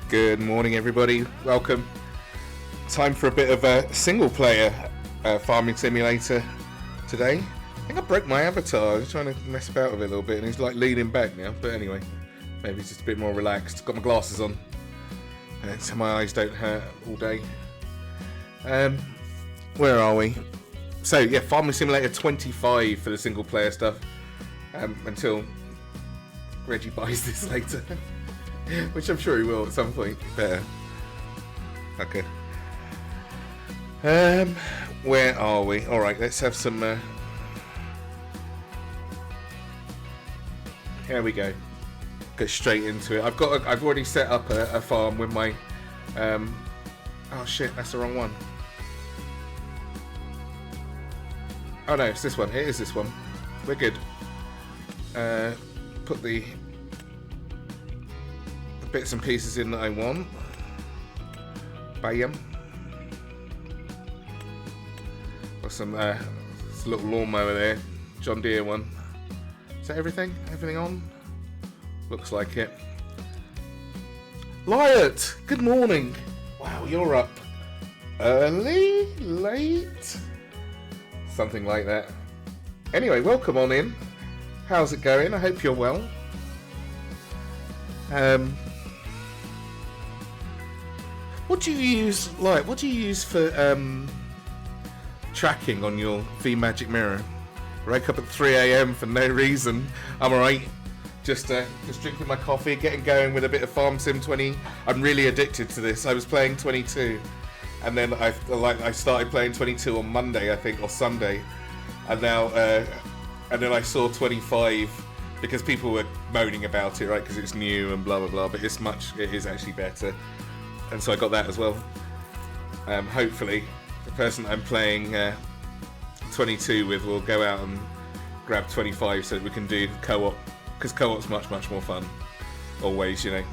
Good morning, everybody. Welcome. Time for a bit of a single-player farming simulator today. I think I broke my avatar. I was trying to mess about with it a little bit, and he's like leaning back now. But anyway, maybe he's just a bit more relaxed. Got my glasses on, so my eyes don't hurt all day. Where are we? So yeah, Farming Simulator 25 for the single-player stuff. Until Reggie buys this later. Which I'm sure he will at some point. Better. Okay. Where are we? Alright, let's have some... Here we go. Get straight into it. I've already set up a farm with my... Oh shit, that's the wrong one. Oh no, it's this one. It is this one. We're good. Put the bits and pieces in that I want. Bam. Got some little lawnmower there, John Deere one. Is that everything? Everything on? Looks like it. Lyot, good morning. Wow, you're up early, late, something like that. Anyway, welcome on in. How's it going? I hope you're well. What do you use, like? What do you use for tracking on your V-Magic Mirror? Wake up at 3 AM for no reason. I'm alright. Just drinking my coffee, getting going with a bit of Farm Sim 20. I'm really addicted to this. I was playing 22, and then I started playing 22 on Monday, I think, or Sunday, and now and then I saw 25 because people were moaning about it, right? Because it's new and blah blah blah. But it is actually better. And so I got that as well. Hopefully, the person I'm playing 22 with will go out and grab 25 so that we can do co-op. Because co-op's much more fun. Always, you know.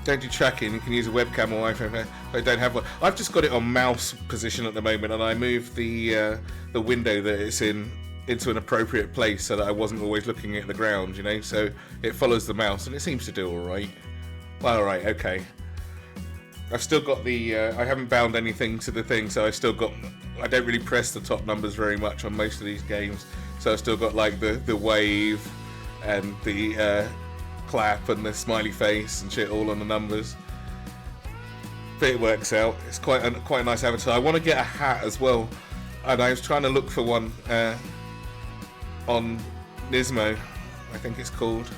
Don't do tracking. You can use a webcam or iPhone. I don't have one. I've just got it on mouse position at the moment, and I moved the window that it's in into an appropriate place so that I wasn't always looking at the ground, you know. So it follows the mouse, and it seems to do all right. Well, all right, okay. I've still got the... I haven't bound anything to the thing, so I've still got... I don't really press the top numbers very much on most of these games, so I've still got, like, the wave and the clap and the smiley face and shit all on the numbers. But it works out. It's quite a nice avatar. I want to get a hat as well, and I was trying to look for one on Nismo, I think it's called.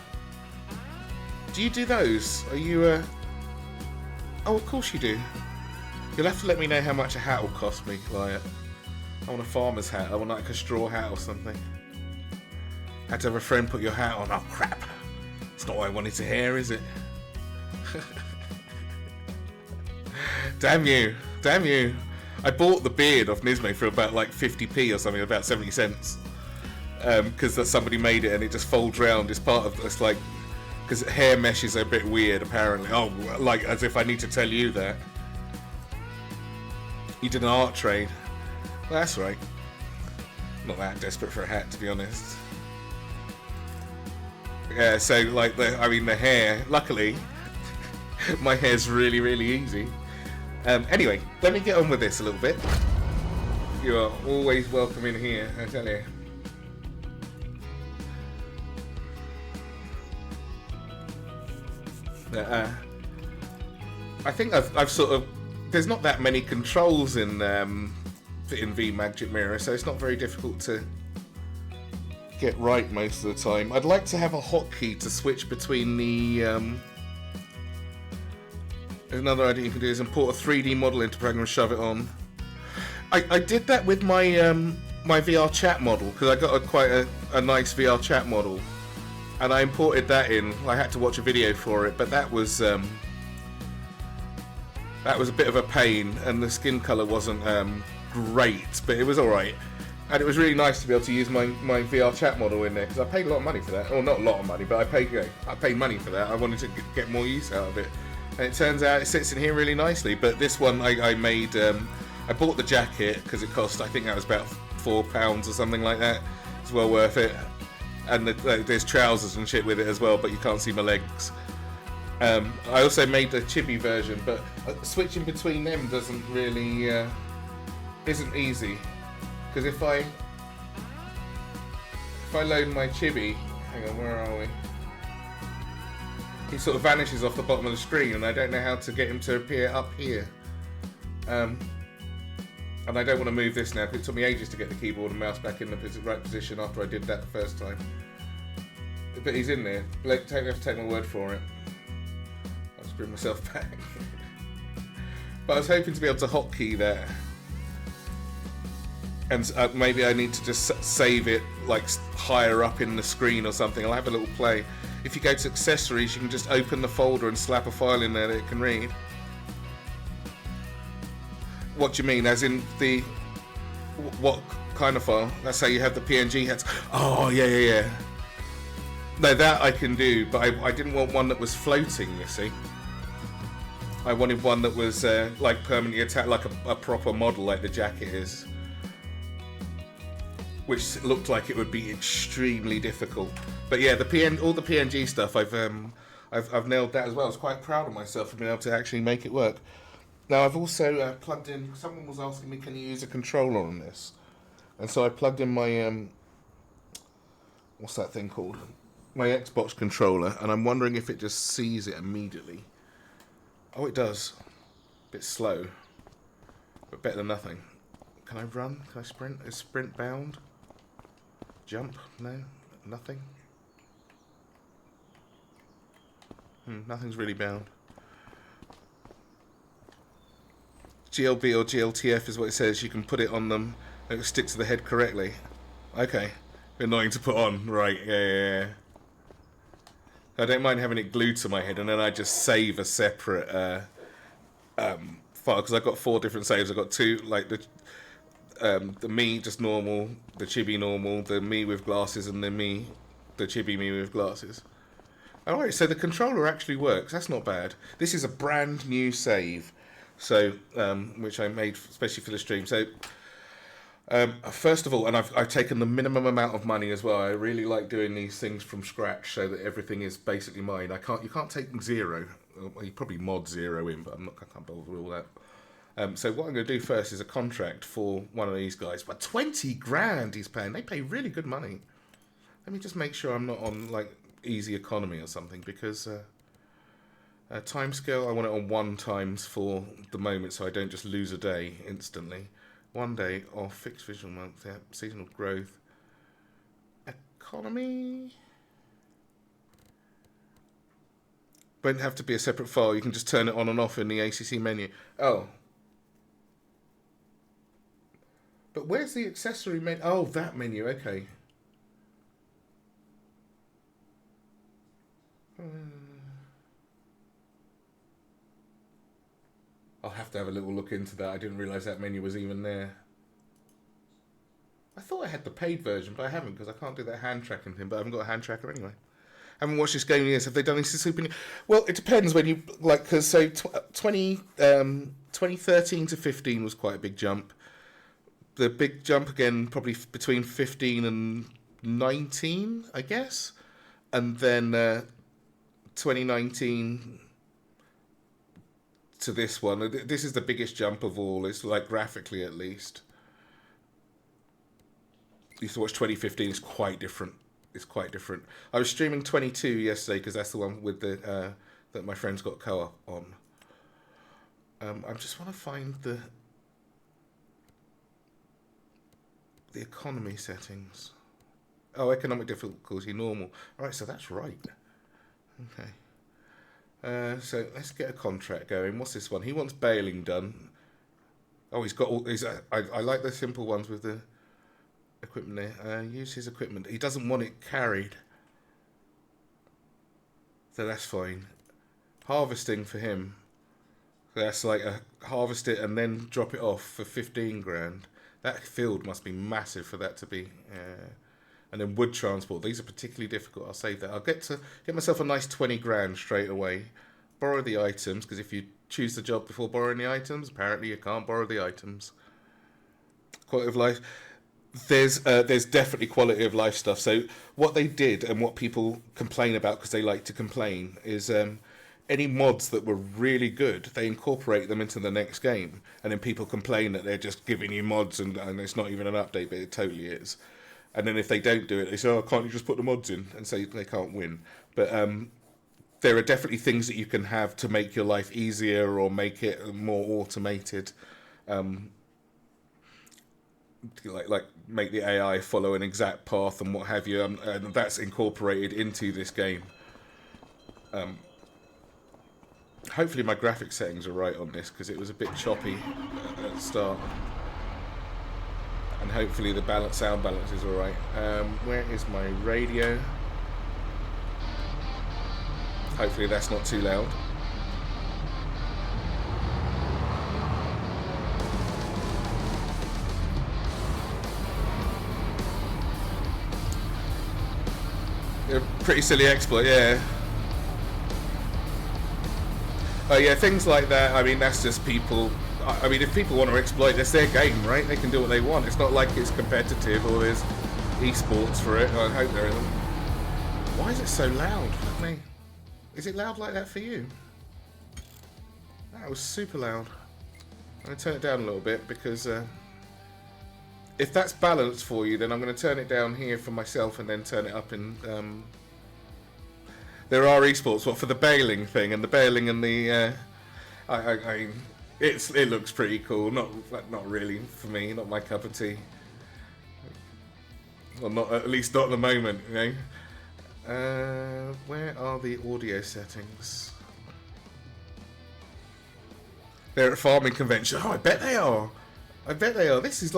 Do you do those? Are you Oh, of course you do. You'll have to let me know how much a hat will cost me, Lyot. I want a farmer's hat. I want like a straw hat or something. Had to have a friend put your hat on. Oh crap. It's not what I wanted to hear, is it? Damn you. Damn you. I bought the beard off Nismo for about like 50p or something, about 70 cents. Because somebody made it and it just folds round. It's part of... It's like... Because hair meshes are a bit weird, apparently. Oh, like, as if I need to tell you that. You did an art trade. Well, that's right. Not that desperate for a hat, to be honest. Yeah, so, like, the hair, luckily, my hair's really, really easy. Anyway, let me get on with this a little bit. You are always welcome in here, I tell you. I think I've sort of... There's not that many controls in V-Magic Mirror, so it's not very difficult to get right most of the time. I'd like to have a hotkey to switch between the... Another idea you can do is import a 3D model into program and shove it on. I did that with my my VR chat model, because I got quite a nice VR chat model. And I imported that in. I had to watch a video for it, but that was a bit of a pain, and the skin color wasn't great, but it was all right. And it was really nice to be able to use my VR chat model in there, because I paid a lot of money for that. Well, not a lot of money, but I paid money for that. I wanted to get more use out of it, and it turns out it sits in here really nicely. But this one I made. I bought the jacket because it cost, I think that was about £4 or something like that. It's well worth it. And there's trousers and shit with it as well, but you can't see my legs. I also made the chibi version, but switching between them doesn't really isn't easy, because if I load my chibi, hang on, where are we? He sort of vanishes off the bottom of the screen, and I don't know how to get him to appear up here. And I don't want to move this now, because it took me ages to get the keyboard and mouse back in the right position after I did that the first time. But he's in there. You have to take my word for it. I'll just bring myself back. But I was hoping to be able to hotkey there. And maybe I need to just save it like higher up in the screen or something. I'll have a little play. If you go to accessories, you can just open the folder and slap a file in there that it can read. What do you mean? As in the... what kind of file? Let's say you have the PNG heads. Oh, yeah. No, that I can do, but I didn't want one that was floating, you see. I wanted one that was like permanently attached, like a proper model like the jacket is. Which looked like it would be extremely difficult. But yeah, all the PNG stuff, I've nailed that as well. I was quite proud of myself for being able to actually make it work. Now I've also plugged in. Someone was asking me, can you use a controller on this? And so I plugged in my what's that thing called? My Xbox controller, and I'm wondering if it just sees it immediately. Oh, it does. A bit slow, but better than nothing. Can I run? Can I sprint? Is sprint bound? Jump? No, nothing. Nothing's really bound. GLB or GLTF is what it says. You can put it on them and it will stick to the head correctly. Okay. Annoying to put on. Right, yeah. I don't mind having it glued to my head, and then I just save a separate file, because I've got 4 different saves. I've got 2, like the me just normal, the chibi normal, the me with glasses, and the chibi me with glasses. Alright, so the controller actually works. That's not bad. This is a brand new save, so which I made especially for the stream. So first of all, and I've taken the minimum amount of money as well. I really like doing these things from scratch so that everything is basically mine. You can't take 0. Well, you probably mod 0 in, but I can't bother with all that. So what I'm going to do first is a contract for one of these guys. But 20 grand he's paying. They pay really good money. Let me just make sure I'm not on like easy economy or something, because timescale, I want it on 1 times for the moment, so I don't just lose a day instantly. 1 day off, fixed visual month, yeah, seasonal growth. Economy. Won't have to be a separate file, you can just turn it on and off in the ACC menu. Oh. But where's the accessory menu? Oh, that menu, okay. I'll have to have a little look into that. I didn't realise that menu was even there. I thought I had the paid version, but I haven't, because I can't do that hand tracking thing, but I haven't got a hand tracker anyway. I haven't watched this game in years. Have they done this super new? Well, it depends when you, like, because so 2013 to 15 was quite a big jump. The big jump again, probably between 15 and 19, I guess. And then 2019... to this one. This is the biggest jump of all. It's like graphically, at least. I used to watch 2015. It's quite different. I was streaming 22 yesterday because that's the one with the that my friends got co-op on. I just want to find the economy settings. Oh, economic difficulty normal. All right, so that's right. Okay. So let's get a contract going. What's this one? He wants bailing done. Oh, he's got all these. I like the simple ones with the equipment there. Use his equipment. He doesn't want it carried, so that's fine. Harvesting for him. So that's like harvest it and then drop it off for 15 grand. That field must be massive for that to be. And then wood transport. These are particularly difficult. I'll save that. I'll get myself a nice 20 grand straight away. Borrow the items, because if you choose the job before borrowing the items, apparently you can't borrow the items. Quality of life. There's definitely quality of life stuff. So what they did and what people complain about, because they like to complain, is any mods that were really good, they incorporate them into the next game, and then people complain that they're just giving you mods and it's not even an update, but it totally is. And then if they don't do it, they say, "Oh, can't you just put the mods in?" and say they can't win. But there are definitely things that you can have to make your life easier or make it more automated. Like make the AI follow an exact path and what have you, and that's incorporated into this game. Hopefully my graphic settings are right on this, because it was a bit choppy at the start. And hopefully the sound balance is alright. Where is my radio? Hopefully that's not too loud. A pretty silly exploit, yeah. Oh yeah, things like that. I mean, that's just people. I mean, if people want to exploit, that's their game, right? They can do what they want. It's not like it's competitive or there's esports for it. I hope there isn't. Why is it so loud? Fuck me. Is it loud like that for you? That was super loud. I'm going to turn it down a little bit, because if that's balanced for you, then I'm going to turn it down here for myself and then turn it up in... There are esports, what, for the bailing thing, and the bailing and the... it looks pretty cool. Not really for me. Not my cup of tea. Well, not at least not at the moment. You know. Where are the audio settings? They're at farming convention. Oh, I bet they are. I bet they are. This is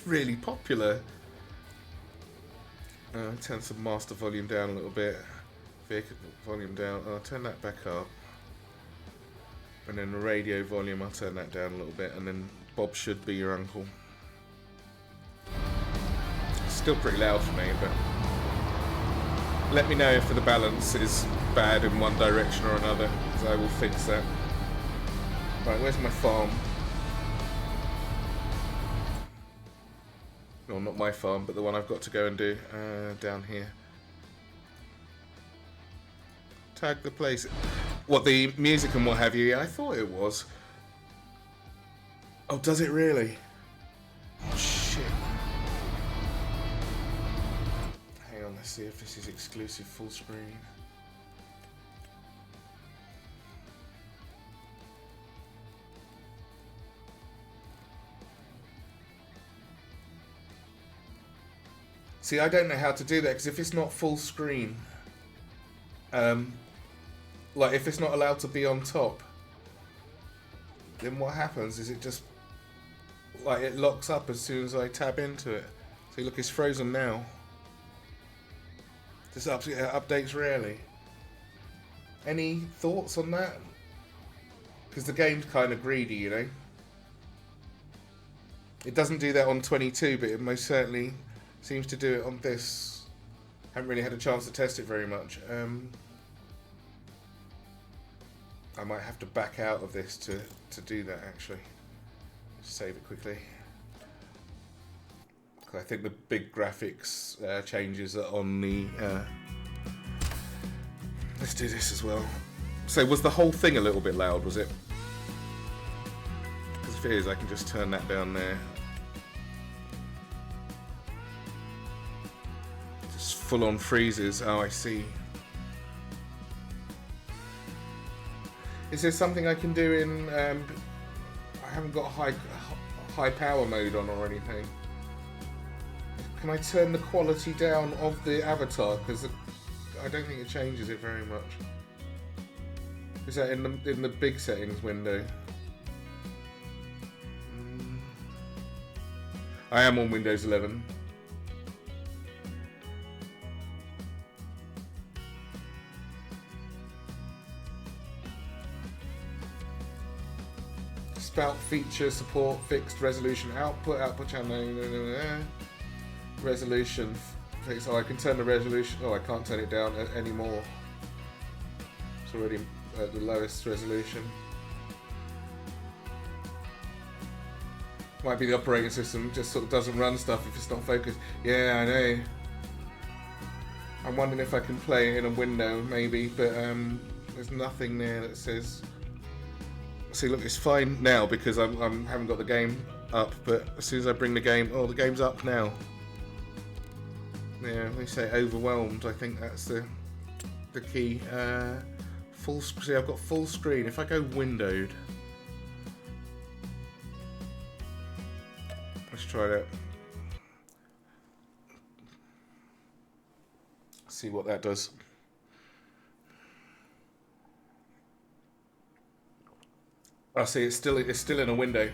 really popular. Turn some master volume down a little bit. Vehicle volume down. I'll turn that back up. And then the radio volume, I'll turn that down a little bit. And then Bob should be your uncle. It's still pretty loud for me, but let me know if the balance is bad in one direction or another, because I will fix that. Right, where's my farm? No, not my farm, but the one I've got to go and do down here. Tag the place. What, the music and what have you? Yeah, I thought it was. Oh, does it really? Oh, shit. Hang on, let's see if this is exclusive full screen. See, I don't know how to do that, because if it's not full screen, like if it's not allowed to be on top, then what happens is it just, like, it locks up as soon as I tab into it. See, look, it's frozen now. This updates rarely. Any thoughts on that? Because the game's kind of greedy, you know. It doesn't do that on 22, but it most certainly seems to do it on this. Haven't really had a chance to test it very much. I might have to back out of this to do that, actually. Just save it quickly. I think the big graphics changes are on the... let's do this as well. So was the whole thing a little bit loud, was it? Because if it is, I can just turn that down there. Just full-on freezes. Oh, I see. Is there something I can do in... I haven't got high power mode on or anything. Can I turn the quality down of the avatar? Because I don't think it changes it very much. Is that in the big settings window? I am on Windows 11. Spout feature support fixed resolution output channel resolution fixed. Oh, I can turn the resolution. Oh, I can't turn it down anymore. It's already at the lowest resolution. Might be the operating system just sort of doesn't run stuff if it's not focused. Yeah, I know. I'm wondering if I can play it in a window maybe, but There's nothing there that says. See, look, it's fine now because I haven't got the game up. But as soon as I bring the game, oh, the game's up now. Yeah, they say overwhelmed. I think that's the key. Full. See, I've got full screen. If I go windowed, let's try that. See what that does. I see it's still in a window.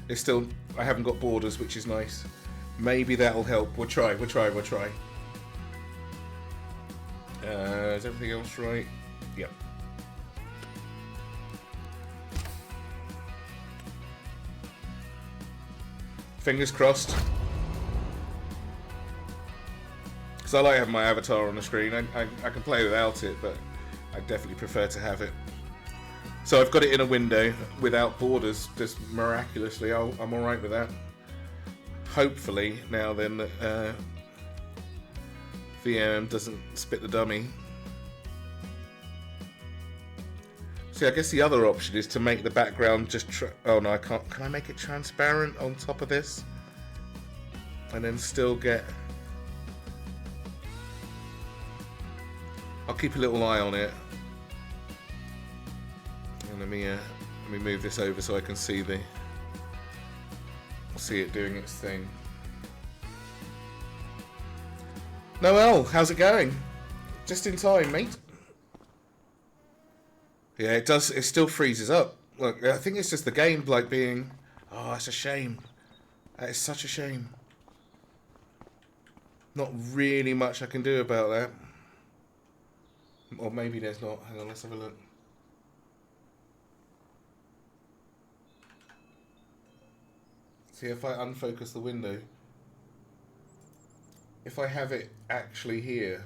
It's still, I haven't got borders, which is nice. Maybe that'll help. We'll try. Is everything else right? Yep. Fingers crossed. Because I like having my avatar on the screen. I can play without it, but I definitely prefer to have it. So I've got it in a window without borders, just miraculously. I'm alright with that. Hopefully, now then, VM doesn't spit the dummy. See, I guess the other option is to make the background just... oh no, I can't. Can I make it transparent on top of this? And then still get... I'll keep a little eye on it. And let me move this over so I can see it doing its thing. Noel, how's it going? Just in time, mate. Yeah, it does. It still freezes up. Look, I think it's just the game like being... oh, it's a shame. That is such a shame. Not really much I can do about that. Or maybe there's not. Hang on, let's have a look. See, if I unfocus the window, if I have it actually here,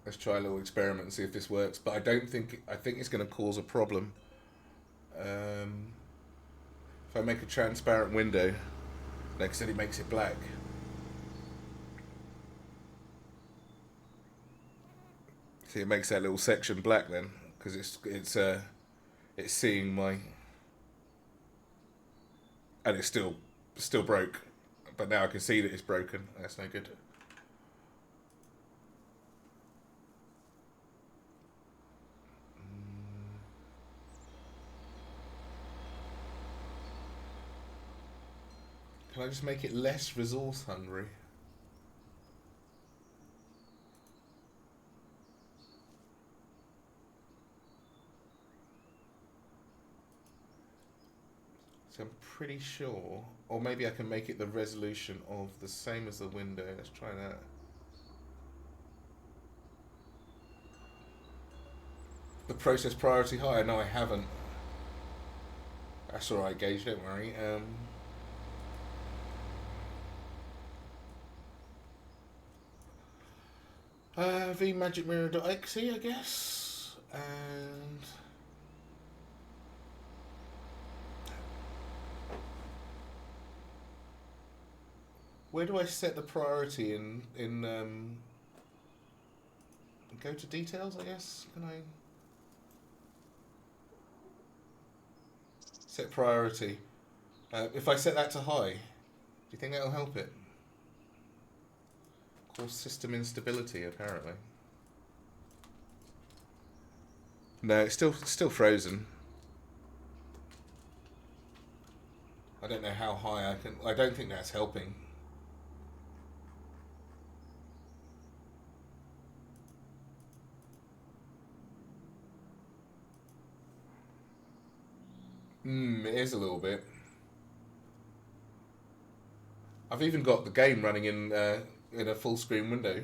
let's try a little experiment and see if this works. But I think it's going to cause a problem. If I make a transparent window, like I said, it makes it black. See, it makes that little section black then, because it's seeing my. And it's still broke, but now I can see that it's broken. That's no good. Can I just make it less resource hungry? I'm pretty sure, or maybe I can make it the resolution of the same as the window. Let's try that. The process priority higher? No, I haven't. That's alright, Gage, don't worry. vmagicmirror.exe, I guess, and where do I set the priority in go to details, I guess? Can I set priority? If I set that to high, do you think that'll help it? Cause system instability, apparently. No, it's still frozen. I don't know how high I can. I don't think that's helping. It is a little bit. I've even got the game running in a full screen window.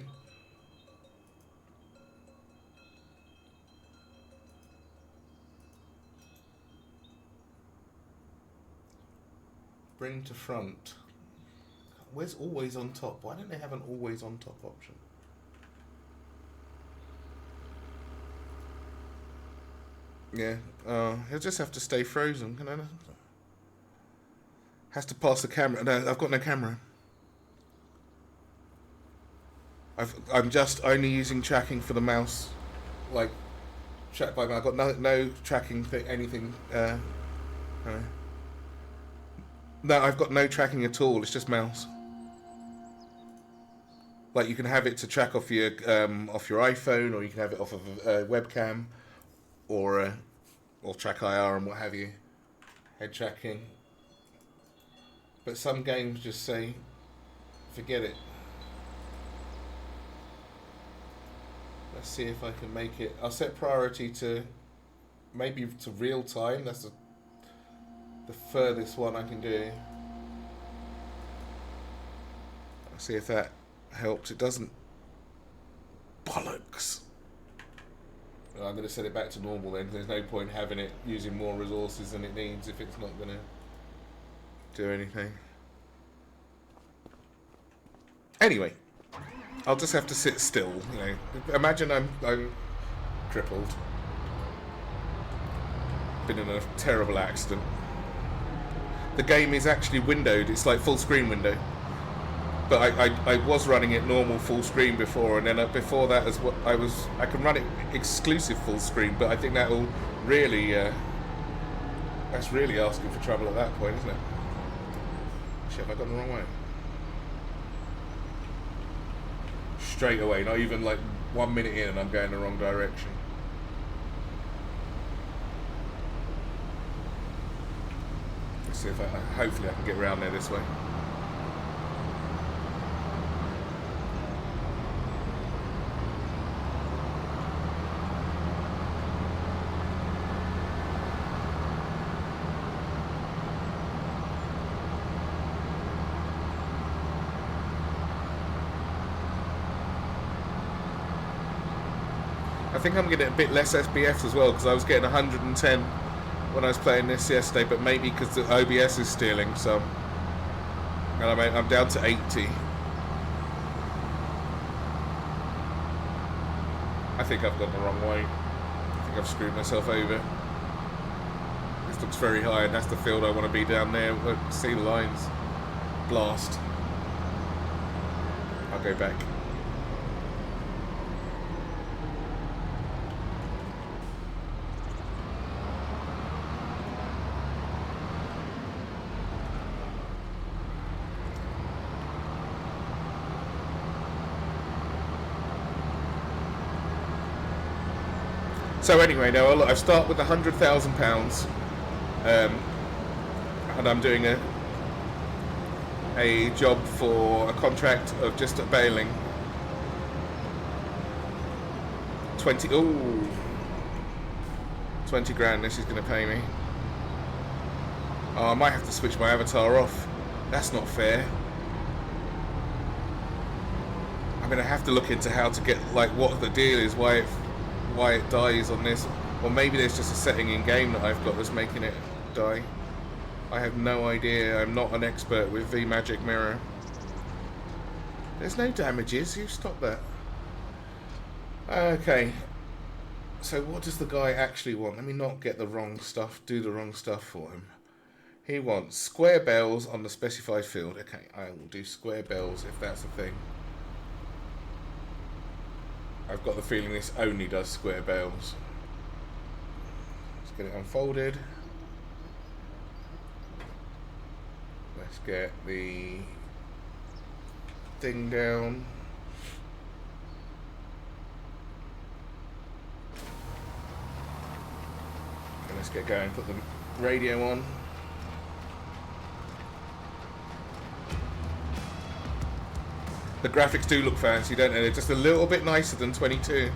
Bring to front. Where's always on top? Why don't they have an always on top option? Yeah, he'll just have to stay frozen. Can I? Has to pass the camera. No, I've got no camera. I'm just only using tracking for the mouse, like track by mouse. I've got no tracking for anything. No, I've got no tracking at all. It's just mouse. Like you can have it to track off your iPhone, or you can have it off of a webcam, or track IR and what have you, head tracking. But some games just say, forget it. Let's see if I can make it. I'll set priority to maybe to real time. That's the furthest one I can do. I'll see if that helps. It doesn't. Bollocks. I'm going to set it back to normal then. There's no point having it using more resources than it needs if it's not going to do anything. Anyway, I'll just have to sit still. You know, imagine I'm crippled. Been in a terrible accident. The game is actually windowed. It's like full screen window. But I was running it normal full screen before, and then before that as what I can run it exclusive full screen, but I think that will really that's really asking for trouble at that point, isn't it? Shit, have I gone the wrong way? Straight away, not even like 1 minute in and I'm going the wrong direction. Let's see if hopefully I can get around there this way. I think I'm getting a bit less SBFs as well, because I was getting 110 when I was playing this yesterday, but maybe because the OBS is stealing some, and I'm down to 80. I think I've gone the wrong way. I think I've screwed myself over. This looks very high, and that's the field I want to be down there. Look, see the lines. Blast. I'll go back. So anyway, now I've started with £100,000, and I'm doing a job for a contract of just at bailing 20 grand. This is going to pay me. Oh, I might have to switch my avatar off. That's not fair. I'm going to have to look into how to get, like, what the deal is, why it dies on this, or maybe there's just a setting in game that I've got that's making it die. I have no idea. I'm not an expert with the magic mirror. There's no damages. You stop that. Okay. So what does the guy actually want? Let me not get the wrong stuff. Do the wrong stuff for him. He wants square bells on the specified field. Okay, I will do square bells if that's a thing. I've got the feeling this only does square bells. Let's get it unfolded. Let's get the thing down. And let's get going. Put the radio on. The graphics do look fancy, don't they? They're just a little bit nicer than 22.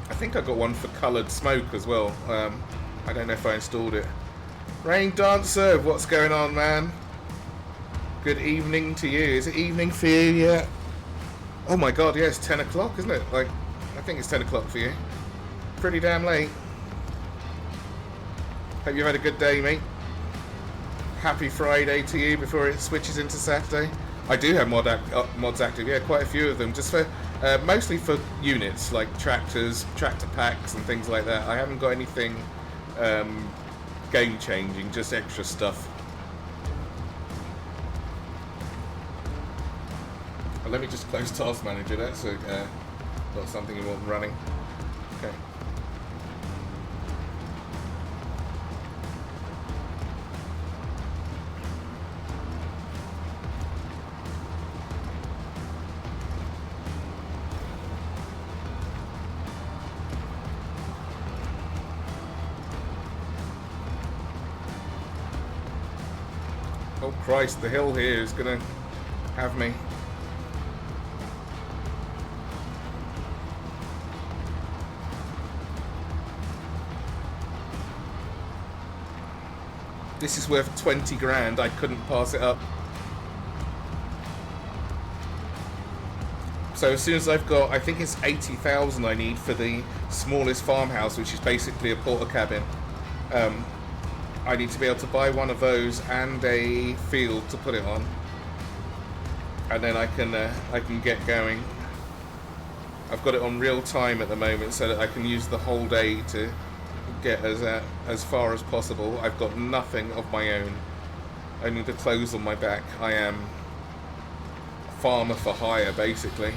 I think I got one for coloured smoke as well. I don't know if I installed it. Rain Dancer, what's going on, man? Good evening to you. Is it evening for you yet? Oh my god, yeah, it's 10 o'clock, isn't it? Like, I think it's 10 o'clock for you. Pretty damn late. Hope you've had a good day, mate. Happy Friday to you before it switches into Saturday. I do have mods active, yeah, quite a few of them, just for mostly for units like tractors, tractor packs, and things like that. I haven't got anything game changing, just extra stuff. let me just close Task Manager. That's not something you want running. Okay. Oh Christ, the hill here is gonna have me. This is worth 20 grand. I couldn't pass it up. So as soon as I've got, I think it's 80,000 I need for the smallest farmhouse, which is basically a porter cabin. I need to be able to buy one of those and a field to put it on, and then I can get going. I've got it on real time at the moment so that I can use the whole day to get as far as possible. I've got nothing of my own, only the clothes on my back. I am a farmer for hire, basically.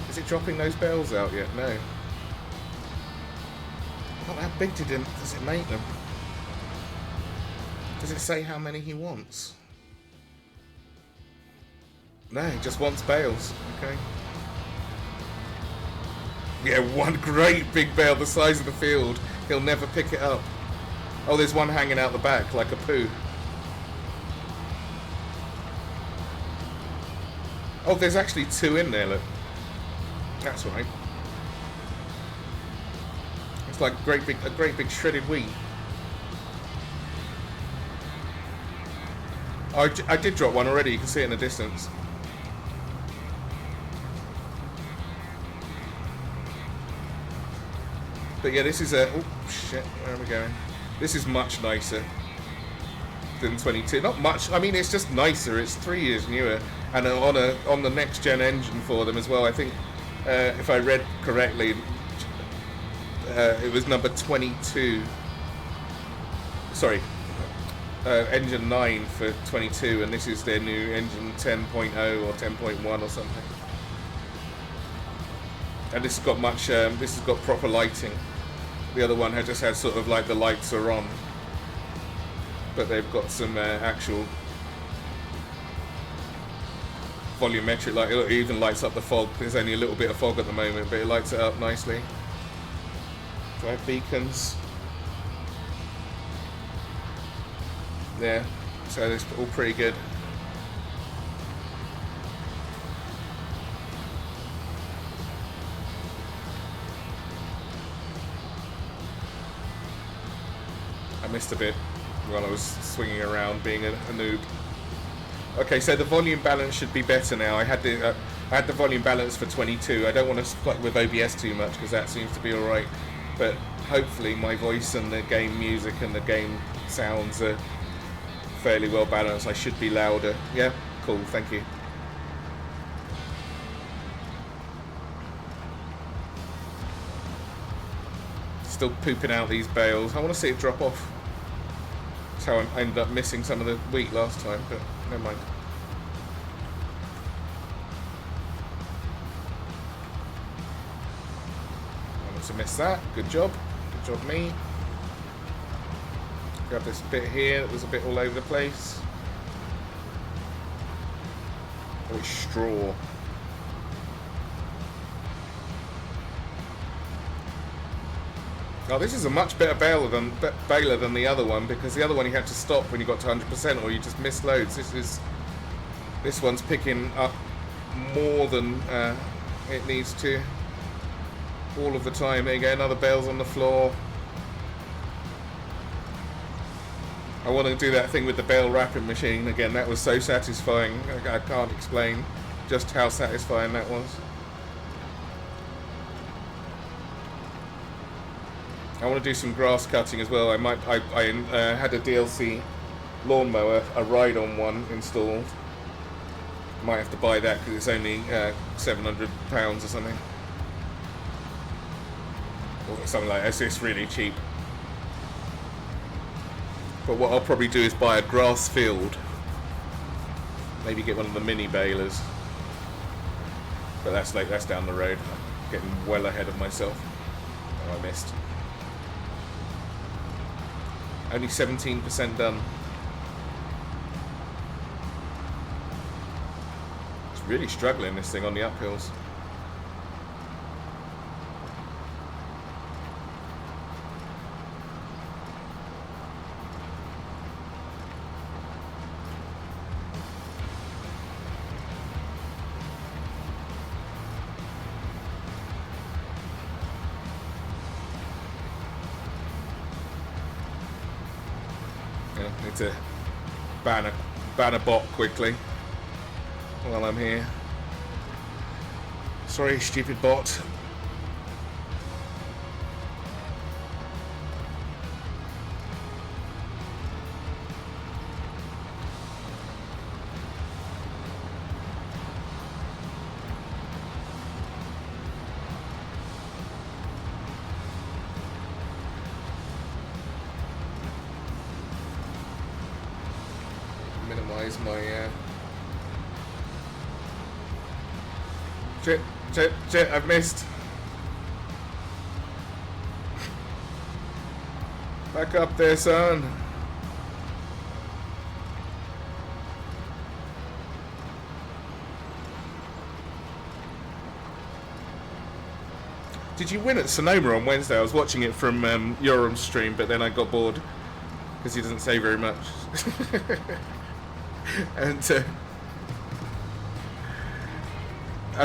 Is it dropping those bales out yet? No. How big does it make them? Does it say how many he wants? No, he just wants bales. Okay. Yeah, one great big bale the size of the field. He'll never pick it up. Oh, there's one hanging out the back like a poo. Oh, there's actually two in there, look. That's right. It's like a great big shredded wheat. I did drop one already, you can see it in the distance. But yeah, this is a... Oh, shit, where are we going? This is much nicer than 22. Not much, I mean, it's just nicer. It's 3 years newer. And on the next-gen engine for them as well. I think, if I read correctly, it was number 22. Sorry, engine 9 for 22, and this is their new engine 10.0 or 10.1 or something. And this has got much, this has got proper lighting. The other one just had sort of like the lights are on, but they've got some actual volumetric light. It even lights up the fog. There's only a little bit of fog at the moment, but it lights it up nicely. Drive beacons. Yeah, so it's all pretty good. I missed a bit while I was swinging around being a noob. Okay, so the volume balance should be better now. I had the volume balance for 22. I don't want to fuck with OBS too much because that seems to be alright. But hopefully my voice and the game music and the game sounds are fairly well balanced. I should be louder. Yeah, cool, thank you. Still pooping out these bales. I want to see it drop off. That's how I ended up missing some of the wheat last time, but never mind. I must have missed that. Good job. Good job, me. Grab this bit here that was a bit all over the place. Oh, it's straw. Oh, this is a much better baler than the other one, because the other one you had to stop when you got to 100% or you just missed loads. This one's picking up more than it needs to all of the time. There you go, another bale's on the floor. I want to do that thing with the bale wrapping machine again. That was so satisfying. I can't explain just how satisfying that was. I want to do some grass cutting as well. I had a DLC lawnmower, a ride-on one installed. Might have to buy that because it's only £700 or something. Or something like that. It's really cheap. But what I'll probably do is buy a grass field Maybe get one of the mini balers. But that's down the road. I'm getting well ahead of myself. Oh, I missed. Only 17% done. It's really struggling, this thing, on the uphills. Need to ban a bot quickly while I'm here. Sorry, stupid bot. Minimize my shit, I've missed. Back up there, son. Did you win at Sonoma on Wednesday? I was watching it from Yorum's stream, but then I got bored because he doesn't say very much. And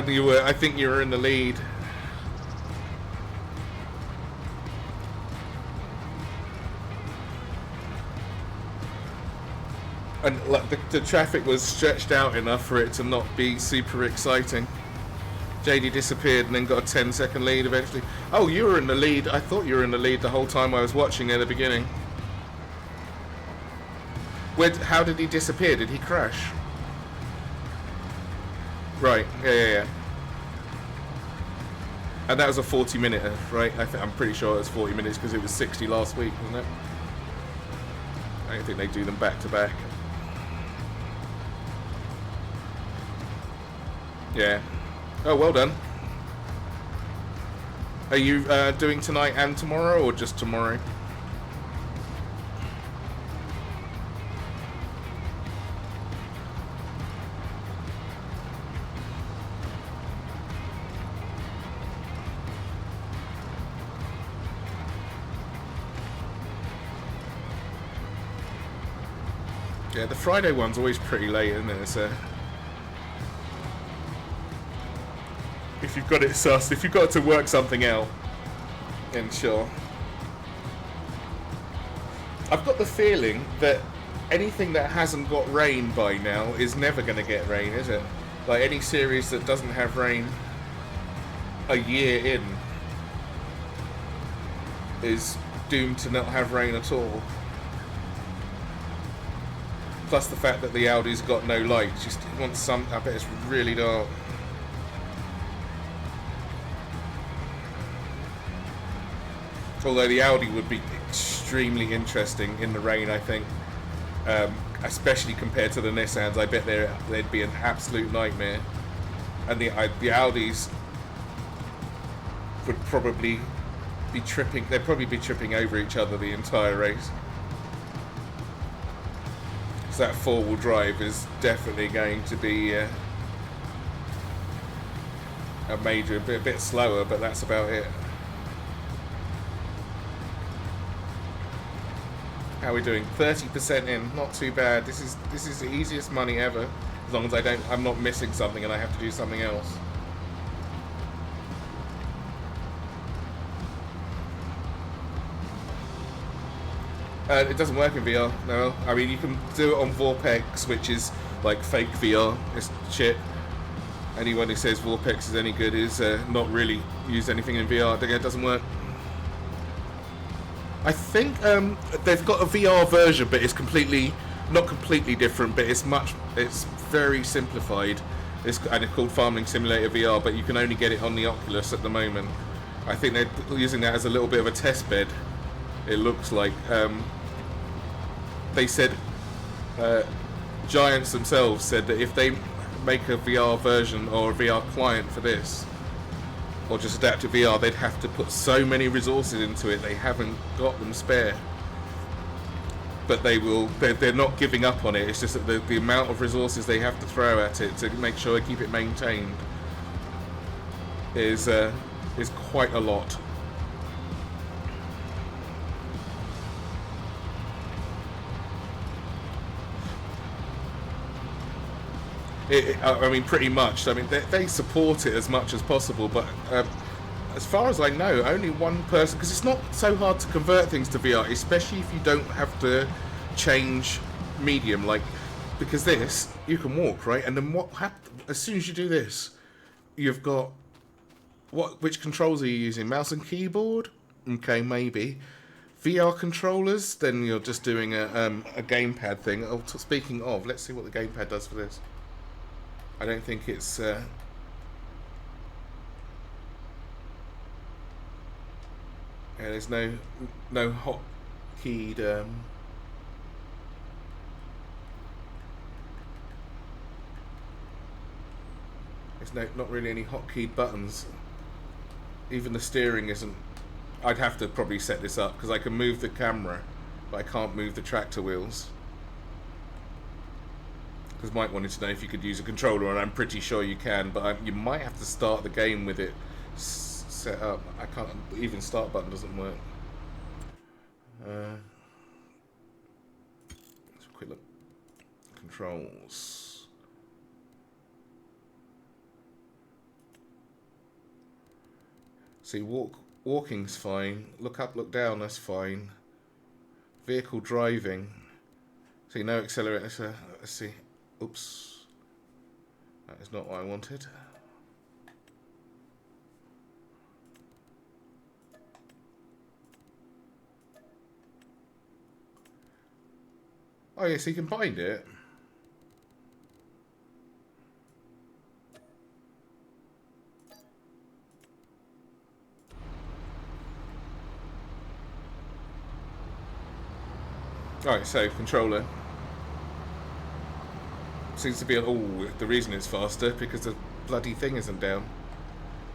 you were, I think you were in the lead. And like the traffic was stretched out enough for it to not be super exciting. JD disappeared and then got a 10-second lead eventually. Oh, you were in the lead. I thought you were in the lead the whole time I was watching at the beginning. How did he disappear? Did he crash? Right, yeah. And that was a 40-minute, right? I'm pretty sure it was 40 minutes because it was 60 last week, wasn't it? I don't think they do them back to back. Yeah. Oh, well done. Are you doing tonight and tomorrow, or just tomorrow? Yeah, the Friday one's always pretty late, isn't it? So if you've got it sussed, if you've got to work something out, then sure. I've got the feeling that anything that hasn't got rain by now is never going to get rain, is it? Like any series that doesn't have rain a year in is doomed to not have rain at all. Plus the fact that the Audi's got no light. Just wants some. I bet it's really dark. Although the Audi would be extremely interesting in the rain, I think. Especially compared to the Nissans, I bet they'd be an absolute nightmare. And the Audis would probably be tripping. They'd probably be tripping over each other the entire race. So that four-wheel drive is definitely going to be a major, a bit slower, but that's about it. How are we doing? 30% in, not too bad. This is the easiest money ever, as long as I'm not missing something and I have to do something else. It doesn't work in VR, no. I mean, you can do it on Vorpex, which is like fake VR. It's shit. Anyone who says Vorpex is any good is not really used anything in VR. It doesn't work. I think they've got a VR version, but it's not completely different, but it's very simplified. It's called Farming Simulator VR, but you can only get it on the Oculus at the moment. I think they're using that as a little bit of a test bed. It looks like they said Giants themselves said that if they make a VR version or a VR client for this, or just adapt to VR, they'd have to put so many resources into it, they haven't got them spare. But they will, they're not giving up on it. It's just that the amount of resources they have to throw at it to make sure they keep it maintained is quite a lot. I mean, pretty much. I mean, they support it as much as possible, but as far as I know, only one person, because it's not so hard to convert things to VR, especially if you don't have to change medium, like, because this, you can walk, right? And then what happens, as soon as you do this, you've got, which controls are you using? Mouse and keyboard? Okay, maybe. VR controllers? Then you're just doing a gamepad thing. Oh, speaking of, let's see what the gamepad does for this. I don't think it's... yeah, there's no hotkeyed... there's not really any hotkeyed buttons. Even the steering isn't... I'd have to probably set this up, because I can move the camera, but I can't move the tractor wheels. Because Mike wanted to know if you could use a controller, and I'm pretty sure you can, but you might have to start the game with it set up. I can't, even start button doesn't work. Let's have a quick look. Controls. See, walking's fine. Look up, look down, that's fine. Vehicle driving. See, no accelerator. Let's see. Oops. That is not what I wanted. Oh yes, you can bind it. Alright, so controller. Seems to be the reason it's faster because the bloody thing isn't down.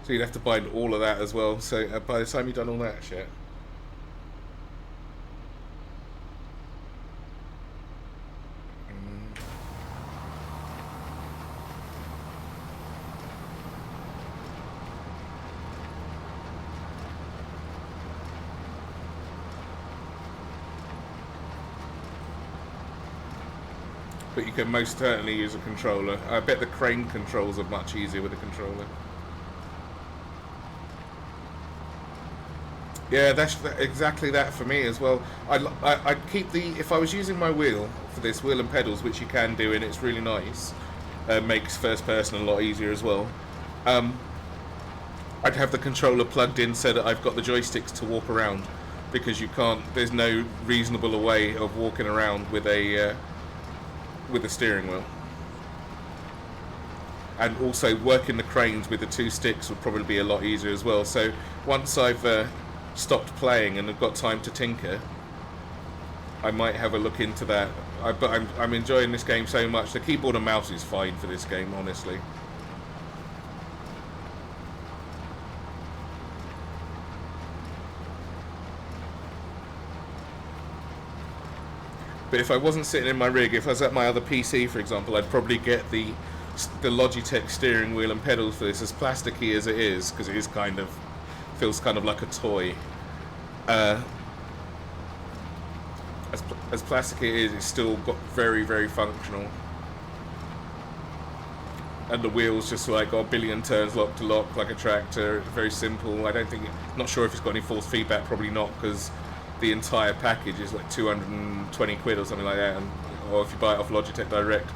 So you'd have to bind all of that as well. So by the time you've done all that shit. But you can most certainly use a controller. I bet the crane controls are much easier with a controller. Yeah, that's exactly that for me as well. I'd keep if I was using my wheel for this, wheel and pedals, which you can do, and it's really nice. Makes first person a lot easier as well. I'd have the controller plugged in so that I've got the joysticks to walk around, because you can't. There's no reasonable way of walking around with a steering wheel. And also working the cranes with the two sticks would probably be a lot easier as well. So once I've stopped playing and I've got time to tinker, I might have a look into that. But I'm enjoying this game so much. The keyboard and mouse is fine for this game, honestly. But if I wasn't sitting in my rig, if I was at my other PC, for example, I'd probably get the Logitech steering wheel and pedals for this, as plasticky as it is, because it is feels kind of like a toy. As plasticky it is, it's still got very, very functional. And the wheels just like got a billion turns lock to lock like a tractor. Very simple. Not sure if it's got any force feedback. Probably not, because the entire package is like 220 quid or something like that, or if you buy it off Logitech direct,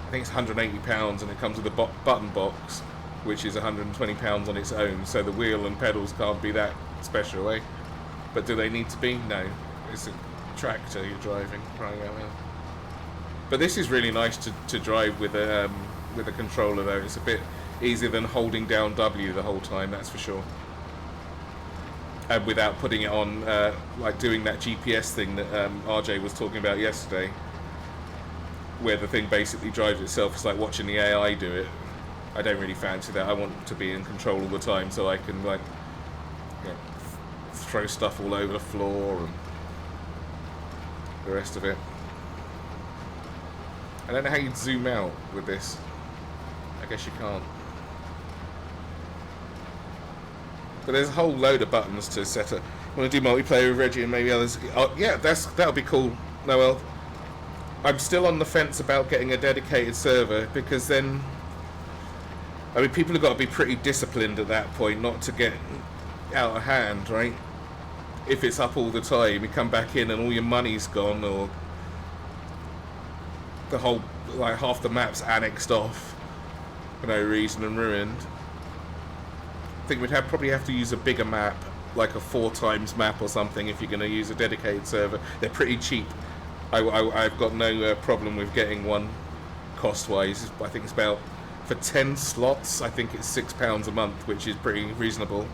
I think it's £180, and it comes with a button box, which is £120 on its own. So the wheel and pedals can't be that special, eh? But do they need to be? No, it's a tractor you're driving, crying out loud. But this is really nice to drive with a controller, though. It's a bit easier than holding down W the whole time, that's for sure. And without putting it on, like doing that GPS thing that RJ was talking about yesterday. where the thing basically drives itself. It's like watching the AI do it. I don't really fancy that. I want to be in control all the time, so I can like, you know, throw stuff all over the floor and the rest of it. I don't know how you'd zoom out with this. I guess you can't. But there's a whole load of buttons to set up. I want to do multiplayer with Reggie and maybe others. Oh, yeah, that'll be cool, Noel. I'm still on the fence about getting a dedicated server, because then, I mean, people have got to be pretty disciplined at that point not to get out of hand, right? If it's up all the time, you come back in and all your money's gone, or the whole, like, half the map's annexed off for no reason and ruined. I think we'd probably have to use a bigger map, like a 4x map or something, if you're going to use a dedicated server. They're pretty cheap. I've got no problem with getting one cost-wise. I think it's about, for 10 slots, I think it's £6 a month, which is pretty reasonable.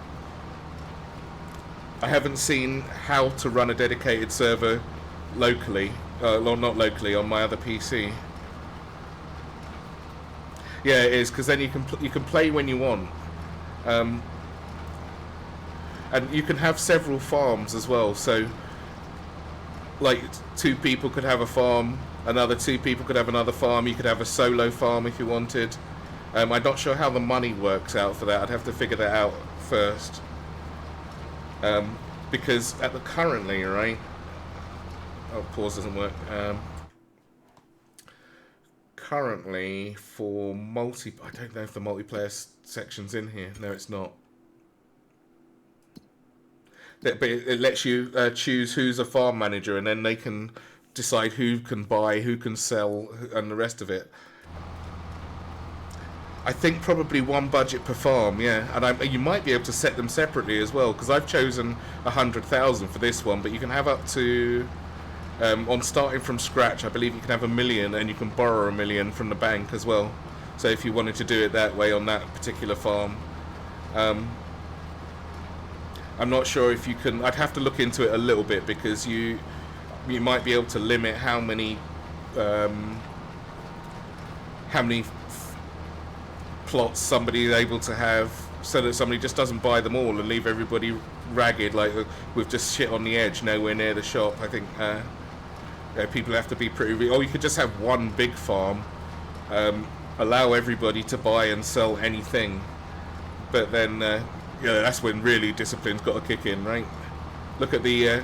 I haven't seen how to run a dedicated server locally, well, not locally, on my other PC. Yeah, it is, because then you can play when you want. And you can have several farms as well, so like 2 people could have a farm, another 2 people could have another farm, you could have a solo farm if you wanted. I'm not sure how the money works out for that. I'd have to figure that out first. Because currently, right? Oh, pause doesn't work. Currently, for I don't know if the multiplayer section's in here. No, it's not. But it lets you choose who's a farm manager, and then they can decide who can buy, who can sell, and the rest of it. I think probably one budget per farm, yeah. And you might be able to set them separately as well, because I've chosen 100,000 for this one, but you can have up to, on starting from scratch, I believe you can have 1 million, and you can borrow 1 million from the bank as well. So if you wanted to do it that way on that particular farm. I'm not sure if you can. I'd have to look into it a little bit, because you might be able to limit how many plots somebody is able to have, so that somebody just doesn't buy them all and leave everybody ragged, like with just shit on the edge, nowhere near the shop. I think people have to be pretty. Or you could just have one big farm, allow everybody to buy and sell anything, but then. Yeah, that's when really discipline's got to kick in, right? Look at the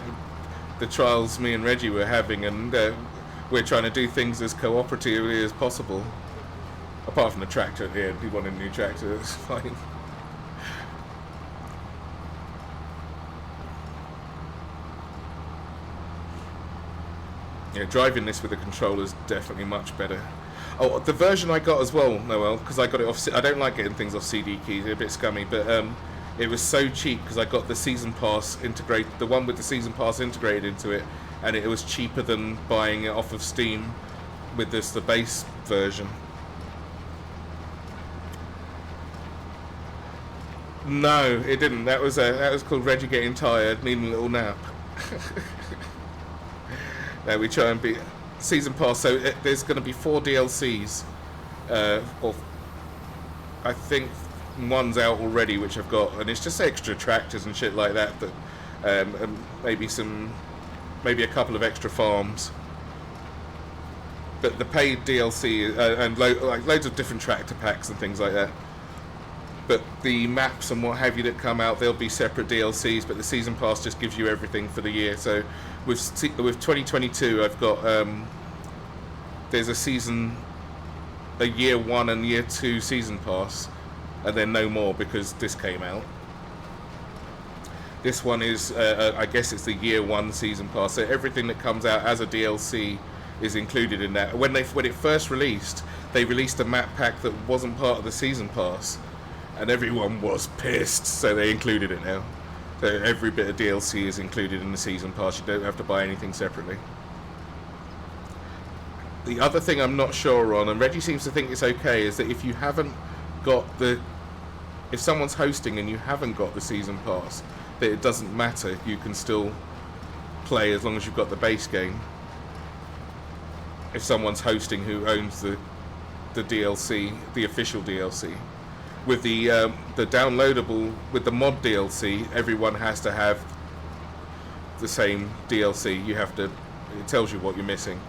trials me and Reggie were having, and we're trying to do things as cooperatively as possible. Apart from the tractor at the end, he wanted a new tractor, it's fine. Yeah, driving this with a controller is definitely much better. Oh, the version I got as well, Noel, because I got it off. I don't like getting things off CD keys; they're a bit scummy. But it was so cheap because I got the season pass integrated, the one with the season pass integrated into it, and it was cheaper than buying it off of Steam with the base version. No, it didn't. That was called Reggie getting tired, needing a little nap. No, we try and be season pass. So there's going to be 4 DLCs, or I think one's out already, which I've got, and it's just extra tractors and shit like that. But and maybe a couple of extra farms. But the paid DLC and loads of different tractor packs and things like that. But the maps and what have you that come out, they'll be separate DLCs, but the season pass just gives you everything for the year. So with 2022, I've got there's a year 1 and year 2 season pass, and then no more because this came out. This one is I guess it's the year 1 season pass, so everything that comes out as a DLC is included in that. When it first released, they released a map pack that wasn't part of the season pass, and everyone was pissed, so they included it now. So every bit of DLC is included in the season pass. You don't have to buy anything separately. The other thing I'm not sure on, and Reggie seems to think it's okay, is that if you haven't got if someone's hosting and you haven't got the season pass, that it doesn't matter. You can still play as long as you've got the base game. if someone's hosting who owns the DLC, the official DLC. With the downloadable, with the mod DLC, everyone has to have the same DLC. You have to, it tells you what you're missing.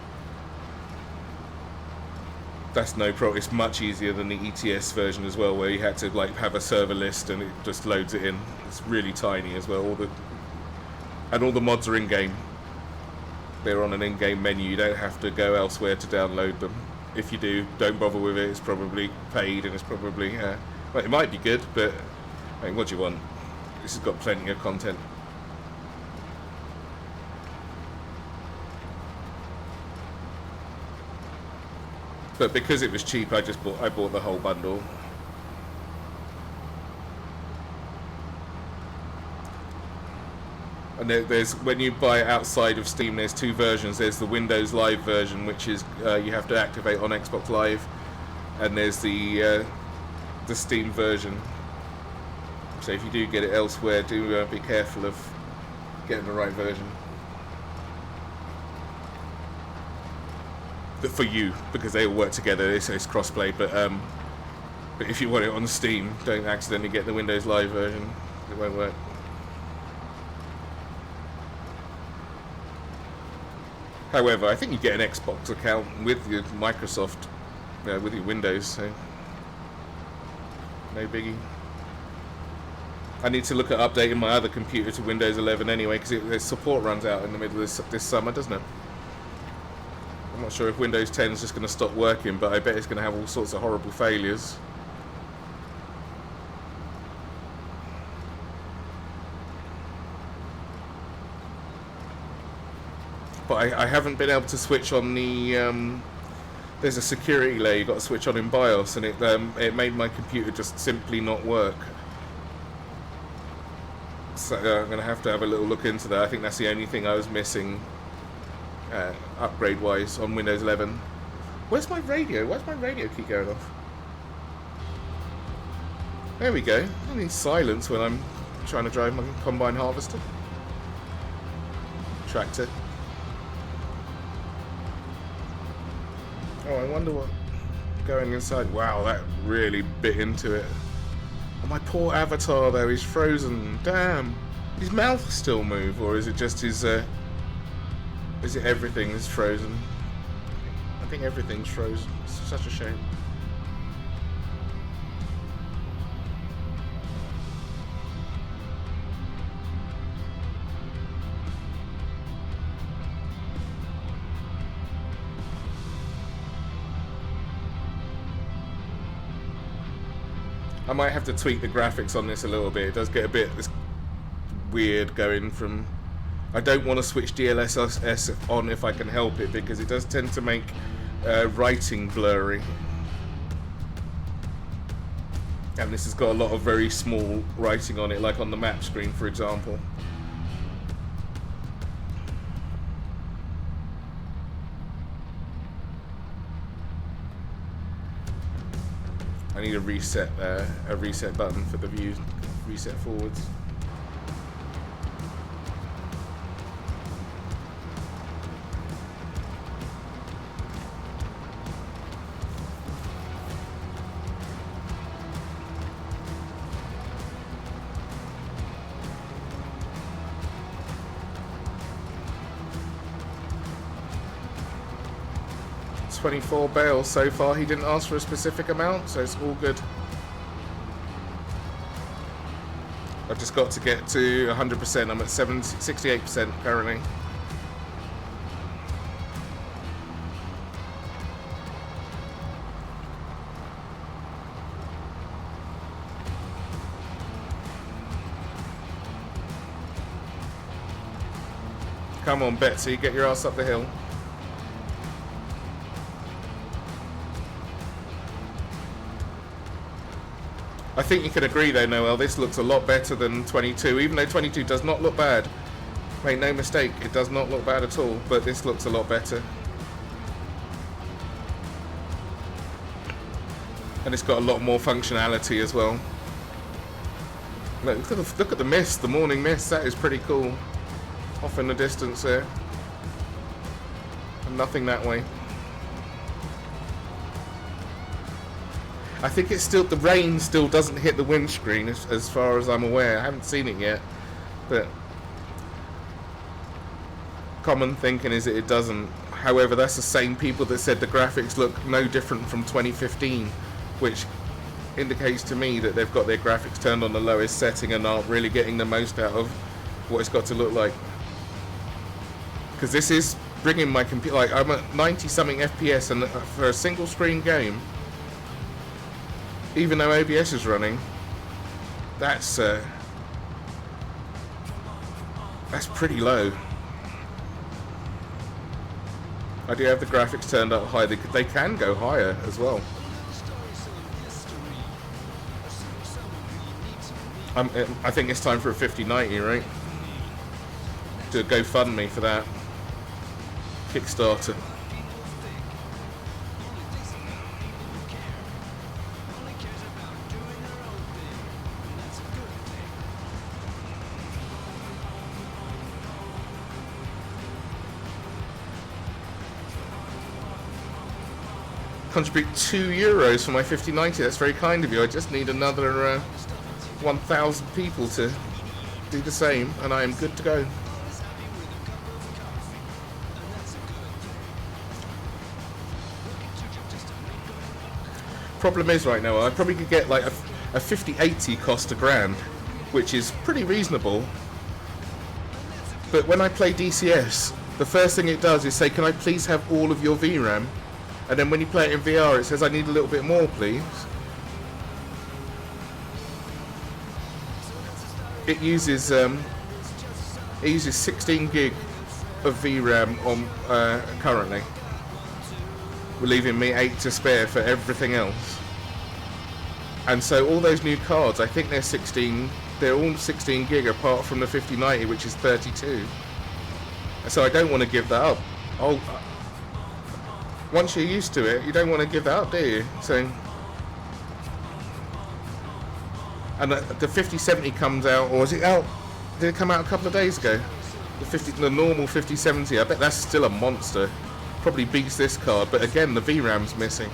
That's no problem. It's much easier than the ETS version as well, where you had to like have a server list and it just loads it in. It's really tiny as well. All the mods are in game. They're on an in-game menu. You don't have to go elsewhere to download them. If you do, don't bother with it. It's probably paid and it's probably well, it might be good, but I mean, what do you want? This has got plenty of content. But because it was cheap, I bought the whole bundle. And there's, when you buy it outside of Steam, there's two versions. There's the Windows Live version, which is you have to activate on Xbox Live, and there's the Steam version. So if you do get it elsewhere, do be careful of getting the right version. For you, because they all work together. It's crossplay, but if you want it on Steam, don't accidentally get the Windows Live version. It won't work. However, I think you get an Xbox account with your Microsoft, with your Windows, so no biggie. I need to look at updating my other computer to Windows 11 anyway, because the support runs out in the middle of this summer, doesn't it? I'm not sure if Windows 10 is just going to stop working, but I bet it's going to have all sorts of horrible failures. But I haven't been able to switch on the... there's a security layer you've got to switch on in BIOS, and it made my computer just simply not work. So I'm going to have a little look into that. I think that's the only thing I was missing upgrade-wise on Windows 11. Where's my radio? Why's my radio keep going off? There we go. I need silence when I'm trying to drive my combine harvester. Tractor. Oh, I wonder what going inside. Wow, that really bit into it. Oh, my poor avatar though, he's frozen. Damn. His mouth still move, or is it just his is it everything is frozen? I think everything's frozen. It's such a shame. I might have to tweak the graphics on this a little bit. It does get a bit weird going from... I don't want to switch DLSS on if I can help it, because it does tend to make writing blurry. And this has got a lot of very small writing on it, like on the map screen, for example. I need a reset button for the view, reset forwards. It's 24 bales so far. He didn't ask for a specific amount, so it's all good. I've just got to get to 100%. I'm at 68% currently. Come on, Betsy, get your ass up the hill. I think you can agree though, Noel, this looks a lot better than 22, even though 22 does not look bad. Make no mistake, it does not look bad at all, but this looks a lot better. And it's got a lot more functionality as well. Look at the mist, the morning mist, that is pretty cool. Off in the distance there. And nothing that way. I think it's still, the rain still doesn't hit the windscreen as far as I'm aware. I haven't seen it yet, but common thinking is that it doesn't. However, that's the same people that said the graphics look no different from 2015, which indicates to me that they've got their graphics turned on the lowest setting and aren't really getting the most out of what it's got to look like. Because this is bringing my computer, like I'm at 90 something FPS, and for a single screen game, even though OBS is running, that's pretty low. I do have the graphics turned up high. They can go higher as well. I think it's time for a 5090, right? Do a GoFundMe for that. Kickstarter. Contribute €2 for my 5090. That's very kind of you. I just need another 1,000 people to do the same, and I am good to go. Problem is, right now I probably could get like a 5080 cost $1,000, which is pretty reasonable. But when I play DCS, the first thing it does is say, can I please have all of your VRAM? And then when you play it in VR, it says, I need a little bit more, please. It uses 16 gig of VRAM on currently, leaving me 8 to spare for everything else. And so all those new cards, I think they're all 16 gig apart from the 5090, which is 32. So I don't want to give that up. Once you're used to it, you don't want to give that up, do you? So, and the 5070 comes out, or is it out? Did it come out a couple of days ago? The normal 5070. I bet that's still a monster. Probably beats this card, but again, the VRAM's missing.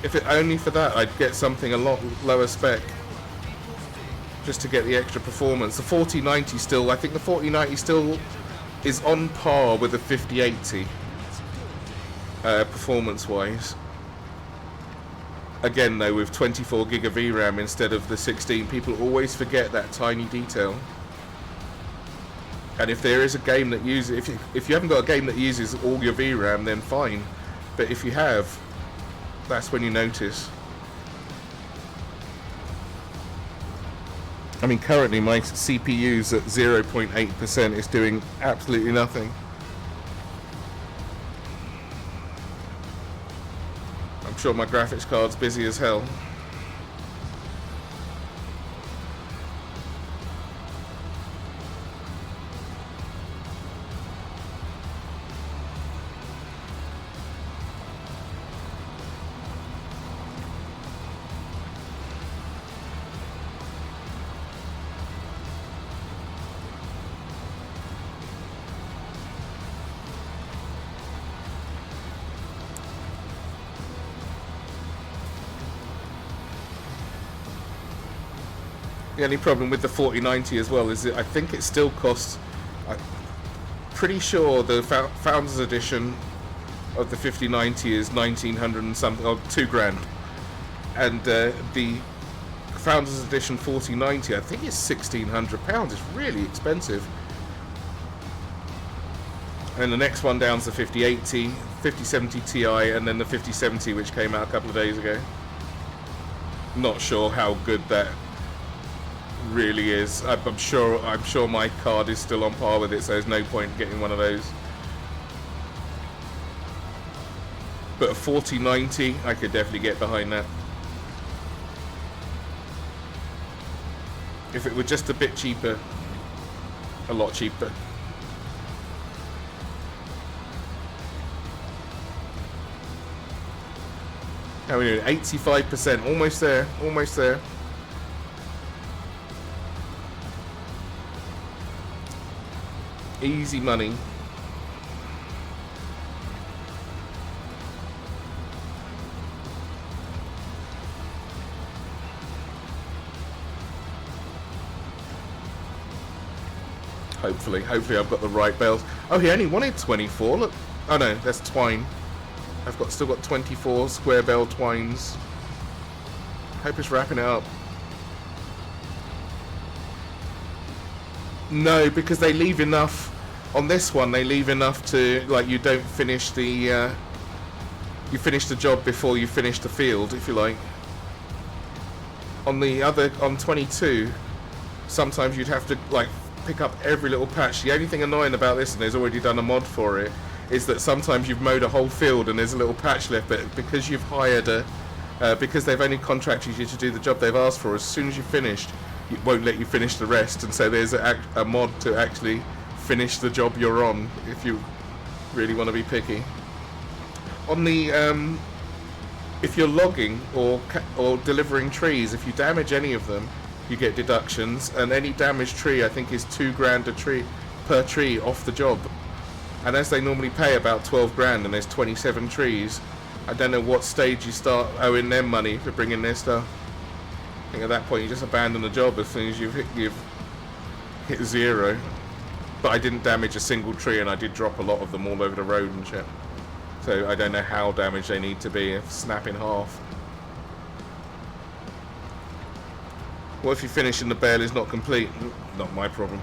If it only for that, I'd get something a lot lower spec, just to get the extra performance. The 4090 still, I think the 4090 still is on par with the 5080. Performance-wise. Again, though, with 24 gig of VRAM instead of the 16, people always forget that tiny detail. And if there is a game that uses, if you haven't got a game that uses all your VRAM, then fine. But if you have, that's when you notice. I mean, currently my CPU's at 0.8%. It's doing absolutely nothing. I'm sure my graphics card's busy as hell. The only problem with the 4090 as well is that I think it still costs, I'm pretty sure the Founders Edition of the 5090 is 1,900 and something, or $2,000. And the Founders Edition 4090, I think is £1,600. It's really expensive. And the next one down's the 5080, 5070 Ti, and then the 5070, which came out a couple of days ago. Not sure how good that really is. I'm sure my card is still on par with it, so there's no point getting one of those. But a 4090, I could definitely get behind that. If it were just a bit cheaper, a lot cheaper. How are we doing? 85%, almost there, almost there. Easy money. Hopefully I've got the right bales. Oh, he only wanted 24. Look. Oh no, that's twine. I've still got 24 square bale twines. Hope it's wrapping it up. No, because they leave enough on this one. They leave enough to, like, you don't finish the you finish the job before you finish the field, if you like. On the other, on 22, sometimes you'd have to like pick up every little patch. The only thing annoying about this, and there's already done a mod for it, is that sometimes you've mowed a whole field and there's a little patch left, but because you've hired because they've only contracted you to do the job they've asked for, as soon as you've finished, it won't let you finish the rest, and so there's a mod to actually finish the job you're on if you really want to be picky. On the if you're logging or delivering trees, if you damage any of them, you get deductions, and any damaged tree I think is £2 a tree per tree off the job. And as they normally pay about 12 grand and there's 27 trees, I don't know what stage you start owing them money for bringing their stuff. I think at that point you just abandon the job as soon as you've hit 0. But I didn't damage a single tree, and I did drop a lot of them all over the road and shit. So I don't know how damaged they need to be if snap in half. What if you finish and the bale is not complete? Not my problem,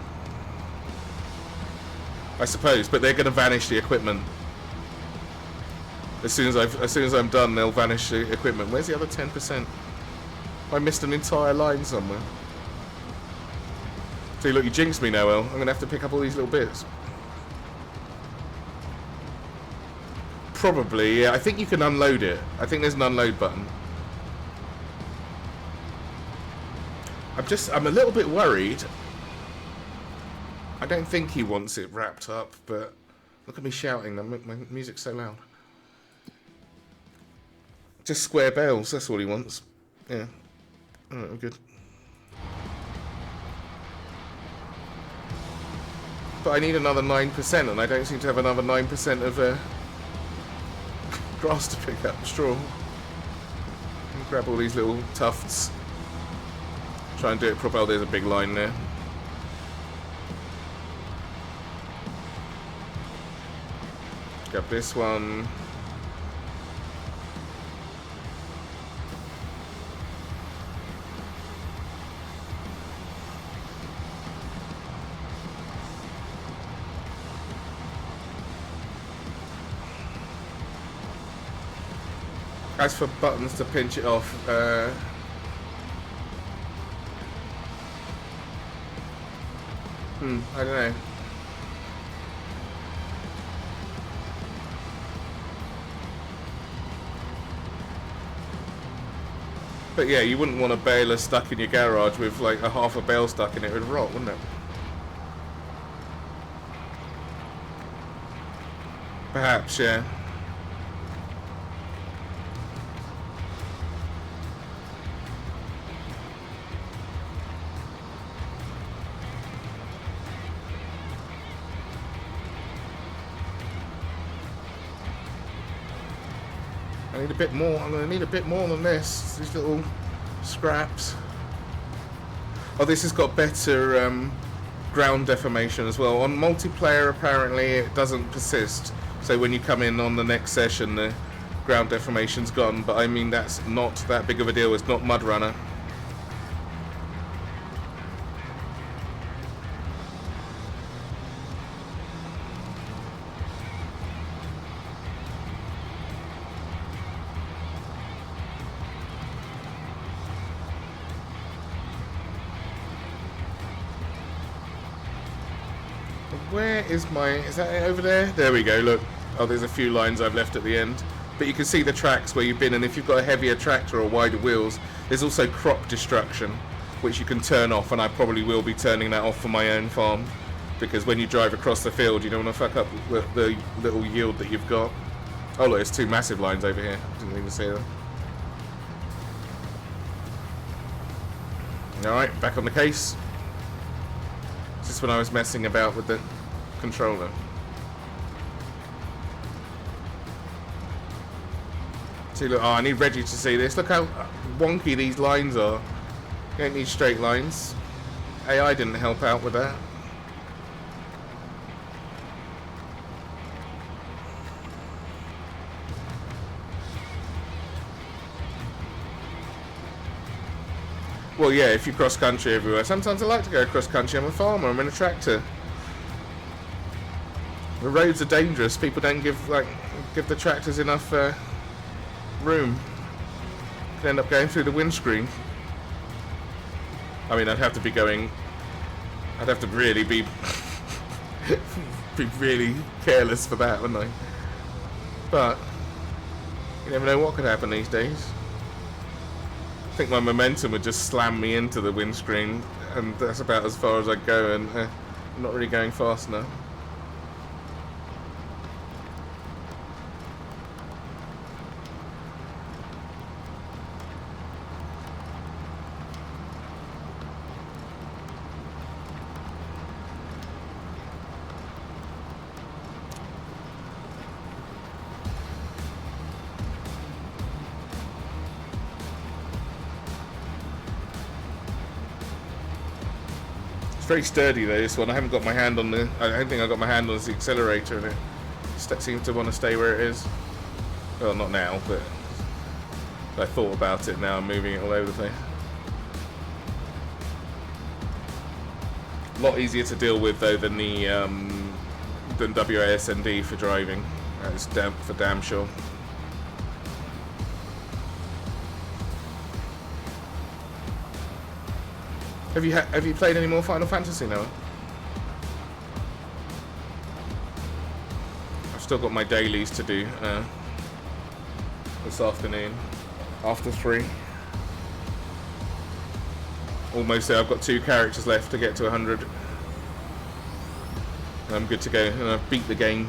I suppose. But they're going to vanish the equipment as soon as I'm done. They'll vanish the equipment. Where's the other 10%? I missed an entire line somewhere. See, look, you jinxed me, Noel. I'm going to have to pick up all these little bits. Probably, yeah. I think you can unload it. I think there's an unload button. I'm a little bit worried. I don't think he wants it wrapped up, but look at me shouting. My music's so loud. Just square bales, that's all he wants. Yeah. Alright, we're good. But I need another 9%, and I don't seem to have another 9% of grass to pick up, straw. Grab all these little tufts. Try and do it proper. Oh, there's a big line there. Grab this one. As for buttons to pinch it off, I don't know. But yeah, you wouldn't want a baler stuck in your garage with like a half a bale stuck in it. It would rot, wouldn't it? Perhaps, yeah. I need a bit more. I'm going to need a bit more than this. These little scraps. Oh, this has got better ground deformation as well. On multiplayer, apparently, it doesn't persist. So when you come in on the next session, the ground deformation's gone. But I mean, that's not that big of a deal. It's not Mud Runner. Where is my... Is that it over there? There we go, look. Oh, there's a few lines I've left at the end. But you can see the tracks where you've been, and if you've got a heavier tractor or wider wheels, there's also crop destruction, which you can turn off, and I probably will be turning that off for my own farm. Because when you drive across the field, you don't want to fuck up the little yield that you've got. Oh, look, there's two massive lines over here. Didn't even see them. Alright, back on the case. This is when I was messing about with the controller. See, look, oh, I need Reggie to see this. Look how wonky these lines are. You don't need straight lines. AI didn't help out with that. Well, yeah, if you cross country everywhere. Sometimes I like to go cross country. I'm a farmer. I'm in a tractor. The roads are dangerous. People don't give the tractors enough room. Could end up going through the windscreen. I mean, I'd have to really be really careless for that, wouldn't I? But you never know what could happen these days. I think my momentum would just slam me into the windscreen, and that's about as far as I go, and I'm not really going fast enough. It's very sturdy though, this one. I don't think I got my hand on the accelerator, and it seems to want to stay where it is. Well, not now, but I thought about it now. I'm moving it all over the place. A lot easier to deal with though than the than WASD for driving. That's for damn sure. Have you played any more Final Fantasy now? I've still got my dailies to do this afternoon after 3. Almost there. I've got 2 characters left to get to 100. I'm good to go, and I've beat the game.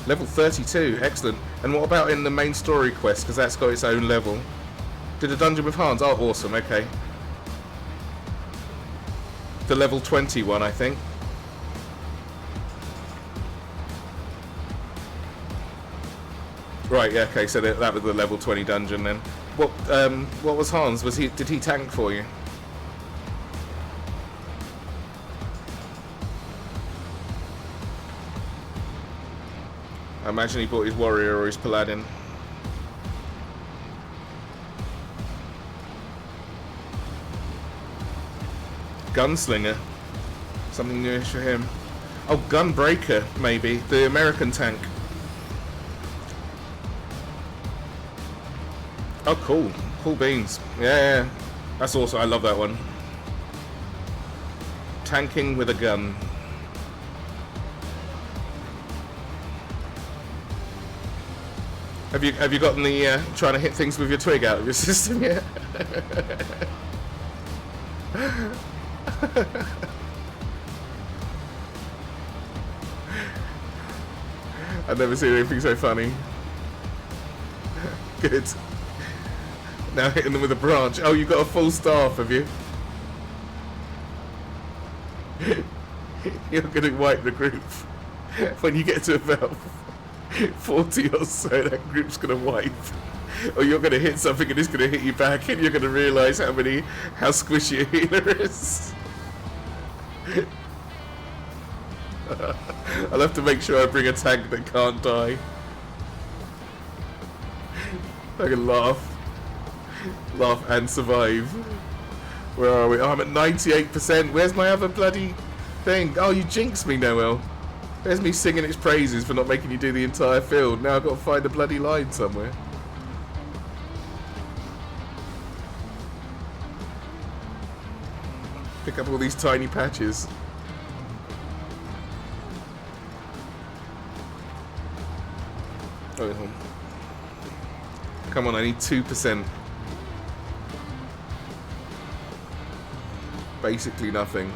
Level 32, excellent. And what about in the main story quest? Because that's got its own level. Did a dungeon with Hans? Oh, awesome, okay. The level 21, I think. Right, yeah, okay, so that was the level 20 dungeon then. What was Hans? Did he tank for you? I imagine he bought his warrior or his paladin. Gunslinger. Something newish for him. Oh, Gunbreaker, maybe. The American tank. Oh, cool. Cool beans. Yeah. That's awesome. I love that one. Tanking with a gun. Have you gotten the trying to hit things with your twig out of your system yet? I've never seen anything so funny. Good. Now hitting them with a branch. Oh, you've got a full staff, have you? You're going to wipe the group. When you get to about 40 or so, that group's going to wipe. Or you're going to hit something and it's going to hit you back, and you're going to realise how squishy a healer is. I'll have to make sure I bring a tank that can't die. I can laugh and survive. Where are we? Oh, I'm at 98%. Where's my other bloody thing? Oh, you jinxed me, Noel. There's me singing its praises for not making you do the entire field. Now I've got to find a bloody line somewhere. Pick up all these tiny patches. Oh, come on, I need 2%. Basically nothing.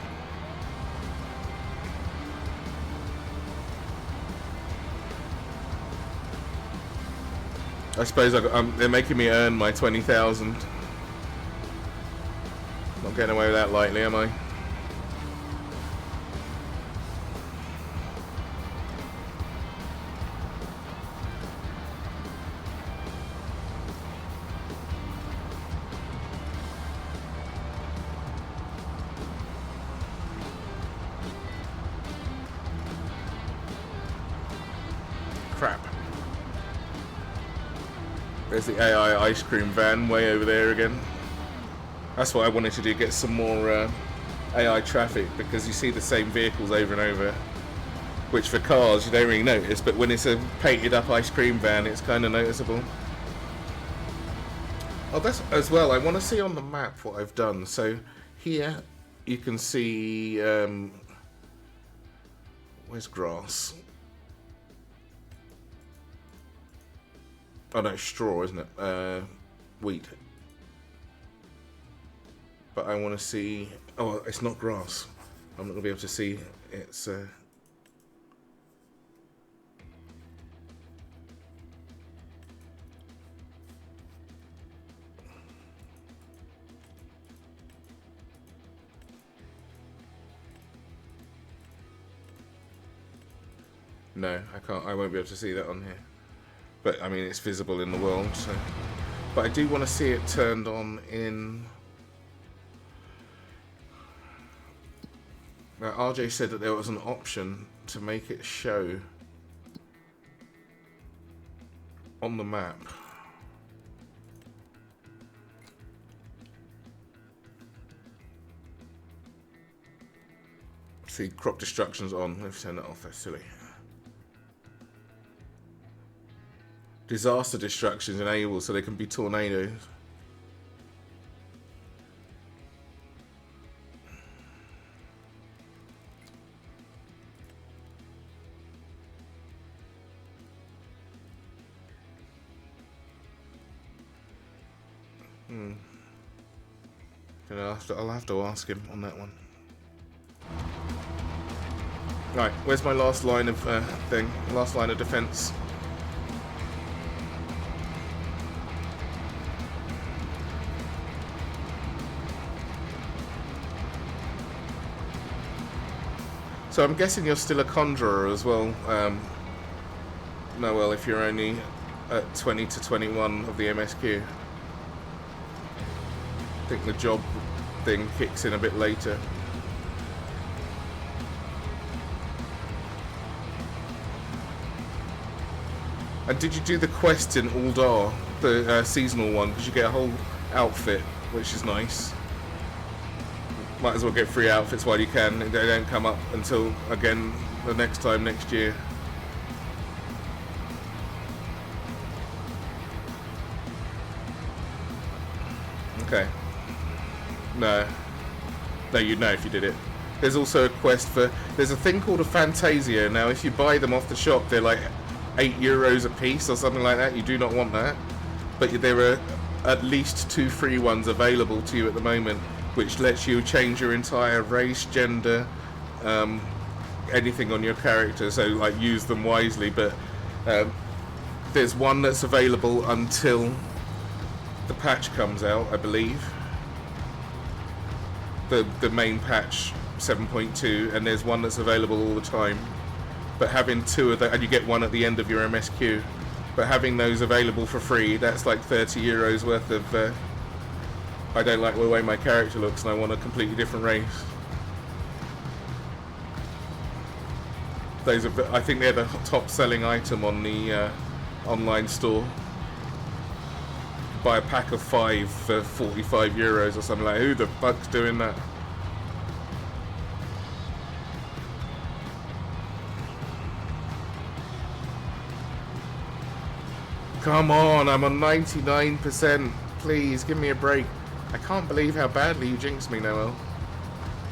I suppose they're making me earn my 20,000. Not getting away with that lightly, am I? Crap. There's the AI ice cream van way over there again. That's what I wanted to do, get some more AI traffic, because you see the same vehicles over and over, which for cars you don't really notice, but when it's a painted up ice cream van it's kind of noticeable. Oh, that's as well, I want to see on the map what I've done. So here you can see, where's grass? Oh no, straw, isn't it? Wheat. But I want to see... Oh, it's not grass. I'm not going to be able to see. It's... No, I can't. I won't be able to see that on here. But, I mean, it's visible in the world, so... But I do want to see it turned on in... Now, RJ said that there was an option to make it show on the map. See, crop destruction's on. Let's turn that off, that's silly. Disaster destruction's enabled so there can be tornadoes. I'll have to ask him on that one. Right, where's my last line of thing? Last line of defense. So I'm guessing you're still a conjurer as well, Noel, if you're only at 20 to 21 of the MSQ. I think the job thing kicks in a bit later. And did you do the quest in Uldar, the seasonal one? Because you get a whole outfit, which is nice. Might as well get free outfits while you can. They don't come up until, again, the next time next year. Okay. No, you'd know if you did it. There's also a quest for... There's a thing called a Fantasia. Now, if you buy them off the shop, they're like €8 a piece or something like that. You do not want that. But there are at least 2 free ones available to you at the moment, which lets you change your entire race, gender, anything on your character. So, like, use them wisely. But there's one that's available until the patch comes out, I believe. The main patch 7.2, and there's one that's available all the time. But having 2 of that, and you get one at the end of your MSQ. But having those available for free, that's like €30 worth of... I don't like the way my character looks, and I want a completely different race. Those are, I think they're the top selling item on the online store. Buy a pack of 5 for €45 or something like that. Who the fuck's doing that? Come on, I'm on 99%. Please, give me a break. I can't believe how badly you jinxed me, Noel.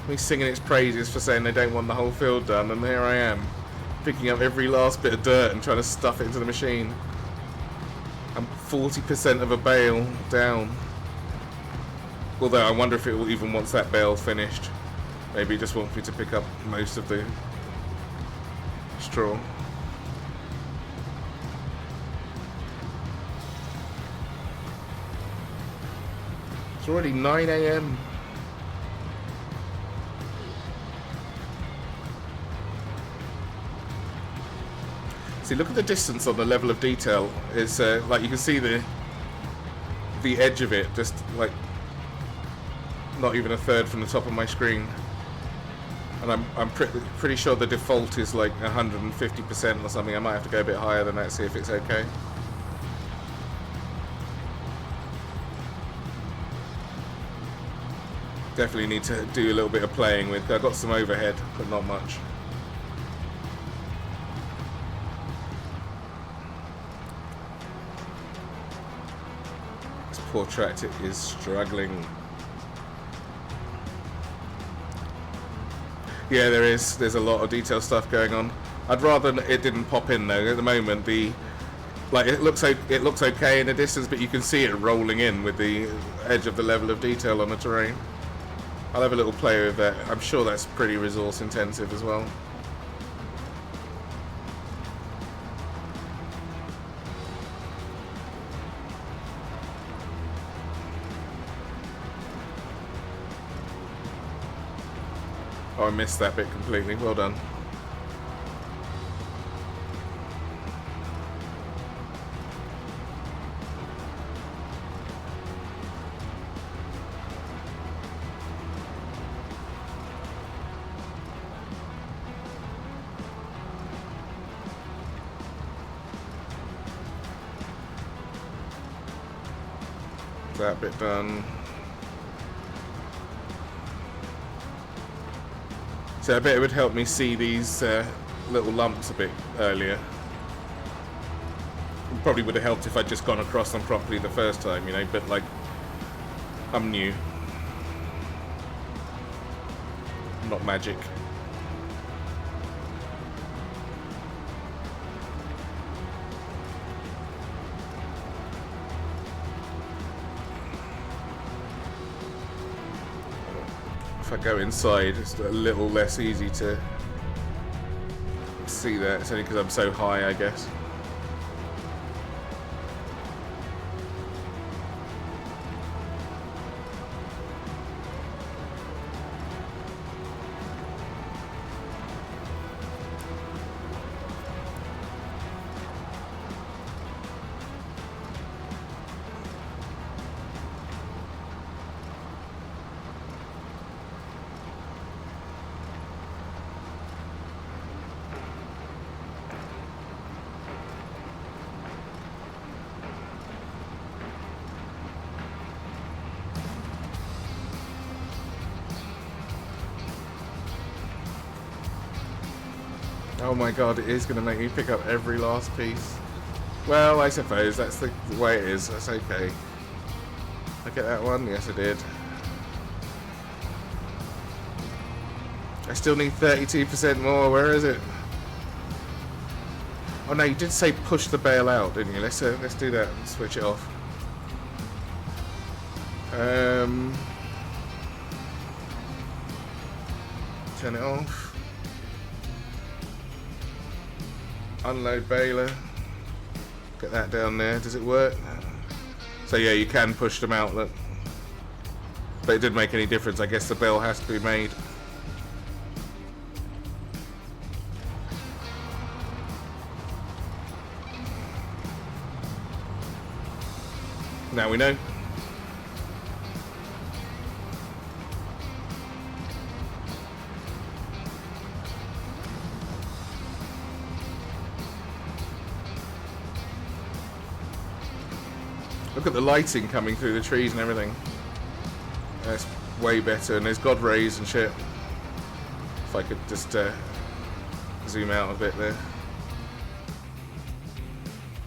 Me singing its praises for saying they don't want the whole field done, and here I am, picking up every last bit of dirt and trying to stuff it into the machine. I'm 40% of a bale down. Although I wonder if it will even once that bale's finished. Maybe it just wants me to pick up most of the straw. It's already 9 AM. See, look at the distance on the level of detail. It's like you can see the edge of it, just like not even a third from the top of my screen. And I'm pretty sure the default is like 150% or something. I might have to go a bit higher than that, see if it's okay. Definitely need to do a little bit of playing with. I've got some overhead, but not much. This poor tractor is struggling. Yeah, there's a lot of detail stuff going on. I'd rather it didn't pop in though. At the moment, it looks okay in the distance, but you can see it rolling in with the edge of the level of detail on the terrain. I'll have a little play with that. I'm sure that's pretty resource intensive as well. Oh, I missed that bit completely. Well done. That bit done. So I bet it would help me see these little lumps a bit earlier. It probably would have helped if I'd just gone across them properly the first time, you know, but like, I'm new. I'm not magic. If I go inside, it's a little less easy to see that. It's only because I'm so high, I guess. Oh my god, it is going to make me pick up every last piece. Well, I suppose that's the way it is. That's okay. I get that one? Yes, I did. I still need 32% more. Where is it? Oh no, you did say push the bale out, didn't you? Let's do that and switch it off. Turn it off. Unload baler. Get that down there. Does it work? So yeah, you can push them out. Look. But it didn't make any difference. I guess the bale has to be made. Now we know. Look at the lighting coming through the trees and everything. That's way better, and there's God rays and shit. If I could just zoom out a bit there.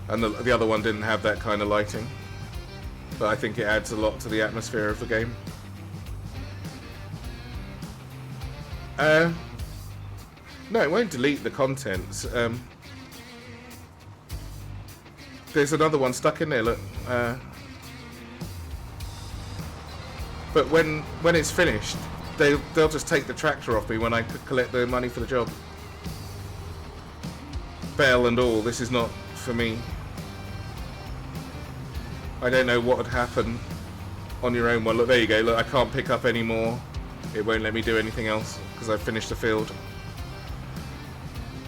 And the other one didn't have that kind of lighting, but I think it adds a lot to the atmosphere of the game. No, it won't delete the contents. There's another one stuck in there, look. But when it's finished, they'll just take the tractor off me when I collect the money for the job. Bell and all, this is not for me. I don't know what would happen on your own one. Look, there you go. Look, I can't pick up any more. It won't let me do anything else because I've finished the field.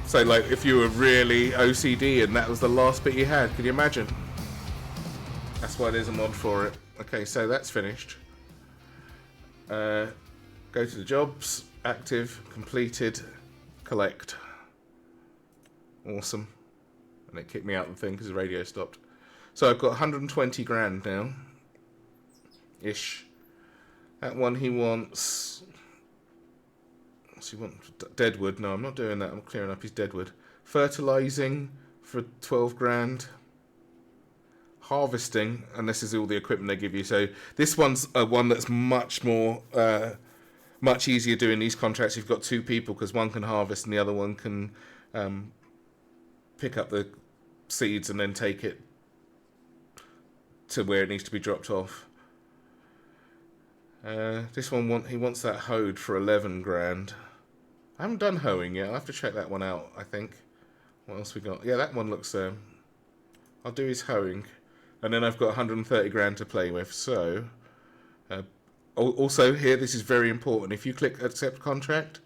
So, like, if you were really OCD and that was the last bit you had, can you imagine? That's why there's a mod for it. Okay, so that's finished. Go to the jobs, active, completed, collect. Awesome. And it kicked me out of the thing because the radio stopped. So I've got 120 grand now. Ish. That one he wants... What's he want? Deadwood. No, I'm not doing that. I'm clearing up his deadwood. Fertilising for 12 grand. Harvesting, and this is all the equipment they give you. So this one's one that's much more... much easier doing these contracts. You've got two people because one can harvest and the other one can pick up the seeds and then take it to where it needs to be dropped off. This one he wants that hoed for 11 grand. I haven't done hoeing yet. I'll have to check that one out, I think. What else we got? Yeah, that one looks... I'll do his hoeing. And then I've got 130 grand to play with. So... also here, this is very important. If you click accept contract,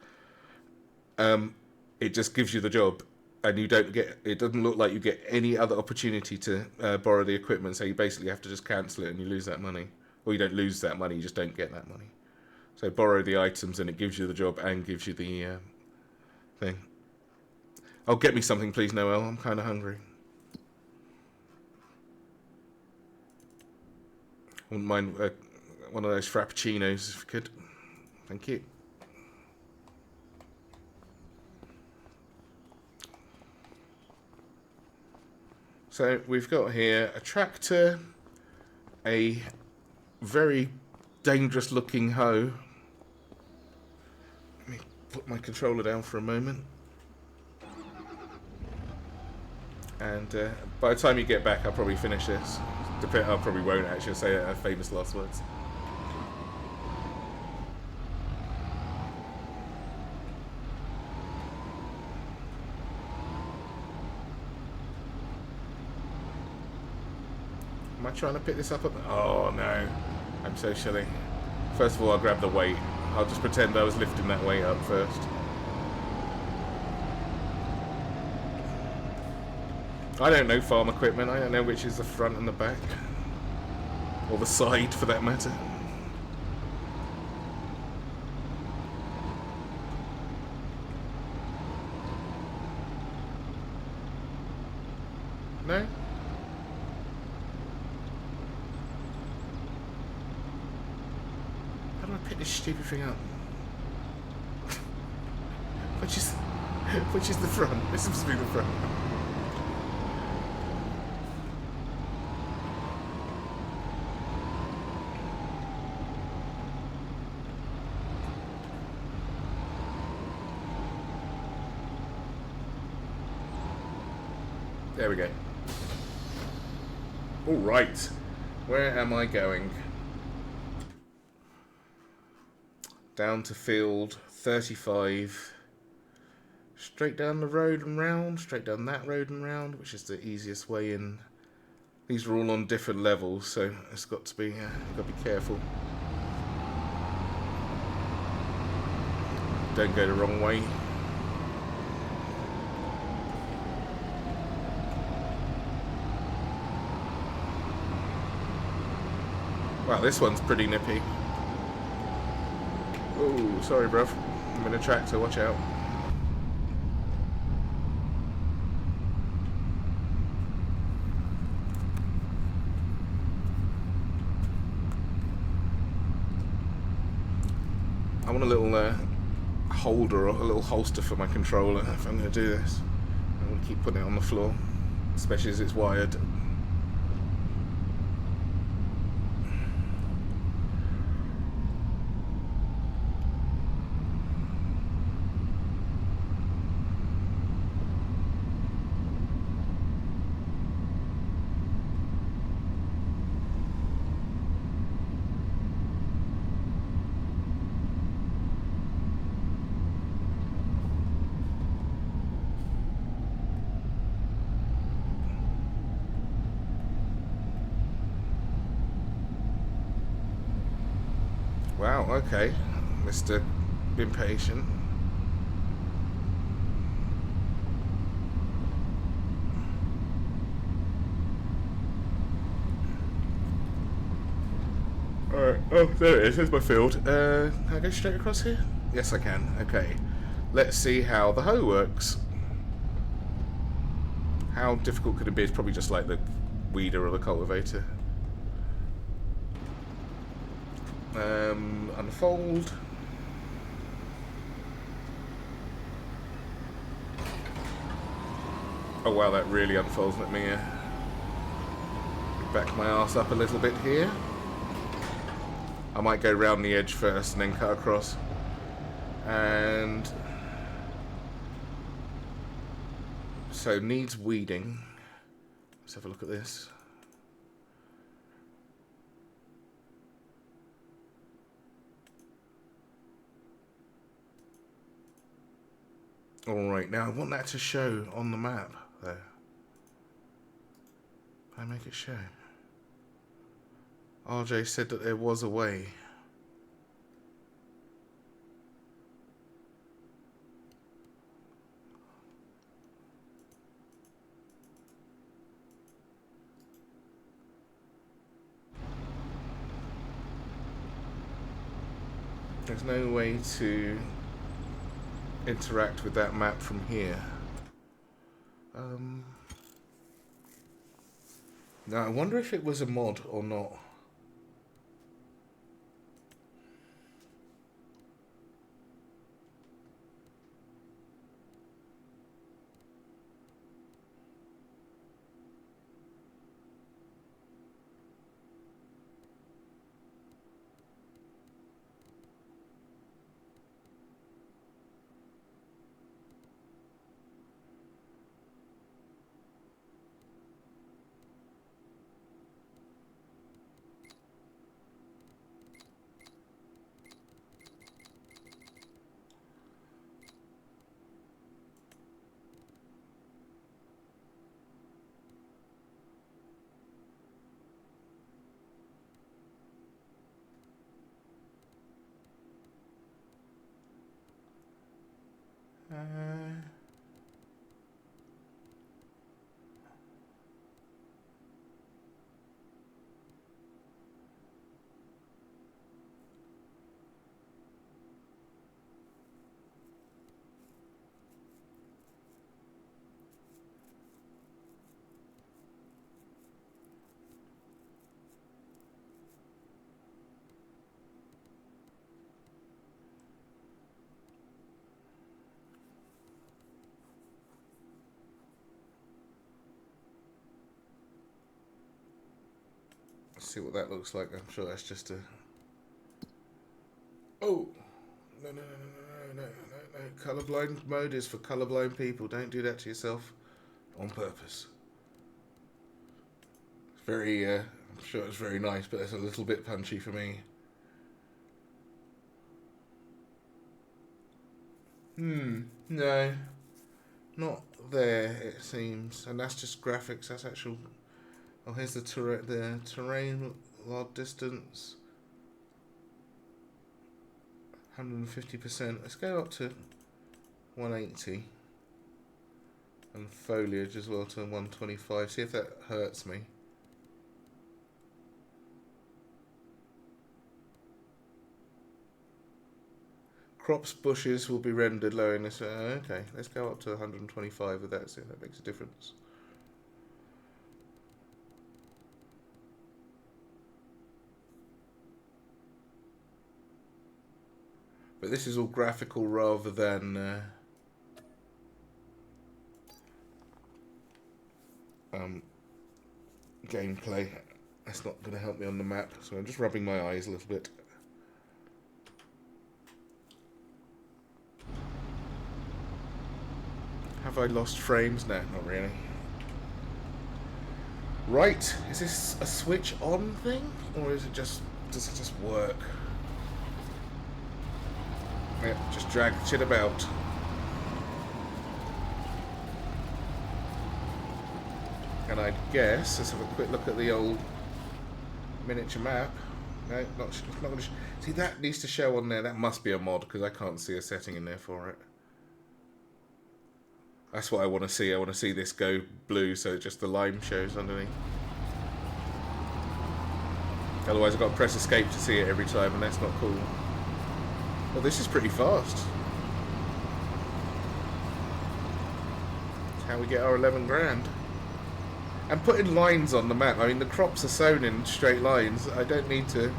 it just gives you the job. And you don't get... It doesn't look like you get any other opportunity to borrow the equipment. So you basically have to just cancel it and you lose that money. Or you don't lose that money, you just don't get that money. So borrow the items and it gives you the job and gives you the thing. Oh, get me something please, Noel. I'm kind of hungry. Wouldn't mind one of those frappuccinos if you could. Thank you. So we've got here a tractor, a very dangerous looking hoe. Let me put my controller down for a moment. And by the time you get back, I'll probably finish this. I probably won't actually say a famous last words. Am I trying to pick this up? Oh no, I'm so silly. First of all, I'll grab the weight. I'll just pretend I was lifting that weight up first. I don't know farm equipment. I don't know which is the front and the back. Or the side, for that matter. No? How do I pick this stupid thing up? Which is the front? This seems to be the front. There we go. All right, where am I going? Down to field 35. Straight down the road and round, straight down that road and round, which is the easiest way in. These are all on different levels, so it's got to be, got to be careful. Don't go the wrong way. Wow, this one's pretty nippy. Oh, sorry, bruv. I'm in a tractor, watch out. I want a little holder or a little holster for my controller if I'm going to do this. I'm going to keep putting it on the floor, especially as it's wired. Wow, okay, Mr. Impatient. Alright, oh, there it is, there's my field. Can I go straight across here? Yes, I can, okay. Let's see how the hoe works. How difficult could it be? It's probably just like the weeder or the cultivator. Unfold. Oh wow, that really unfolds. Let me back my arse up a little bit here. I might go round the edge first and then cut across. And so needs weeding. Let's have a look at this. Alright, now I want that to show on the map there. Can I make it show? RJ said that there was a way. There's no way to interact with that map from here. Now I wonder if it was a mod or not. Let's see what that looks like. I'm sure that's just a... Oh! No, no, no, no, no, no, no, no. Colorblind mode is for colorblind people. Don't do that to yourself on purpose. It's very, I'm sure it's very nice, but it's a little bit punchy for me. No. Not there, it seems. And that's just graphics, that's actual... Oh, here's the terrain, large distance, 150%. Let's go up to 180, and foliage as well to 125. See if that hurts me. Crops, bushes will be rendered low in this. Okay, let's go up to 125 with that. See if that makes a difference. But this is all graphical rather than gameplay. That's not going to help me on the map, so I'm just rubbing my eyes a little bit. Have I lost frames? No, not really. Right, is this a switch on thing, or is it just, does it just work? Yeah, just drag shit about. And I guess, let's have a quick look at the old miniature map. No, it's not going to see, that needs to show on there. That must be a mod, because I can't see a setting in there for it. That's what I want to see. I want to see this go blue, so just the lime shows underneath. Otherwise I've got to press escape to see it every time, and that's not cool. Well, this is pretty fast. That's how we get our 11 grand. And putting lines on the map. I mean, the crops are sown in straight lines. I don't need to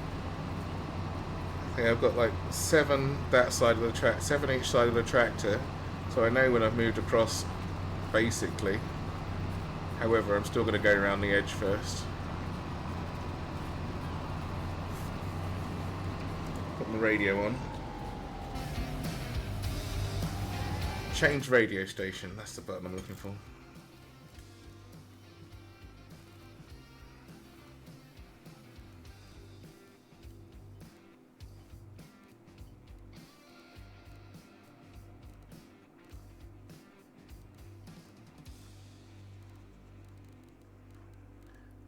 Okay, I've got like 7 that side of the track, 7 each side of the tractor, so I know when I've moved across, basically. However, I'm still going to go around the edge first. Put my radio on. Change radio station, that's the button I'm looking for.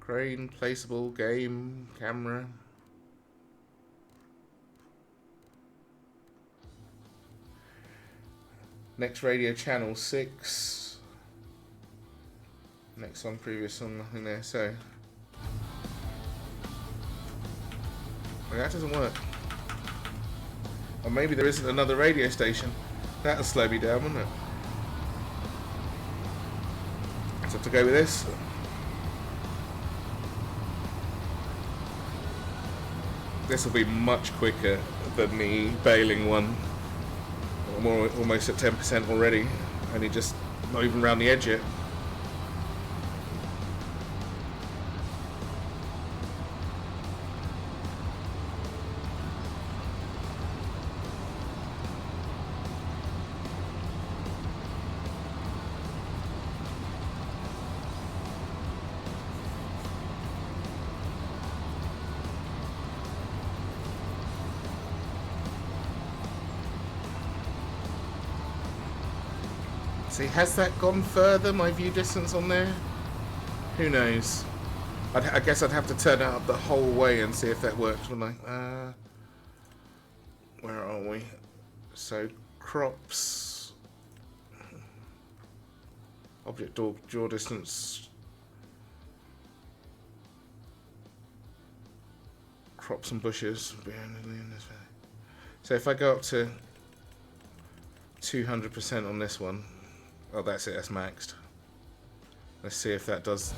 Crane, placeable, game, camera. Next radio channel 6. Next one, previous one, nothing there, so. Well, that doesn't work. Or maybe there isn't another radio station. That'll slow me down, wouldn't it? So I have to go with this. This will be much quicker than the bailing one. I'm almost at 10% already. Only just not even around the edge yet. See, has that gone further, my view distance on there? Who knows? I guess I'd have to turn it up the whole way and see if that works. Where are we? So, crops. Object draw distance. Crops and bushes. So if I go up to 200% on this one. Oh, that's it, that's maxed. Let's see if that does.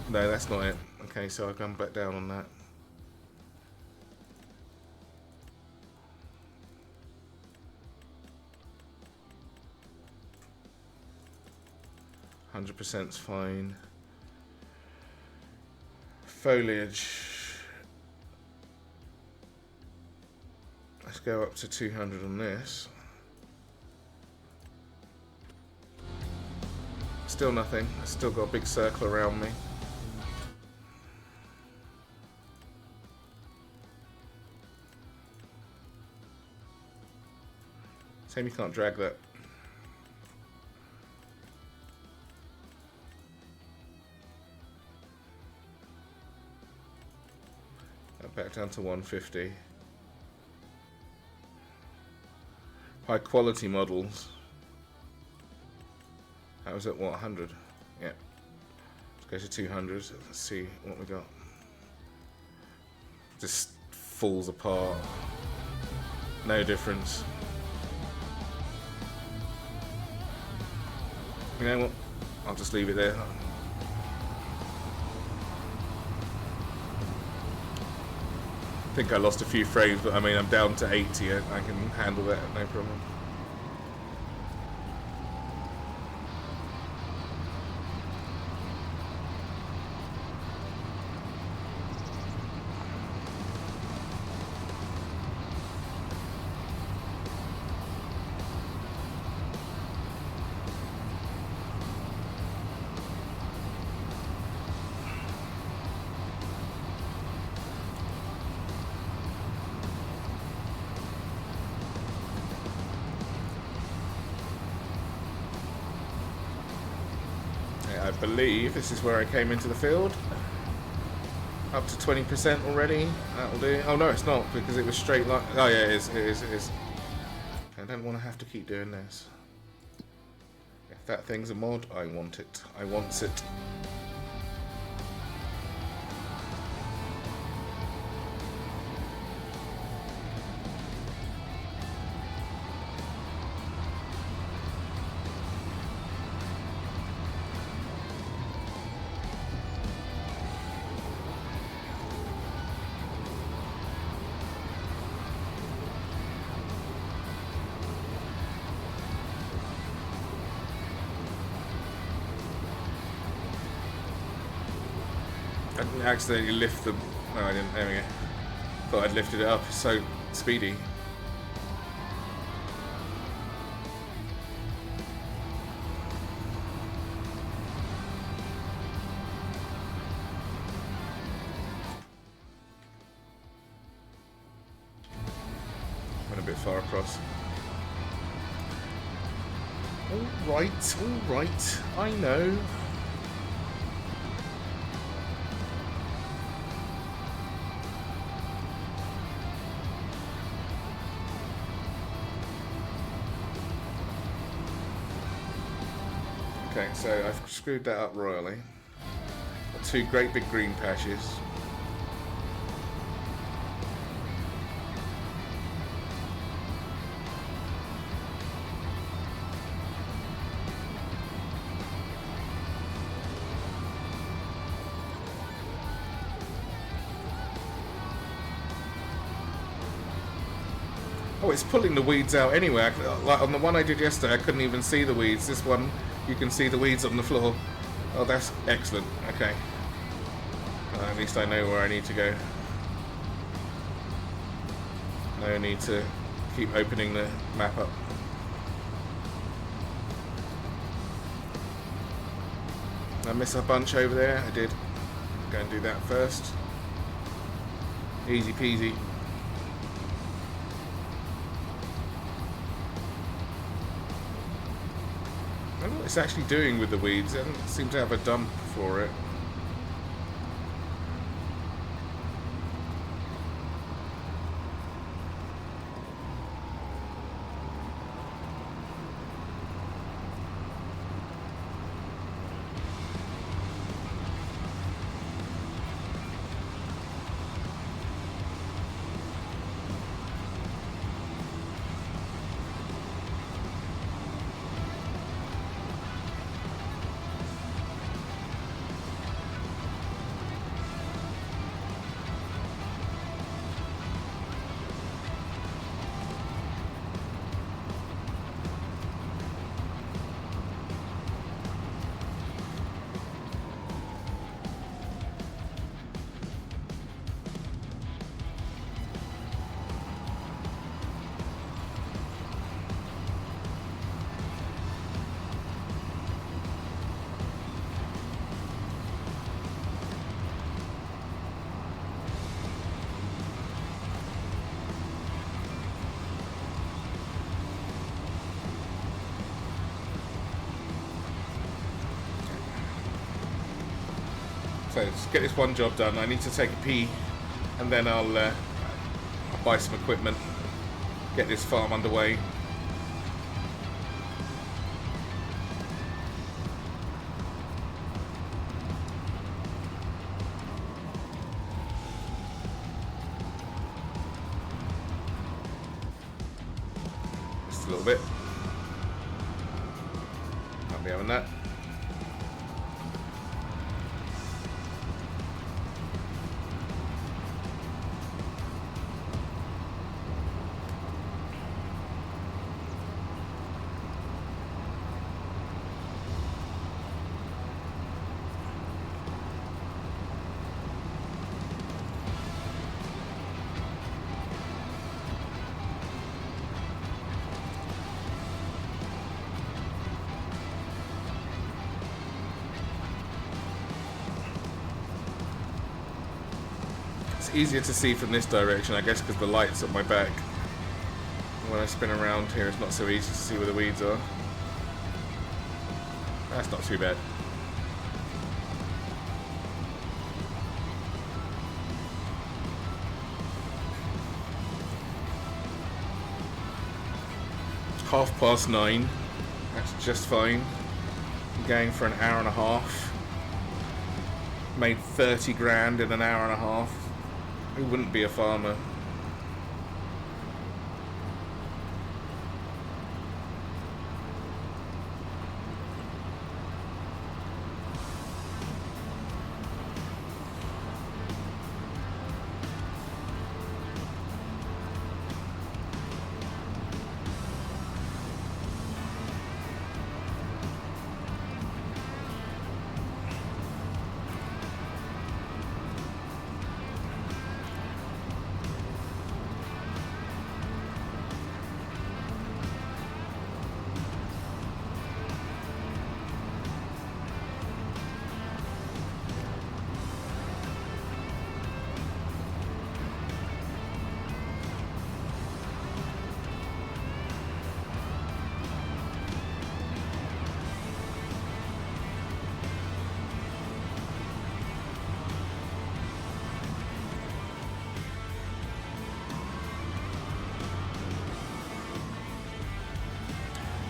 No, that's not it. Okay, so I'll come back down on that. %'s fine. Foliage. Let's go up to 200 on this. Still nothing. I've still got a big circle around me. Same, you can't drag that. Back down to 150. High quality models. That was at what, 100? Yeah. Let's go to 200. Let's see what we got. Just falls apart. No difference. You know what? I'll just leave it there. I think I lost a few frames, but I mean, I'm down to 80. I can handle that, no problem. I believe this is where I came into the field. Up to 20% already. That'll do. Oh no, it's not, because it was straight line. Oh yeah, it is. It is. It is. I don't want to have to keep doing this. If that thing's a mod, I want it. I want it. I didn't accidentally lift them. No, I didn't. There we go. Thought I'd lifted it up. It's so speedy. Went a bit far across. All right. I know. Okay, so I've screwed that up royally. Got two great big green patches. Oh, it's pulling the weeds out anyway. Like on the one I did yesterday, I couldn't even see the weeds. This one, you can see the weeds on the floor. Oh, that's excellent. Okay. At least I know where I need to go. No need to keep opening the map up. I miss a bunch over there. I did. Go and do that first. Easy peasy. I don't know what it's actually doing with the weeds. It doesn't seem to have a dump for it. So let's get this one job done. I need to take a pee, and then I'll buy some equipment, get this farm underway. Just a little bit. Can't be having that. It's easier to see from this direction, I guess, because the light's at my back. When I spin around here, it's not so easy to see where the weeds are. That's not too bad. It's 9:30. That's just fine. I'm going for an hour and a half. Made 30 grand in an hour and a half. Who wouldn't be a farmer?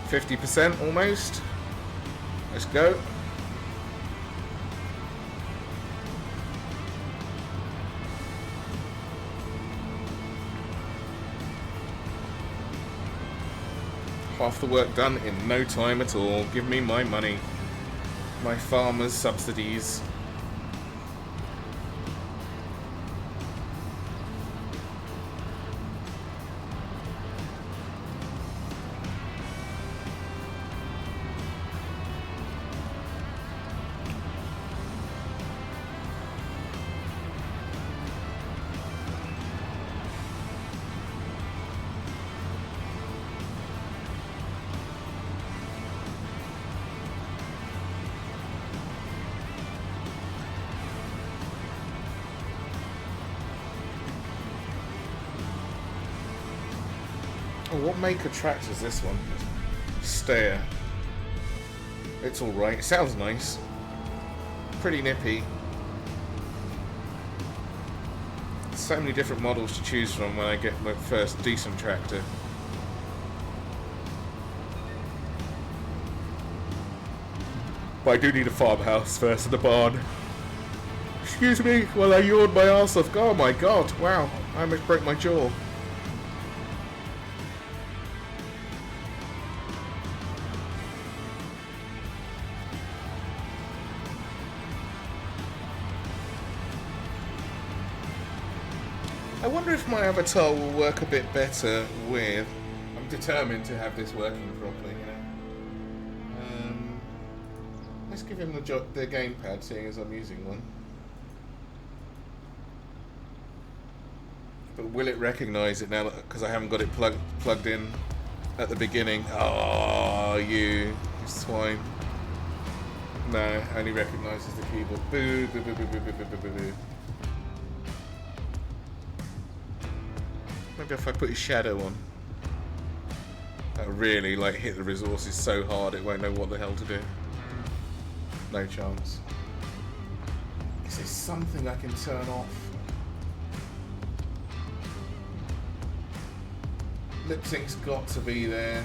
50% almost. Let's go. Half the work done in no time at all. Give me my money. My farmers' subsidies. Oh, what make of tractor is this one? Steyr. It's alright. It sounds nice. Pretty nippy. So many different models to choose from when I get my first decent tractor. But I do need a farmhouse first and a barn. Excuse me while I yawn my arse off. Oh my god, wow. I almost broke my jaw. I wonder if my avatar will work a bit better with... I'm determined to have this working properly, you know. Let's give him the gamepad, seeing as I'm using one. But will it recognise it now, because I haven't got it plugged in at the beginning? Oh, you swine. No, only recognises the keyboard. Boo, boo, boo, boo, boo, boo, boo, boo, boo. Maybe if I put his shadow on, that'll really like hit the resources so hard it won't know what the hell to do. No chance. Is there something I can turn off? Lip sync's got to be there.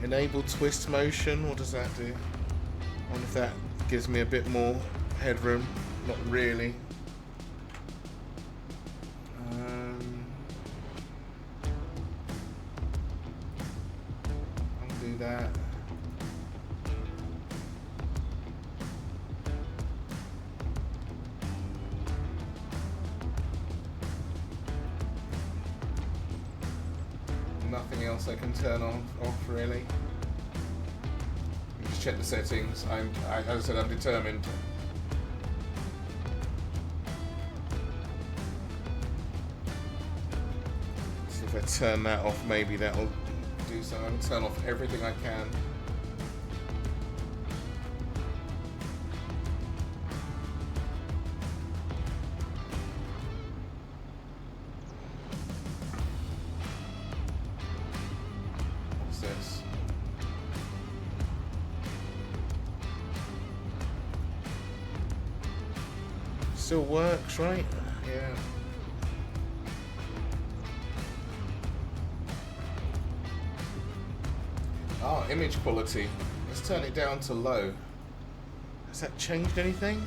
Enable twist motion, what does that do? I wonder if that gives me a bit more headroom. Not really. That. Nothing else I can turn off really. Just check the settings. As I said, I'm determined. See if I turn that off, maybe that'll do something. I'm going to turn off everything I can. What's this? Still works, right? Yeah. Oh, image quality. Let's turn it down to low. Has that changed anything?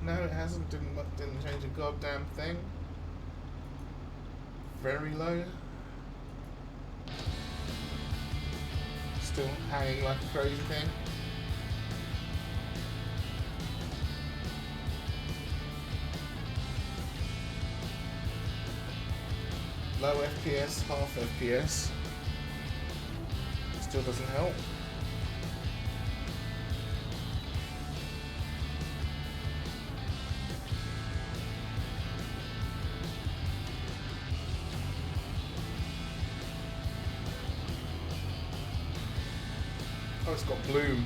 No, it hasn't. Didn't change a goddamn thing. Very low. Still hanging like a crazy thing. Low FPS, half FPS. Still doesn't help. Oh, it's got bloom.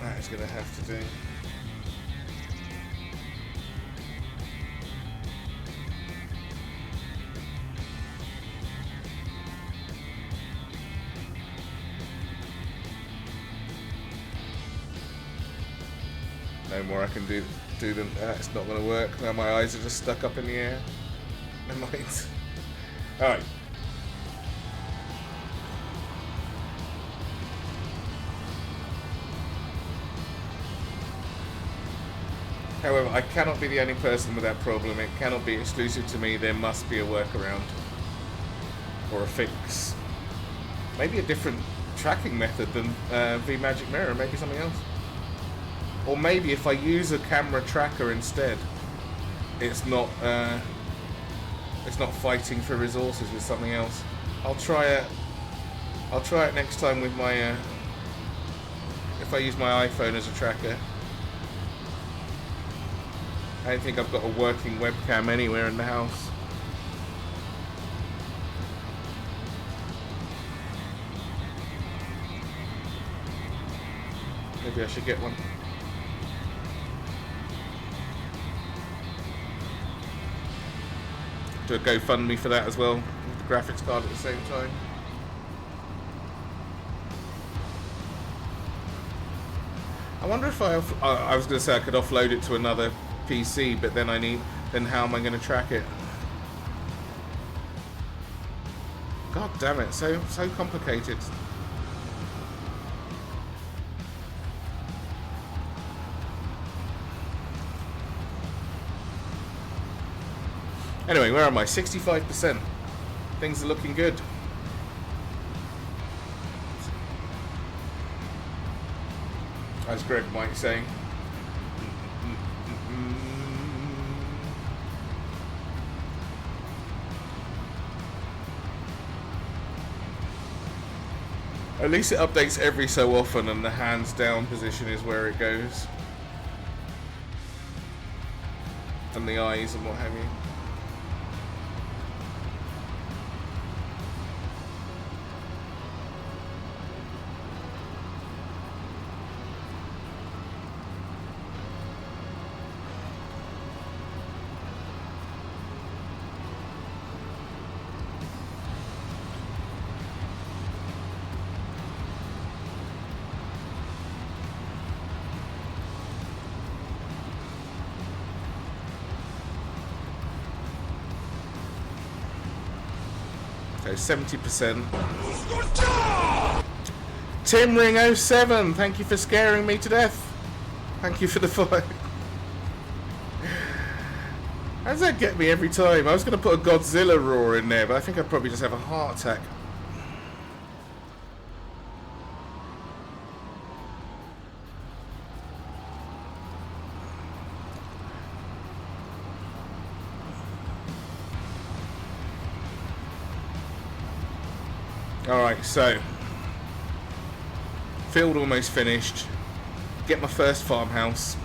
That is going to have to do. No more I can do than that. It's not going to work. Now my eyes are just stuck up in the air. Never mind. Alright. However, I cannot be the only person with that problem. It cannot be exclusive to me. There must be a workaround. Or a fix. Maybe a different tracking method than V-Magic Mirror. Maybe something else. Or maybe if I use a camera tracker instead, it's not fighting for resources with something else. I'll try it. I'll try it next time with my if I use my iPhone as a tracker. I don't think I've got a working webcam anywhere in the house. Maybe I should get one. Do a GoFundMe for that as well, with the graphics card at the same time. I wonder if I was going to say I could offload it to another PC, but then then how am I going to track it? God damn it, so complicated. Anyway, where am I? 65%. Things are looking good. As Greg might say. At least it updates every so often, and the hands down position is where it goes. And the eyes and what have you. Okay, 70%. Tim Ring 07, thank you for scaring me to death. Thank you for the fire. How does that get me every time? I was going to put a Godzilla roar in there, but I think I'd probably just have a heart attack. Alright, so field almost finished. Get my first farmhouse.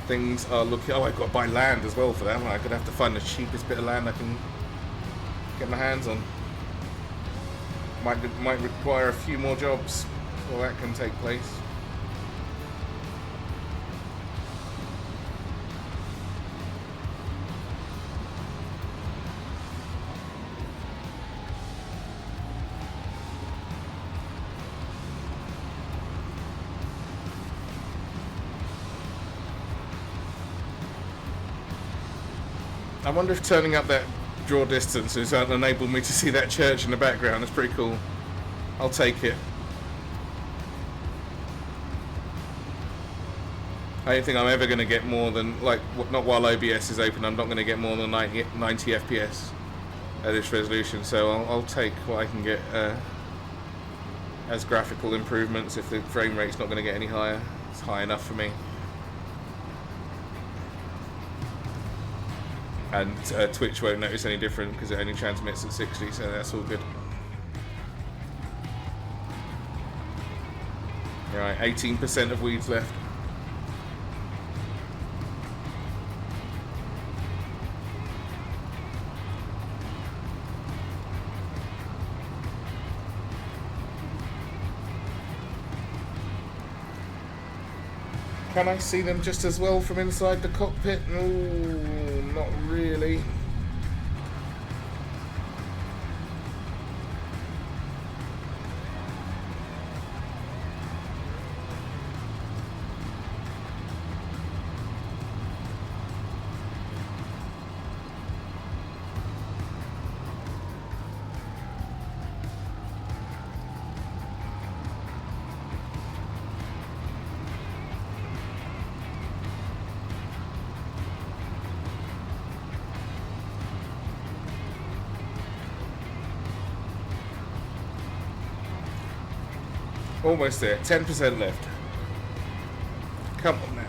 Things are looking... Oh, I've got to buy land as well for that. I'm gonna have to find the cheapest bit of land I can get my hands on. Might require a few more jobs before that can take place. I wonder if turning up that draw distance has enabled me to see that church in the background. That's pretty cool. I'll take it. I don't think I'm ever going to get more than, like, not while OBS is open, I'm not going to get more than 90 FPS at this resolution, so I'll take what I can get as graphical improvements if the frame rate's not going to get any higher. It's high enough for me. And Twitch won't notice any different because it only transmits at 60, so that's all good. Right, 18% of weeds left. Can I see them just as well from inside the cockpit? No, not really. Almost there. 10% left. Come on now.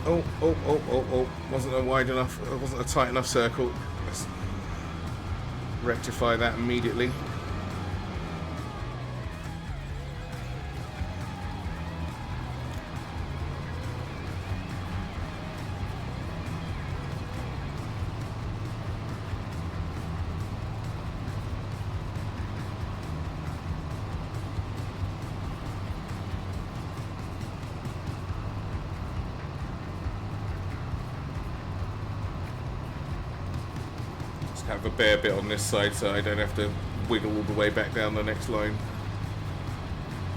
Oh. Wasn't a wide enough, wasn't a tight enough circle. Let's rectify that immediately. Have a bare bit on this side so I don't have to wiggle all the way back down the next line.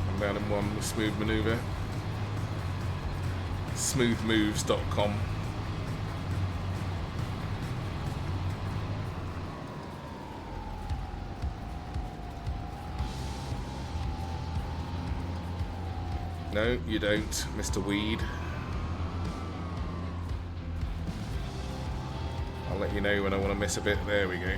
I'm down in one with smooth maneuver. Smoothmoves.com. No, you don't, Mr. Weed. I'll let you know when I want to miss a bit. There we go.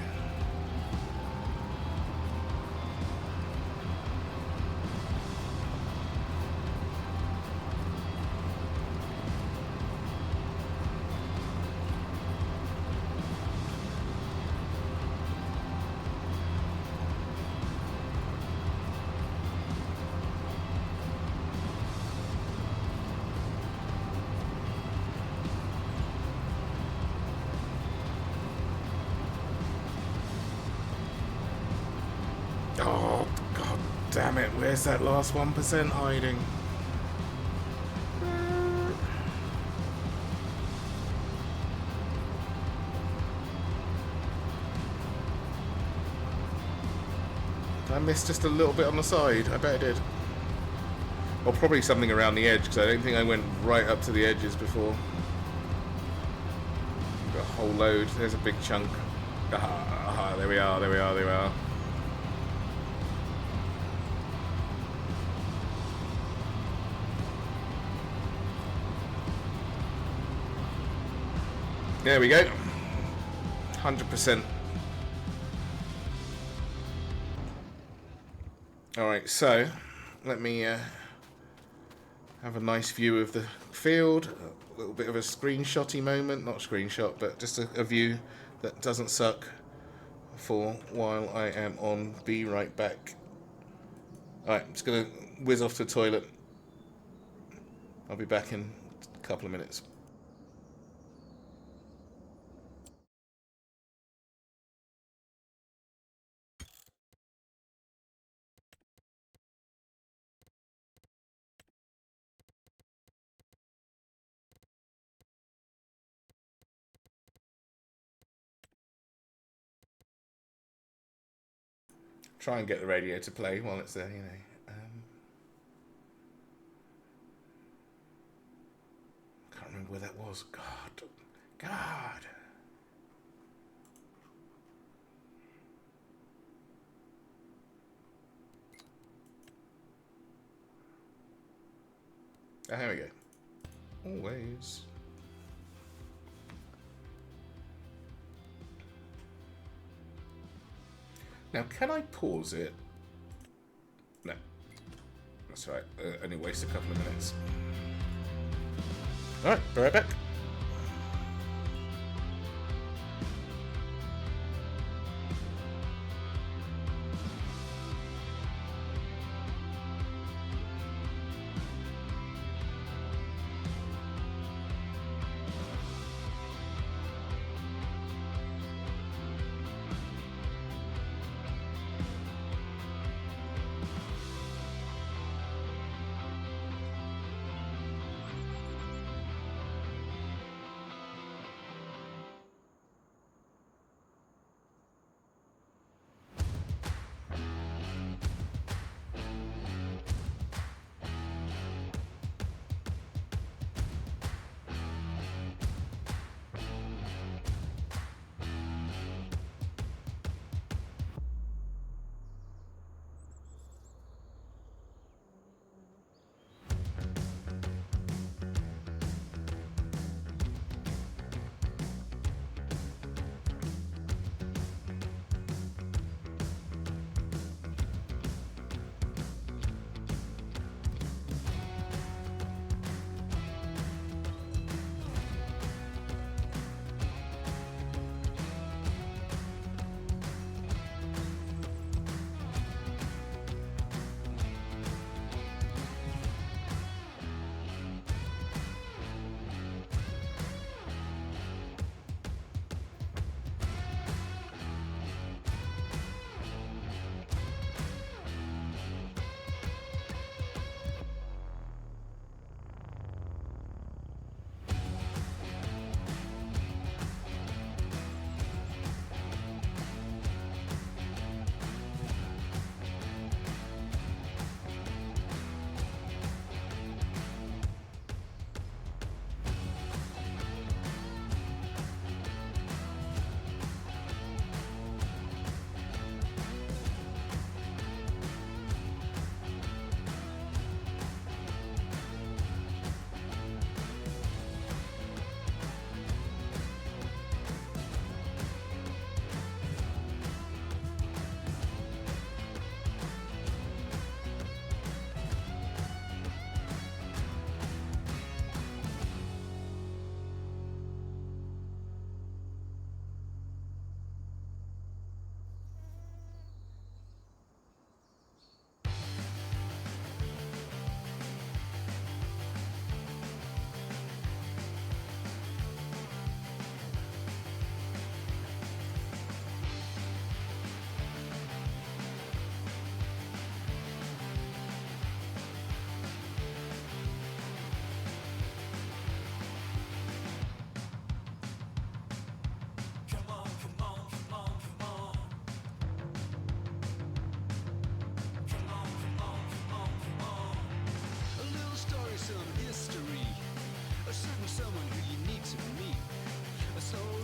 Oh, god damn it. Where's that last 1% hiding? Did I miss just a little bit on the side? I bet I did. Or probably something around the edge, because I don't think I went right up to the edges before. Got a whole load. There's a big chunk. There we are, there we are, there we are. There we go. 100%. Alright, so let me have a nice view of the field. A little bit of a screenshotty moment. Not screenshot, but just a view that doesn't suck for while I am on. Be right back. Alright, I'm just going to whiz off to the toilet. I'll be back in a couple of minutes. Try and get the radio to play while it's there, you know. I can't remember where that was. God. Oh, here we go. Always. Now, can I pause it? No. That's right. Only waste a couple of minutes. Alright, be right back.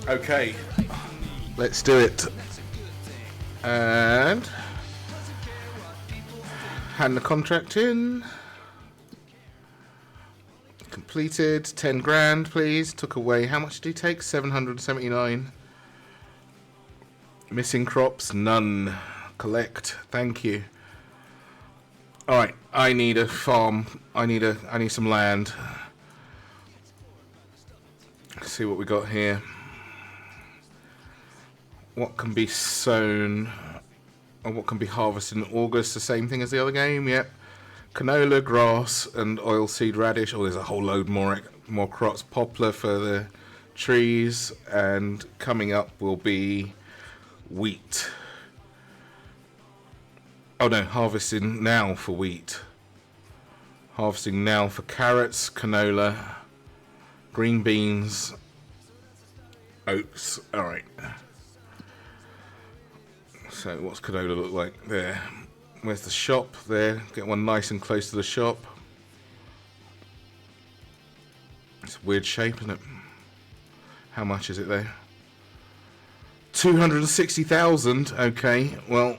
Okay, let's do it. And hand the contract in. Completed. 10 grand, please. Took away. How much did he take? 779. Missing crops? None. Collect. Thank you. Alright, I need a farm. I need some land. Let's see what we got here. What can be sown and what can be harvested in August? The same thing as the other game, yep. Canola, grass, and oilseed radish. Oh, there's a whole load more crops. Poplar for the trees, and coming up will be wheat. Oh no, harvesting now for wheat. Harvesting now for carrots, canola, green beans, oats. Alright. So what's canola look like there? Where's the shop? There. Get one nice and close to the shop. It's a weird shape, isn't it? How much is it there? 260,000. Okay, well,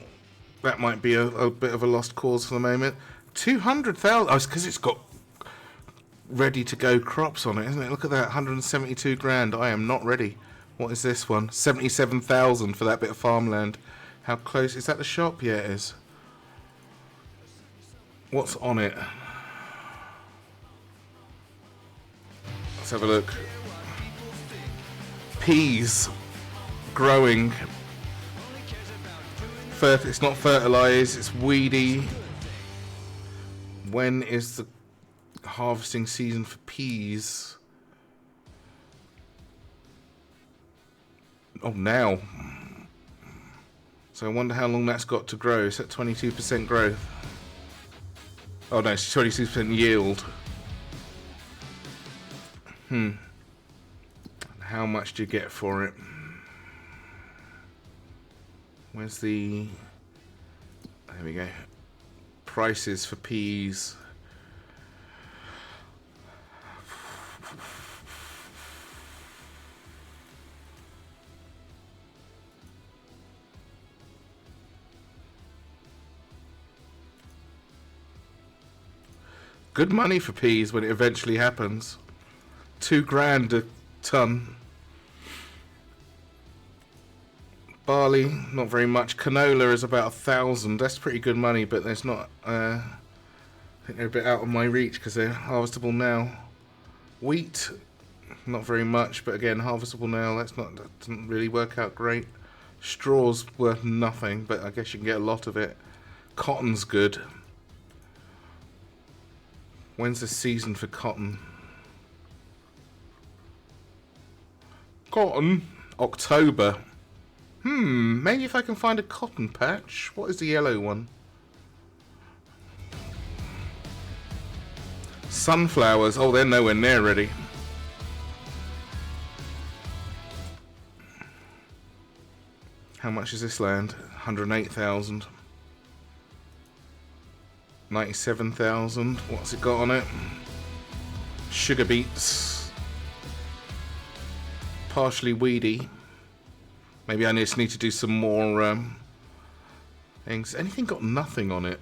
that might be a bit of a lost cause for the moment. 200,000. Oh, it's because it's got ready to go crops on it, isn't it? Look at that, 172 grand. I am not ready. What is this one? 77,000 for that bit of farmland. How close is that? The shop? Yeah, it is. What's on it? Let's have a look. Peas growing. It's not fertilized, it's weedy. When is the harvesting season for peas? Oh, now. So I wonder how long that's got to grow. It's at 22% growth. Oh no, it's 22% yield. How much do you get for it? Where's the... There we go. Prices for peas. Good money for peas when it eventually happens. 2 grand a ton. Barley, not very much. Canola is about 1,000. That's pretty good money, but there's not. I think they're a bit out of my reach because they're harvestable now. Wheat, not very much, but again, harvestable now. That doesn't really work out great. Straw's worth nothing, but I guess you can get a lot of it. Cotton's good. When's the season for cotton? Cotton? October. Maybe if I can find a cotton patch. What is the yellow one? Sunflowers. Oh, they're nowhere near ready. How much is this land? 108,000. 97,000. What's it got on it? Sugar beets. Partially weedy. Maybe I just need to do some more things. Anything got nothing on it?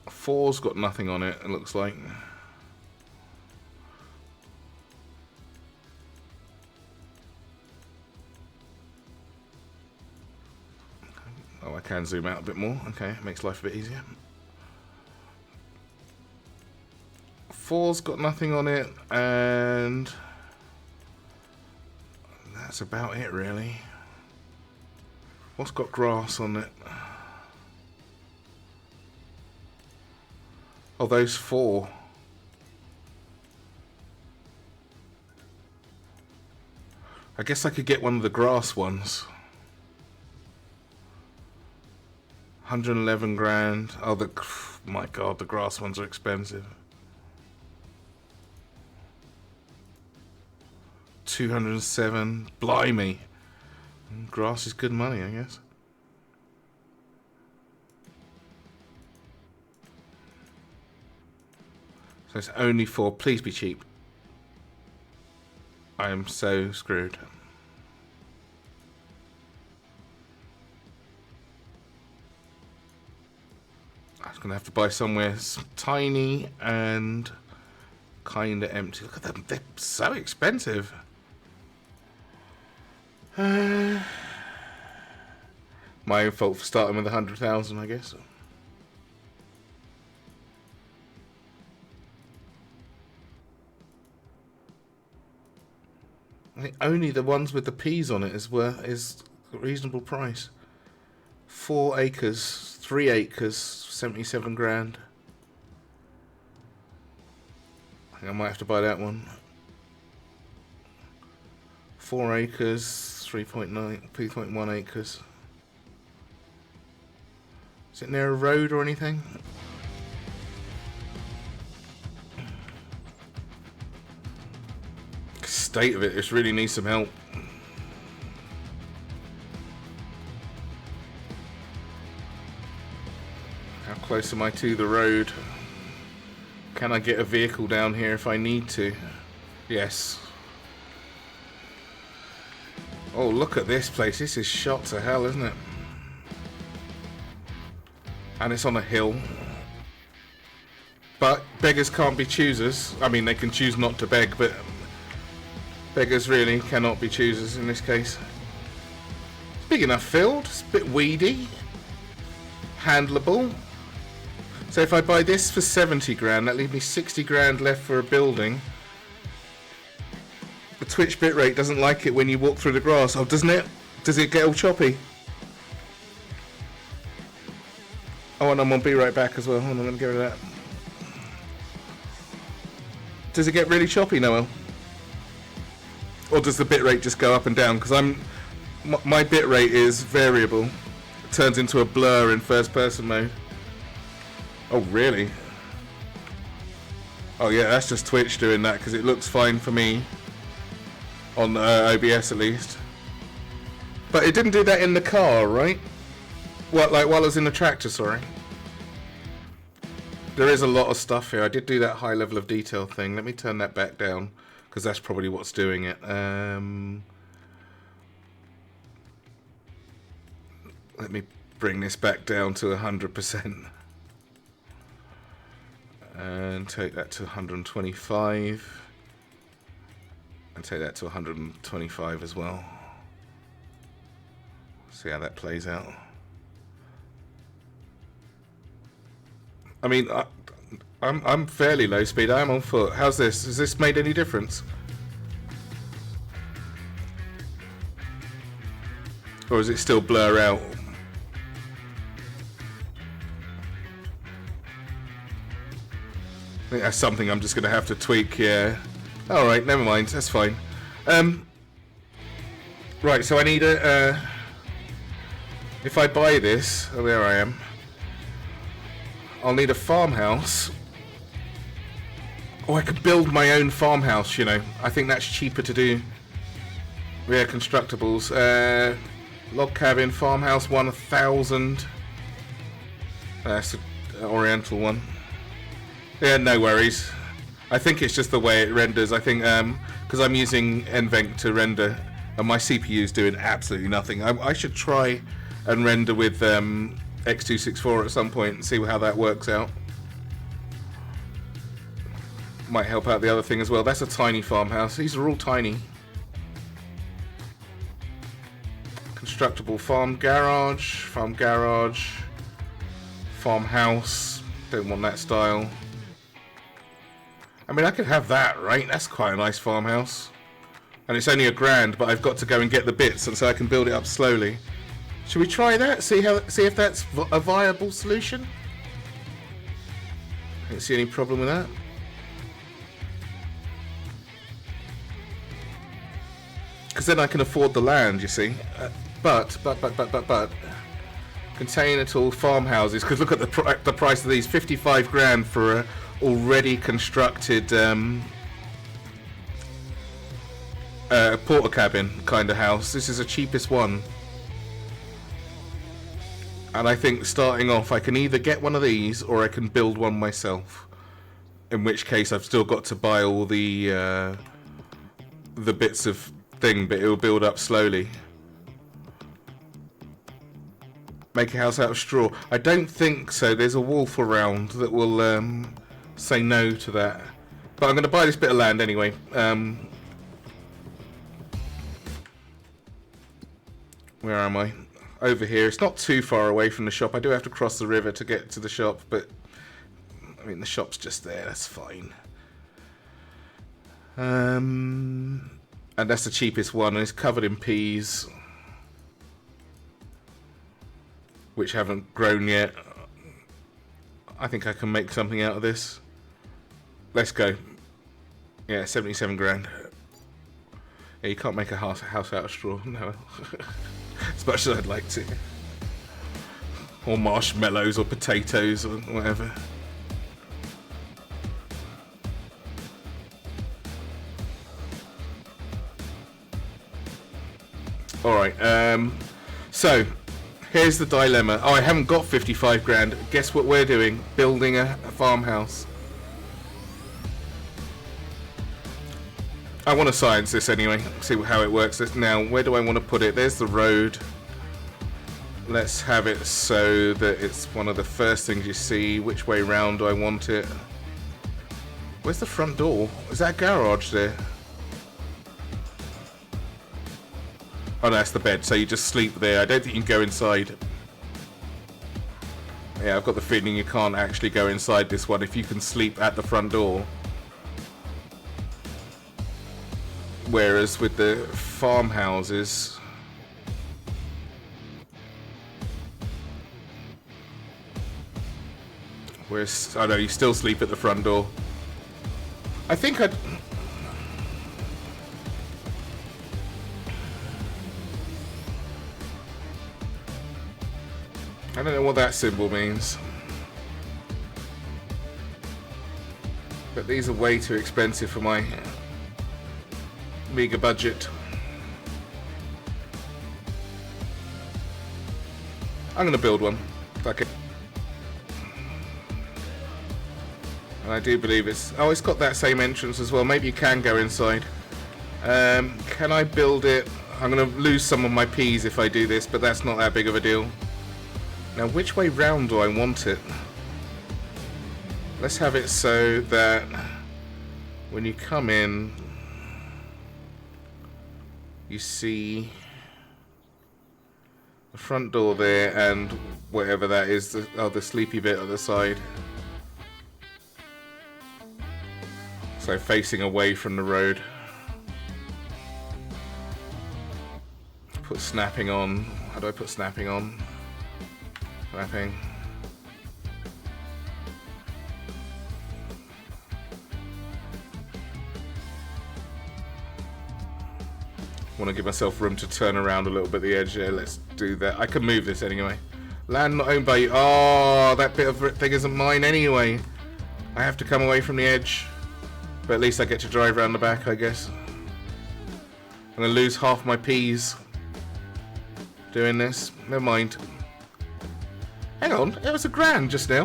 Four's got nothing on it, it looks like. Oh, I can zoom out a bit more. Okay, makes life a bit easier. Four's got nothing on it, and that's about it, really. What's got grass on it? Oh, those 4. I guess I could get one of the grass ones. 111 grand. Oh, my God, the grass ones are expensive. 207. Blimey. Grass is good money, I guess. So it's only 4. Please be cheap. I am so screwed. I was going to have to buy somewhere tiny and kind of empty. Look at them. They're so expensive. My own fault for starting with 100,000, I guess. I think only the ones with the peas on it is a reasonable price. 4 acres, 3 acres, 77 grand. I think I might have to buy that one. 4 acres, 3.1 acres. Is it near a road or anything? State of it, this really needs some help. How close am I to the road? Can I get a vehicle down here if I need to? Yes. Oh, look at this place. This is shot to hell, isn't it? And it's on a hill. But beggars can't be choosers. I mean, they can choose not to beg, but beggars really cannot be choosers in this case. It's big enough field. It's a bit weedy. Handleable. So if I buy this for 70 grand, that leaves me 60 grand left for a building. The Twitch bitrate doesn't like it when you walk through the grass. Oh, doesn't it? Does it get all choppy? Oh, and I'm gonna be right back as well. Hold on, I'm gonna get rid of that. Does it get really choppy, Noel? Or does the bitrate just go up and down? Because my bitrate is variable. It turns into a blur in first person mode. Oh, really? Oh, yeah, that's just Twitch doing that because it looks fine for me. On OBS at least. But it didn't do that in the car, right? What, like while I was in the tractor, sorry. There is a lot of stuff here. I did do that high level of detail thing. Let me turn that back down because that's probably what's doing it. Let me bring this back down to 100%. And take that to 125. And take that to 125 as well. See how that plays out. I mean, I'm fairly low speed. I'm on foot. How's this? Has this made any difference? Or is it still blur out? I think that's something I'm just going to have to tweak, yeah. Alright, never mind, that's fine. Right, so I need a... if I buy this... Oh, there I am. I'll need a farmhouse. Oh, I could build my own farmhouse, you know. I think that's cheaper to do. Yeah, constructibles. Log cabin, farmhouse, 1,000. That's an oriental one. Yeah, no worries. I think it's just the way it renders. I think because I'm using NVENC to render and my CPU is doing absolutely nothing. I should try and render with X264 at some point and see how that works out. Might help out the other thing as well. That's a tiny farmhouse. These are all tiny. Constructible farmhouse, farmhouse. Don't want that style. I mean, I could have that, right? That's quite a nice farmhouse. And it's only $1,000, but I've got to go and get the bits, and so I can build it up slowly. Should we try that? See if that's a viable solution? I don't see any problem with that. Because then I can afford the land, you see. But. Container tool farmhouses. Because look at the price of these. 55 grand for a already constructed porter cabin kind of house. This is the cheapest one. And I think starting off I can either get one of these or I can build one myself. In which case I've still got to buy all the bits of thing, but it will build up slowly. Make a house out of straw. I don't think so. There's a wolf around that will say no to that. But I'm going to buy this bit of land anyway. Where am I? Over here. It's not too far away from the shop. I do have to cross the river to get to the shop, but I mean the shop's just there. That's fine. And that's the cheapest one, and it's covered in peas, which haven't grown yet. I think I can make something out of this. Let's go. Yeah, 77 grand. Yeah, you can't make a house out of straw, no. As much as I'd like to. Or marshmallows or potatoes or whatever. Alright, so here's the dilemma. Oh, I haven't got 55 grand. Guess what we're doing? Building a farmhouse. I want to science this anyway, see how it works. Now, where do I want to put it? There's the road. Let's have it so that it's one of the first things you see. Which way round do I want it? Where's the front door? Is that a garage there? Oh no, that's the bed, so you just sleep there. I don't think you can go inside. Yeah, I've got the feeling you can't actually go inside this one if you can sleep at the front door. Whereas with the farmhouses, I know you still sleep at the front door. I think I don't know what that symbol means. But these are way too expensive for my meager budget. I'm gonna build one. Fuck it. And I do believe it's got that same entrance as well. Maybe you can go inside. Can I build it? I'm gonna lose some of my peas if I do this, but that's not that big of a deal. Now, which way round do I want it? Let's have it so that when you come in, you see the front door there and whatever that is, the sleepy bit on the side. So facing away from the road. Put snapping on. How do I put snapping on? Snapping. Want to give myself room to turn around a little bit the edge. Yeah, let's do that. I can move this anyway. Land not owned by you. Oh, that bit of thing isn't mine anyway. I have to come away from the edge. But at least I get to drive around the back, I guess. I'm going to lose half my peas doing this. Never mind. Hang on, it was £1,000 just now.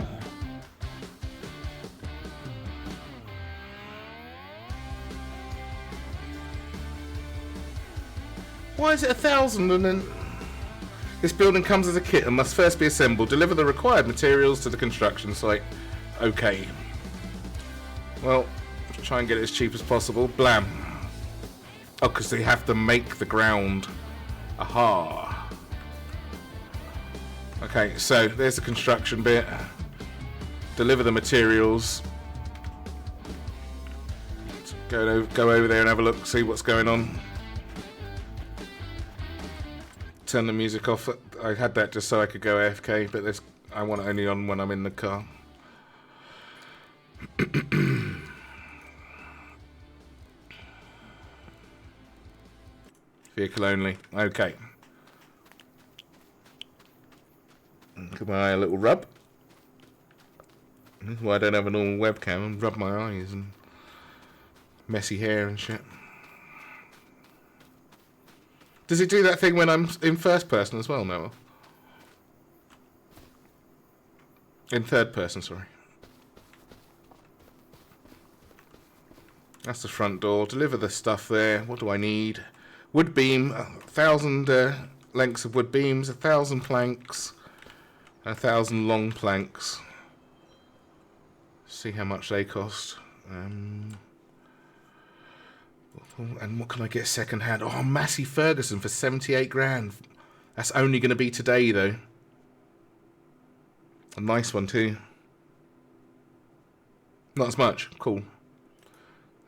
Why is it 1,000 and then... This building comes as a kit and must first be assembled. Deliver the required materials to the construction site. Okay. Well, try and get it as cheap as possible. Blam. Oh, because they have to make the ground. Aha. Okay, so there's the construction bit. Deliver the materials. Go over there and have a look, see what's going on. Turn the music off. I had that just so I could go AFK, but I want it only on when I'm in the car. Vehicle only. Okay. Give my eye a little rub. This is why I don't have a normal webcam and rub my eyes and messy hair and shit. Does it do that thing when I'm in first person as well, Noah? In third person, sorry. That's the front door. Deliver the stuff there. What do I need? Wood beam, 1,000 lengths of wood beams, 1,000 planks, 1,000 long planks. See how much they cost. And what can I get second hand? Oh, Massey Ferguson for 78 grand. That's only going to be today, though. A nice one, too. Not as much. Cool.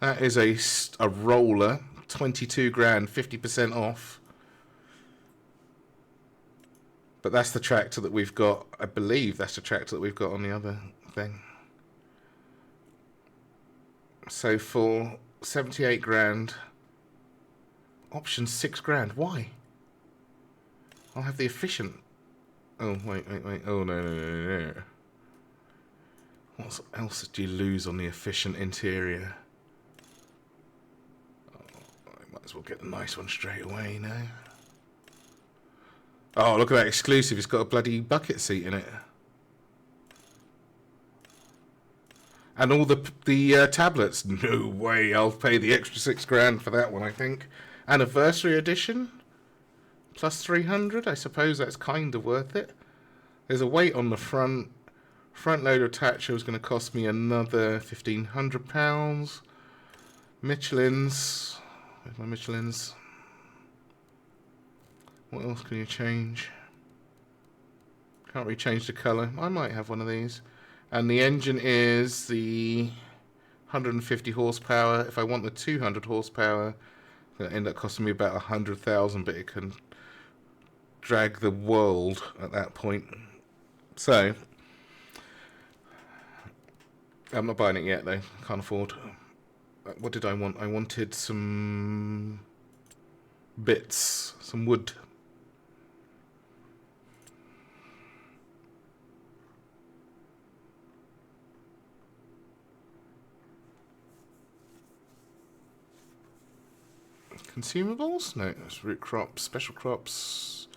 That is a roller. 22 grand, 50% off. But that's the tractor that we've got. I believe that's the tractor that we've got on the other thing. So for 78 grand, option 6 grand. Why? I'll have the efficient. Oh, wait. Oh, no. What else do you lose on the efficient interior? Might as well get the nice one straight away now. Oh, look at that exclusive. It's got a bloody bucket seat in it. And all the tablets. No way. I'll pay the extra 6 grand for that one, I think. Anniversary edition. Plus 300. I suppose that's kind of worth it. There's a weight on the front. Front loader attacher is going to cost me another £1,500. Michelin's. Where's my Michelin's? What else can you change? Can't really change the colour. I might have one of these. And the engine is the 150 horsepower. If I want the 200 horsepower, it's going to end up costing me about 100,000, but it can drag the world at that point. So, I'm not buying it yet, though. Can't afford. What did I want? I wanted some bits, some wood. Consumables? No, it's root crops, special crops.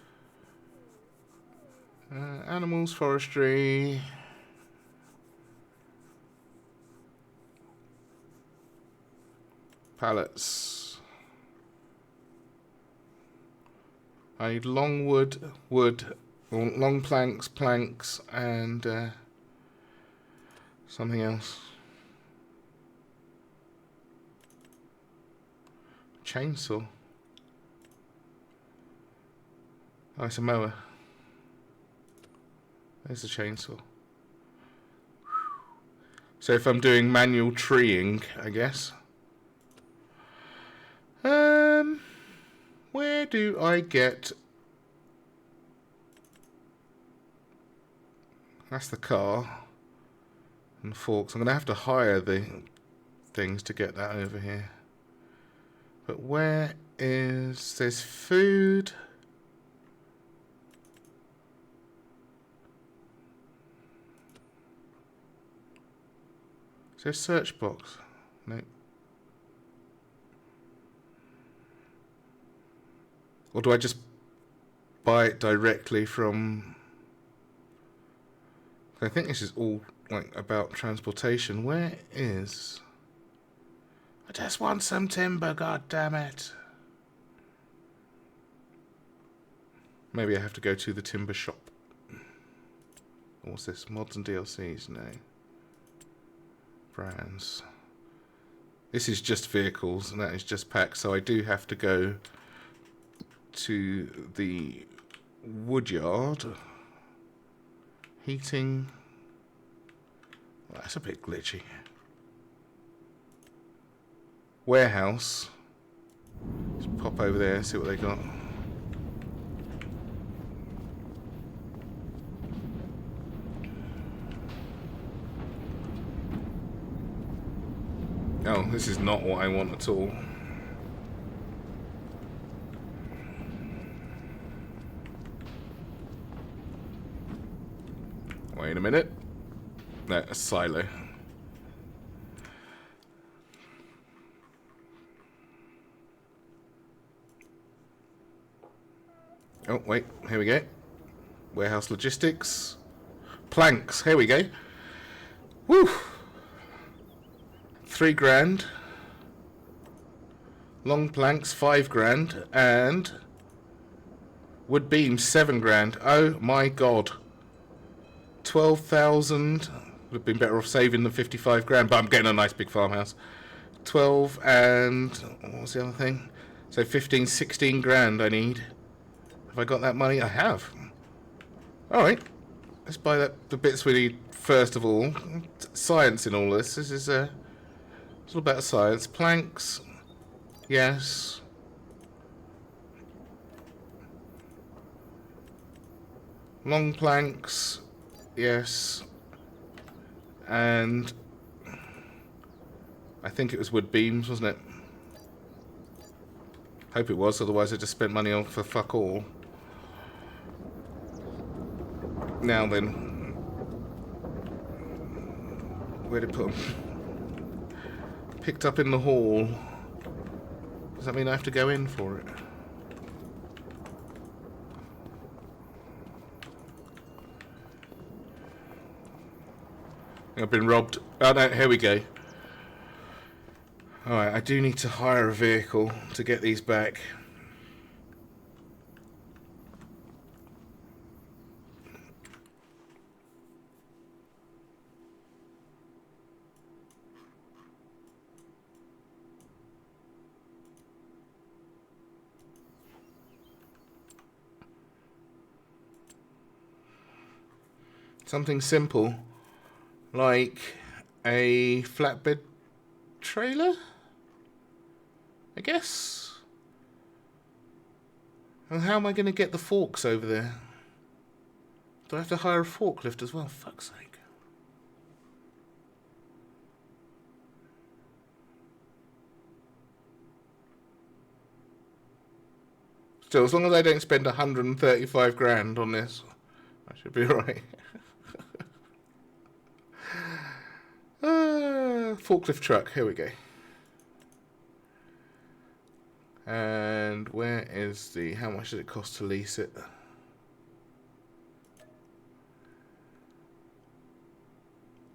Animals, forestry. Pallets. I need long wood, or long planks, and something else. Chainsaw. Oh, it's a mower. There's the chainsaw. So if I'm doing manual treeing, I guess. Where do I get... That's the car. And the forks. I'm going to have to hire the things to get that over here. But where is... There's food. Is there a search box? No. Or do I just buy it directly from... I think this is all like about transportation. Where is... I just want some timber, god damn it. Maybe I have to go to the timber shop. What's this? Mods and DLCs? No. Brands. This is just vehicles, and that is just packs, so I do have to go to the woodyard. Heating. Well, that's a bit glitchy. Warehouse. Let's pop over there, see what they got. Oh, this is not what I want at all. Wait a minute. No, a silo. Oh, wait. Here we go. Warehouse logistics. Planks. Here we go. Woo! 3 grand. Long planks, 5 grand. And wood beams, 7 grand. Oh my god. 12,000. Would have been better off saving than 55 grand, but I'm getting a nice big farmhouse. 12 and what was the other thing? So 15, 16 grand I need. Have I got that money? I have. Alright. Let's buy the bits we need first of all. Science in all this. This is it's all about science. Planks. Yes. Long planks. Yes. And I think it was wood beams, wasn't it? Hope it was, otherwise I just spent money on for fuck all. Now then. Where'd it put them? Picked up in the hall. Does that mean I have to go in for it? I've been robbed. Oh no, here we go. Alright, I do need to hire a vehicle to get these back. Something simple, like a flatbed trailer, I guess. And how am I going to get the forks over there? Do I have to hire a forklift as well? Fuck's sake. Still, as long as I don't spend 135 grand on this, I should be alright. Forklift truck, here we go. And where is the... how much does it cost to lease it?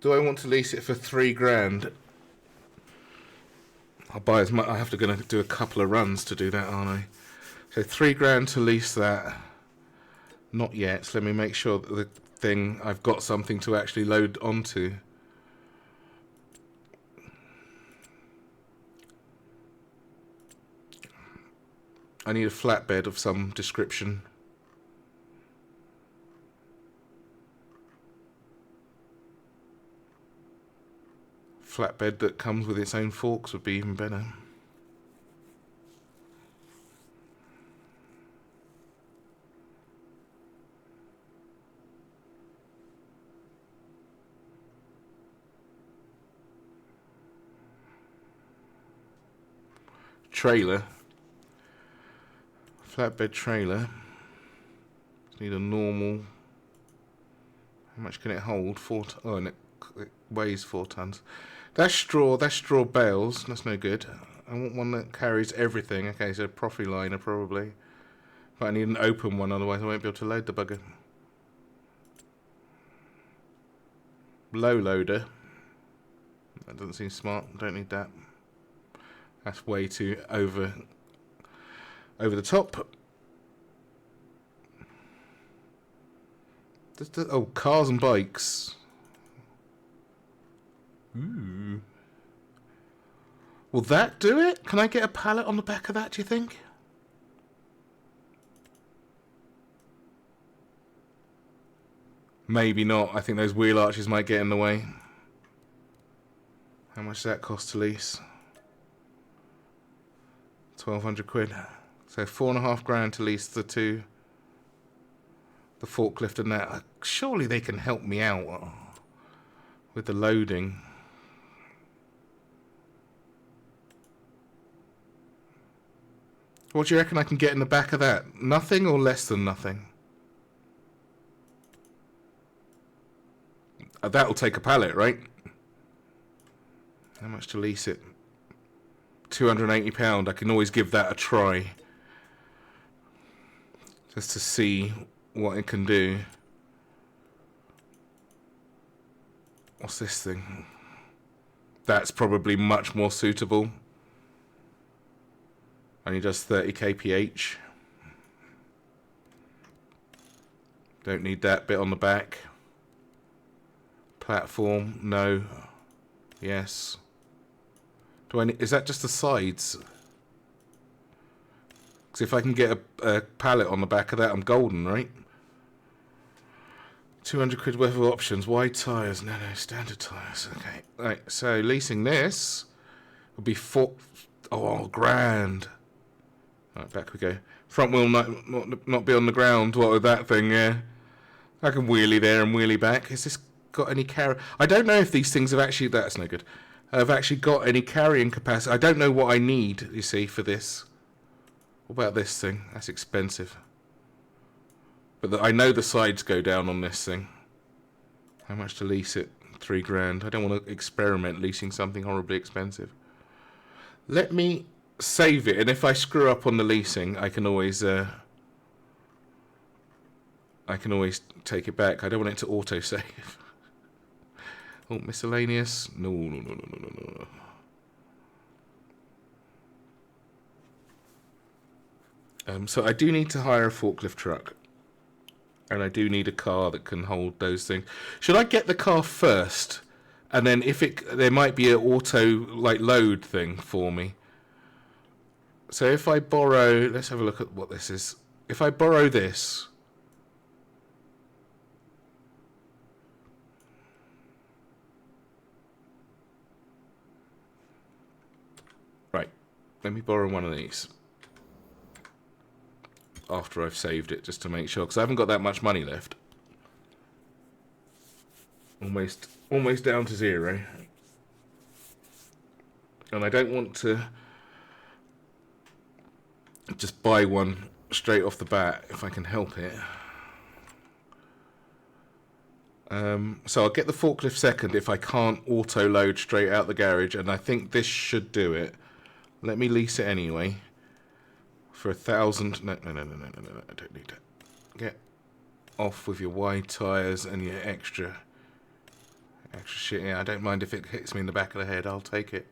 Do I want to lease it for 3 grand? I'll buy as much... I have to gonna do a couple of runs to do that, aren't I? So 3 grand to lease that. Not yet. So let me make sure that the thing... I've got something to actually load onto. I need a flatbed of some description. Flatbed that comes with its own forks would be even better. Trailer. Flatbed trailer. Just need a normal. How much can it hold? 4 oh, and it weighs 4 tons. That's straw bales. That's no good. I want one that carries everything. Okay, so a profi liner probably. But I need an open one, otherwise I won't be able to load the bugger. Low loader. That doesn't seem smart. Don't need that. That's way too over the top. Oh, cars and bikes. Ooh. Will that do it? Can I get a pallet on the back of that, do you think? Maybe not. I think those wheel arches might get in the way. How much does that cost to lease? 1,200 quid. So 4.5 grand to lease the forklift and that. Surely they can help me out with the loading. What do you reckon I can get in the back of that? Nothing or less than nothing? That'll take a pallet, right? How much to lease it? £280. I can always give that a try. Just to see what it can do. What's this thing? That's probably much more suitable. Only does 30 kph. Don't need that bit on the back. Platform, no. Yes. Do I need, is that just the sides? Because if I can get a pallet on the back of that, I'm golden, right? 200 quid worth of options. Wide tyres. No, standard tyres. Okay. Right, so leasing this would be grand. Right, back we go. Front wheel not be on the ground. What with that thing, yeah. I can wheelie there and wheelie back. Has this got any carry? I don't know if these things have actually... That's no good. Have actually got any carrying capacity. I don't know what I need, you see, for this. What about this thing? That's expensive. But I know the sides go down on this thing. How much to lease it? 3 grand. I don't want to experiment leasing something horribly expensive. Let me save it, and if I screw up on the leasing, I can always take it back. I don't want it to auto-save. Oh, miscellaneous. No. So I do need to hire a forklift truck. And I do need a car that can hold those things. Should I get the car first? And then if there might be an auto load thing for me. So if I borrow, let's have a look at what this is. If I borrow this, right, let me borrow one of these after I've saved it, just to make sure, because I haven't got that much money left. Almost down to 0. And I don't want to just buy one straight off the bat if I can help it. So I'll get the forklift second if I can't auto load straight out the garage, and I think this should do it. Let me lease it anyway for 1,000. No, I don't need that. Get off with your wide tires and your extra shit. Yeah, I don't mind if it hits me in the back of the head. I'll take it.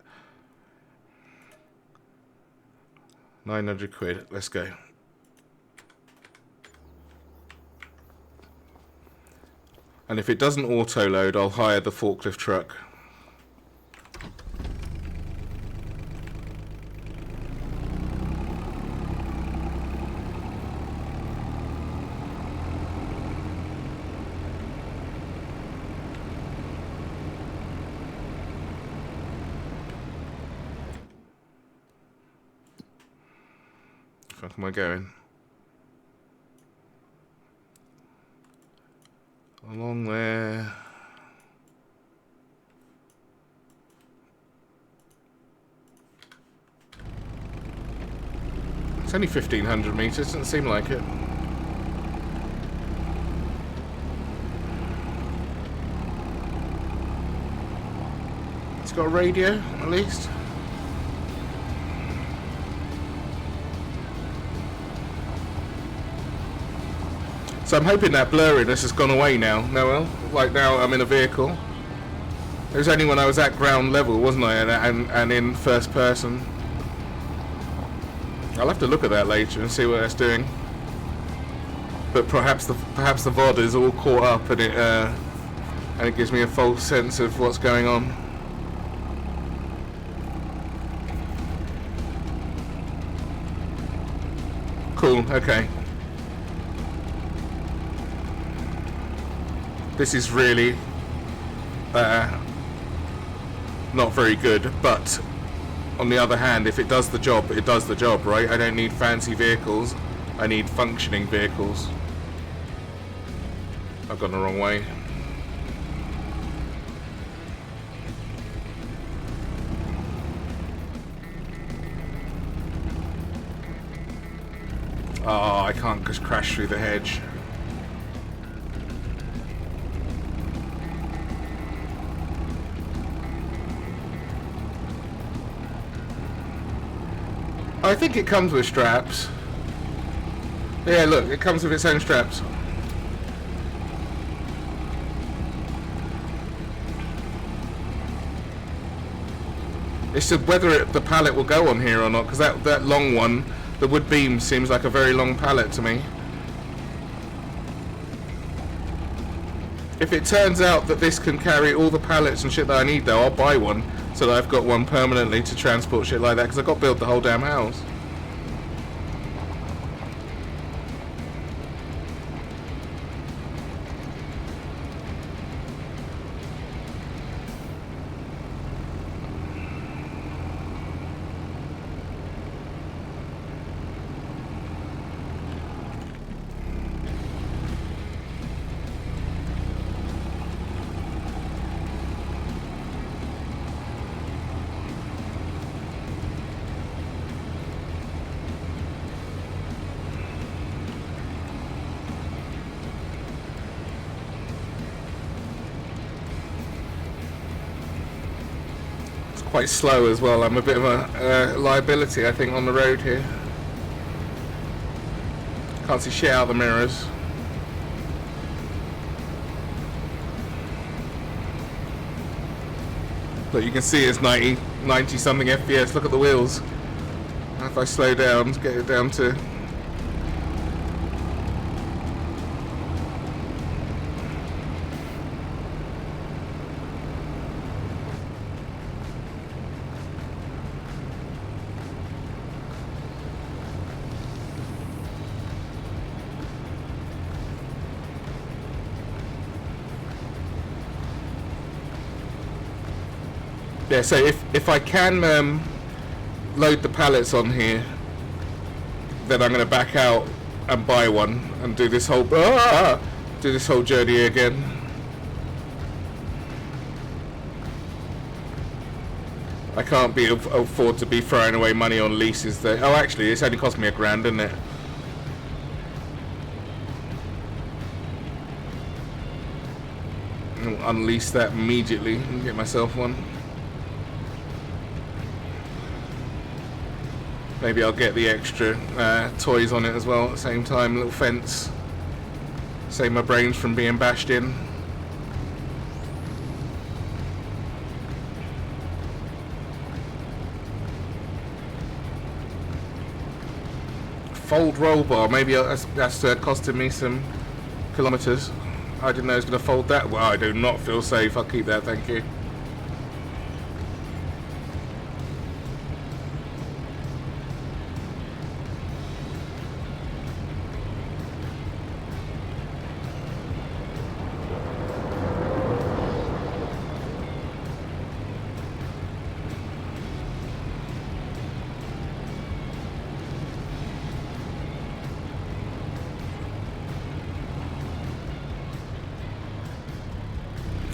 900 quid. Let's go. And if it doesn't auto load, I'll hire the forklift truck. Where am I going? Along there. It's only 1,500 meters, doesn't seem like it. It's got a radio, at least. So I'm hoping that blurriness has gone away now, Noel. Like now I'm in a vehicle. It was only when I was at ground level, wasn't I? And in first person. I'll have to look at that later and see what that's doing. But perhaps the VOD is all caught up and it gives me a false sense of what's going on. Cool. Okay. This is really not very good, but on the other hand, if it does the job, it does the job, right? I don't need fancy vehicles, I need functioning vehicles. I've gone the wrong way. Oh, I can't just crash through the hedge. I think it comes with straps. Yeah, look, it comes with its own straps. It's just whether the pallet will go on here or not, because that long one, the wood beam, seems like a very long pallet to me. If it turns out that this can carry all the pallets and shit that I need, though, I'll buy one so that I've got one permanently to transport shit like that, because I've got to build the whole damn house. Quite slow as well. I'm a bit of a liability, I think, on the road here. Can't see shit out the mirrors. Look, you can see it's 90 something FPS. Look at the wheels. If I slow down, get it down to... Yeah, so if I can load the pallets on here, then I'm going to back out and buy one and do this whole journey again. I can't afford to be throwing away money on leases though. Oh, actually, it's only cost me $1,000, didn't it? I'll unleash that immediately and get myself one. Maybe I'll get the extra toys on it as well at the same time. Little fence. Save my brains from being bashed in. Fold roll bar. Maybe that's costing me some kilometers. I didn't know it was going to fold that. Well, I do not feel safe. I'll keep that, thank you.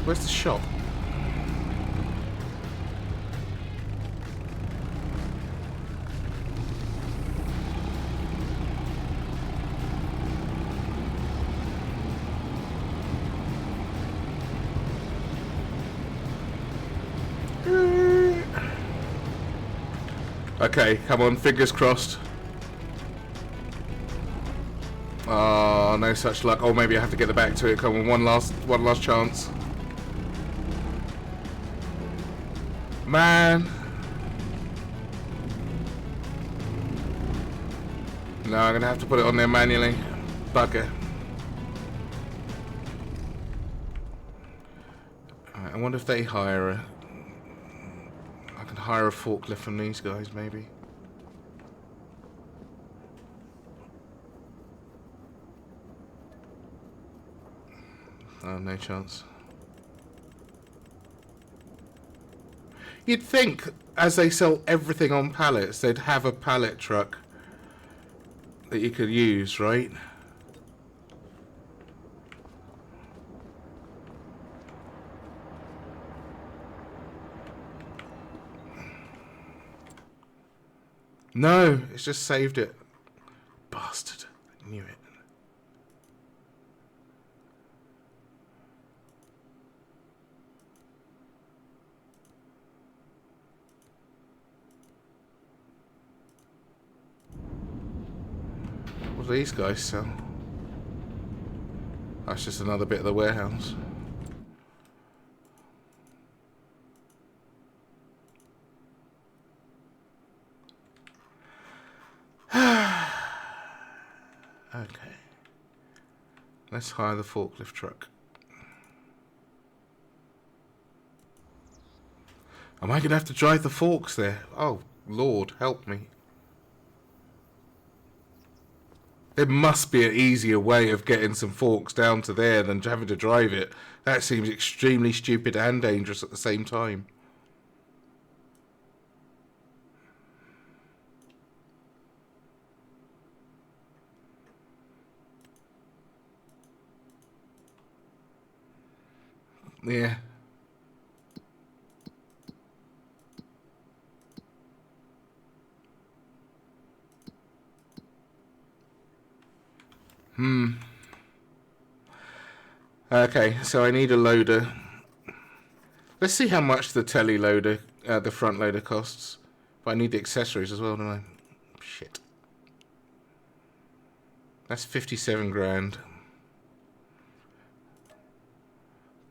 Where's the shop? Okay, come on, fingers crossed. Oh, no such luck. Oh, maybe I have to get back to it. Come on, one last chance. Man. No, I'm gonna have to put it on there manually. Bugger. Alright, I wonder if they hire a... I can hire a forklift from these guys, maybe. Oh, no chance. You'd think, as they sell everything on pallets, they'd have a pallet truck that you could use, right? No, it's just saved it. Bastard. I knew it. What do these guys sell? That's just another bit of the warehouse. Let's hire the forklift truck. Am I going to have to drive the forks there? Oh, Lord, help me. There must be an easier way of getting some forks down to there than having to drive it. That seems extremely stupid and dangerous at the same time. Yeah. Okay, so I need a loader. Let's see how much the telly loader, the front loader costs. But I need the accessories as well, don't I? Shit. That's 57 grand.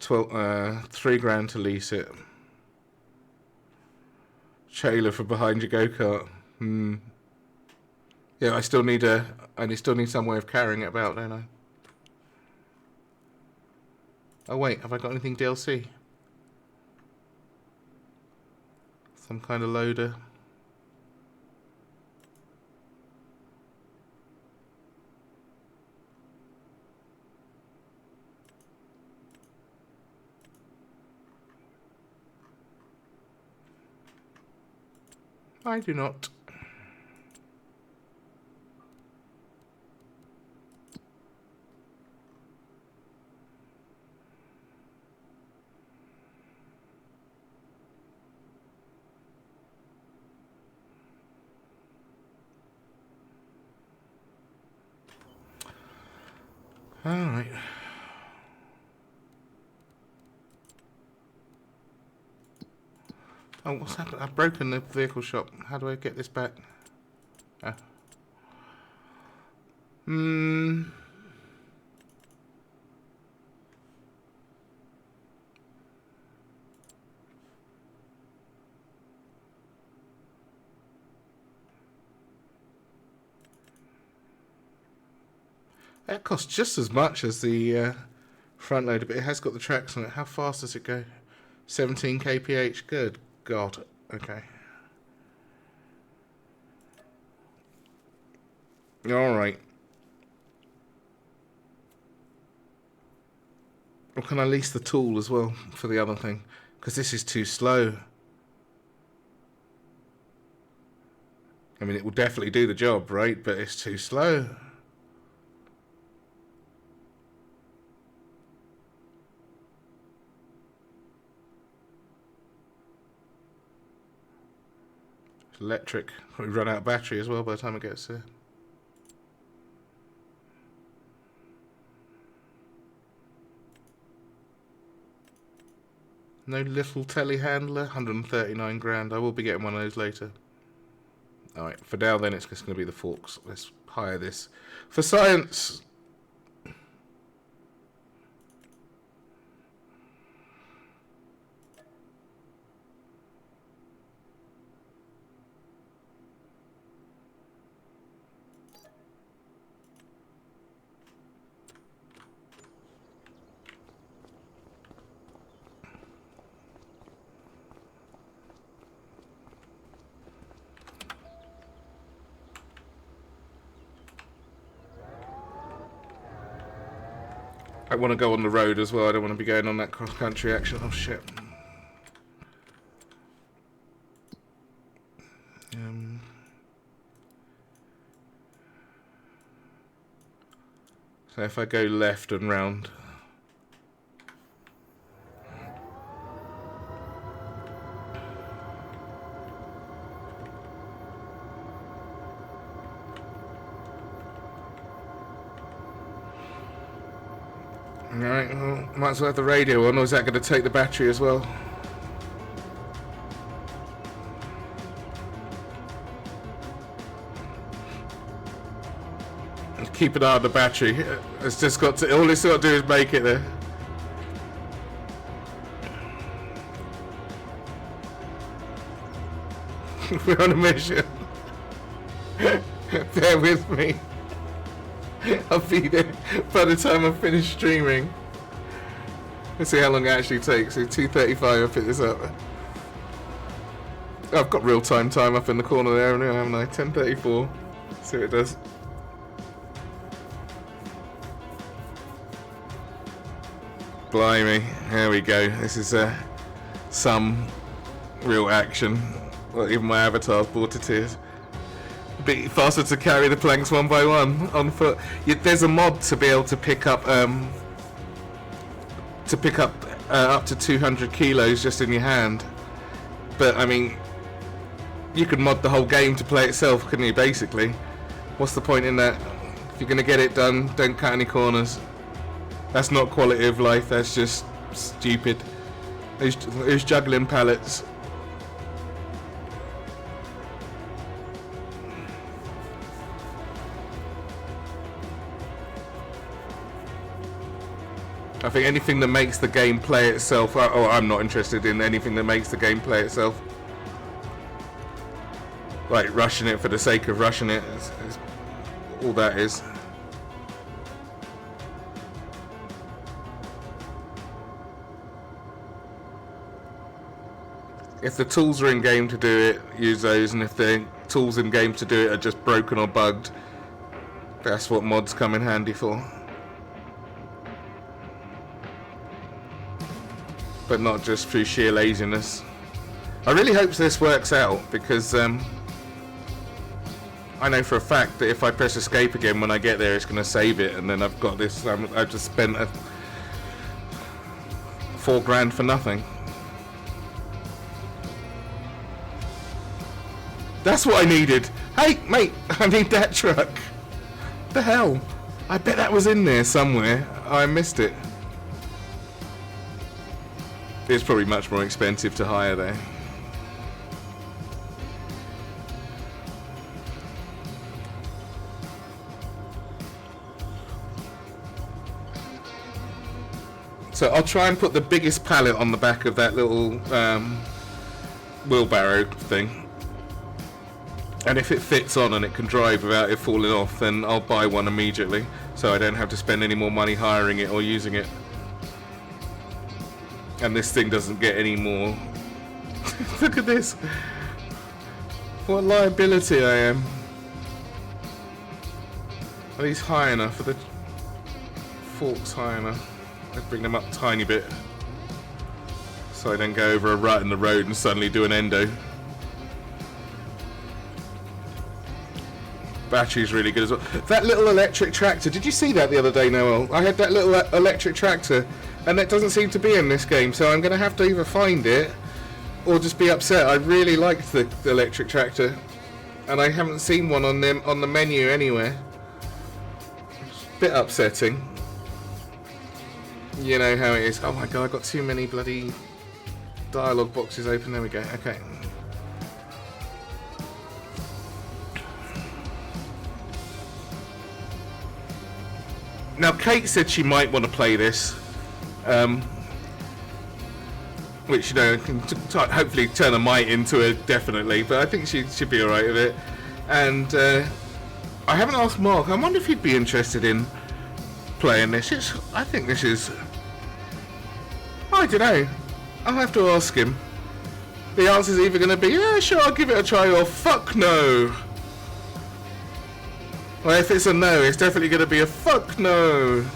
3 grand to lease it. Trailer for behind your go-kart. Yeah, I still need some way of carrying it about, don't I? Oh wait, have I got anything DLC? Some kind of loader. I do not. Alright. Oh, what's happened? I've broken the vehicle shop. How do I get this back? That costs just as much as the front loader, but it has got the tracks on it. How fast does it go? 17 kph. Good God. Okay. All right. Or can I lease the tool as well for the other thing? Because this is too slow. I mean, it will definitely do the job, right? But it's too slow. It's electric. Probably run out of battery as well by the time it gets there. No little telehandler, 139 grand. I will be getting one of those later. Alright, for now then it's just going to be the forks. Let's hire this. For science! I want to go on the road as well. I don't want to be going on that cross-country action. Oh, shit. So if I go left and round... Alright, well, might as well have the radio on, or is that going to take the battery as well? Keep an eye on the battery. It's just got to, all it's got to do is make it there. We're on a mission. Bear with me. I'll be there by the time I finish streaming. Let's see how long it actually takes. So 2:35 I'll pick this up. Oh, I've got real-time time up in the corner there, haven't I? 10:34. See what it does. Blimey, here we go. This is some real action. Well, even my avatar's bored to tears. A bit faster to carry the planks one by one on foot. There's a mod to be able to pick up up to 200 kilos just in your hand. But I mean, you could mod the whole game to play itself, couldn't you? Basically, what's the point in that? If you're gonna get it done, don't cut any corners. That's not quality of life, that's just stupid. Who's juggling pallets? I think anything that makes the game play itself, I'm not interested in anything that makes the game play itself. Like rushing it for the sake of rushing it, is all that is. If the tools are in game to do it, use those, and if the tools in game to do it are just broken or bugged, that's what mods come in handy for. But not just through sheer laziness. I really hope this works out, because I know for a fact that if I press escape again when I get there, it's going to save it, and then I've got this. I've just spent $4,000 for nothing. That's what I needed. Hey, mate, I need that truck. The hell? I bet that was in there somewhere. I missed it. It's probably much more expensive to hire there. So I'll try and put the biggest pallet on the back of that little wheelbarrow thing. And if it fits on and it can drive without it falling off, then I'll buy one immediately, so I don't have to spend any more money hiring it or using it. And this thing doesn't get any more. Look at this. What liability I am. Are these high enough? Are the forks high enough? Let's bring them up a tiny bit, so I don't go over a rut in the road and suddenly do an endo. Battery's really good as well. That little electric tractor, did you see that the other day, Noel? I had that little electric tractor, and that doesn't seem to be in this game, so I'm going to have to either find it or just be upset. I really liked the electric tractor, and I haven't seen one on the menu anywhere. It's a bit upsetting. You know how it is. Oh my god, I've got too many bloody dialogue boxes open. There we go. Okay. Now, Kate said she might want to play this, which, you know, can hopefully turn a might into a definitely, but I think she should be alright with it. And I haven't asked Mark. I wonder if he'd be interested in playing this. I think this is... I don't know. I'll have to ask him. The answer's either going to be, yeah, sure, I'll give it a try, or fuck no. Well, if it's a no, it's definitely going to be a fuck no.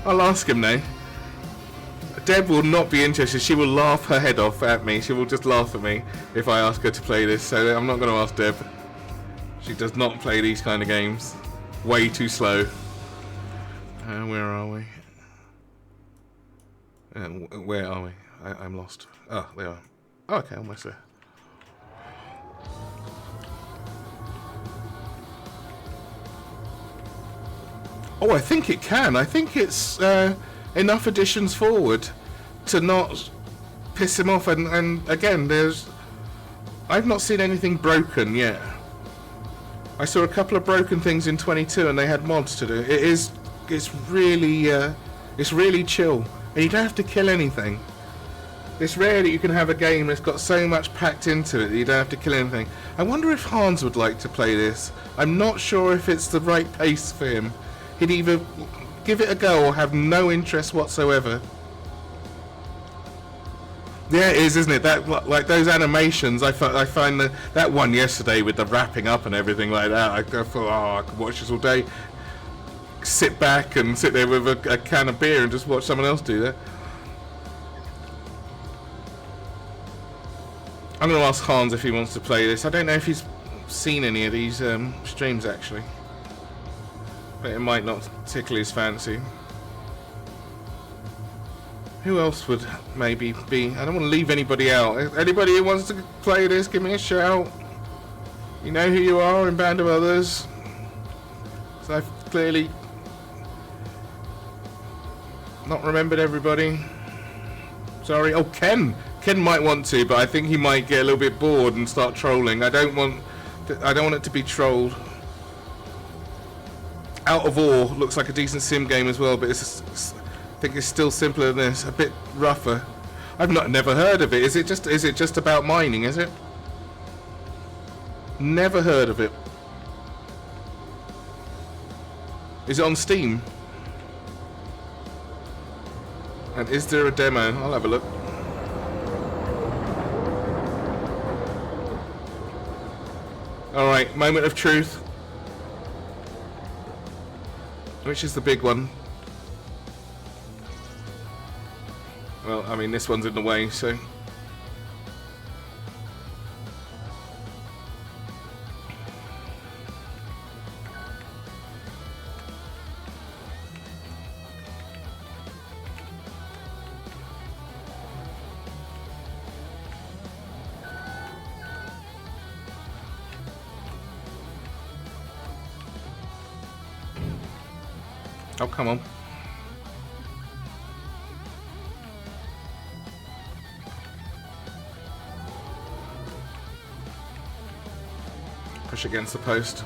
I'll ask him now. Deb will not be interested. She will laugh her head off at me. She will just laugh at me if I ask her to play this. So I'm not going to ask Deb. She does not play these kind of games. Way too slow. Where are we? Where are we? I'm lost. Oh, there we are. Oh, okay, almost there. Oh, I think it can. I think it's enough additions forward to not piss him off. And again, I've not seen anything broken yet. I saw a couple of broken things in 22, and they had mods to do. It's really chill, and you don't have to kill anything. It's rare that you can have a game that's got so much packed into it that you don't have to kill anything. I wonder if Hans would like to play this. I'm not sure if it's the right pace for him. He'd either give it a go or have no interest whatsoever. Yeah, it is, isn't it? That, like those animations, I find that one yesterday with the wrapping up and everything like that, I thought, oh, I could watch this all day. Sit back and sit there with a can of beer and just watch someone else do that. I'm going to ask Hans if he wants to play this. I don't know if he's seen any of these streams actually, but it might not tickle his fancy. Who else would maybe be? I don't want to leave anybody out. Anybody who wants to play this, give me a shout. You know who you are in Band of Others. So I've clearly not remembered everybody. Sorry. Oh, Ken. Ken might want to, but I think he might get a little bit bored and start trolling. I don't want it to be trolled. Out of Ore looks like a decent sim game as well, but I think it's still simpler than this. A bit rougher. I've never heard of it. Is it just about mining? Is it? Never heard of it. Is it on Steam? And is there a demo? I'll have a look. Alright, moment of truth. Which is the big one? Well, I mean, this one's in the way, so... Oh, come on. Push against the post.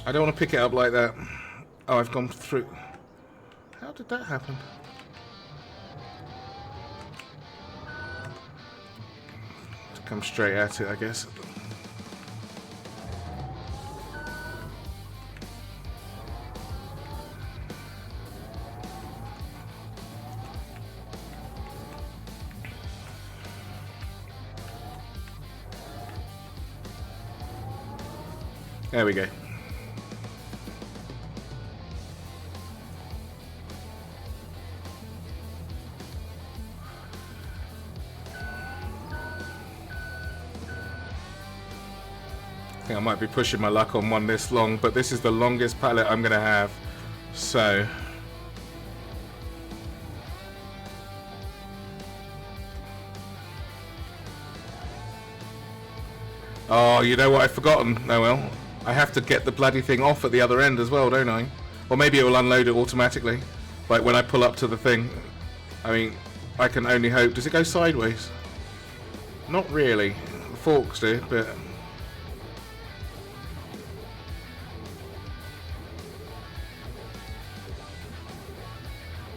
I don't want to pick it up like that. Oh, I've gone through. How did that happen? Come straight at it, I guess. There we go. I think I might be pushing my luck on one this long, but this is the longest pallet I'm going to have, so... Oh, you know what I've forgotten? Oh well, I have to get the bloody thing off at the other end as well, don't I? Or maybe it will unload it automatically, like when I pull up to the thing. I mean, I can only hope. Does it go sideways? Not really. The forks do, but...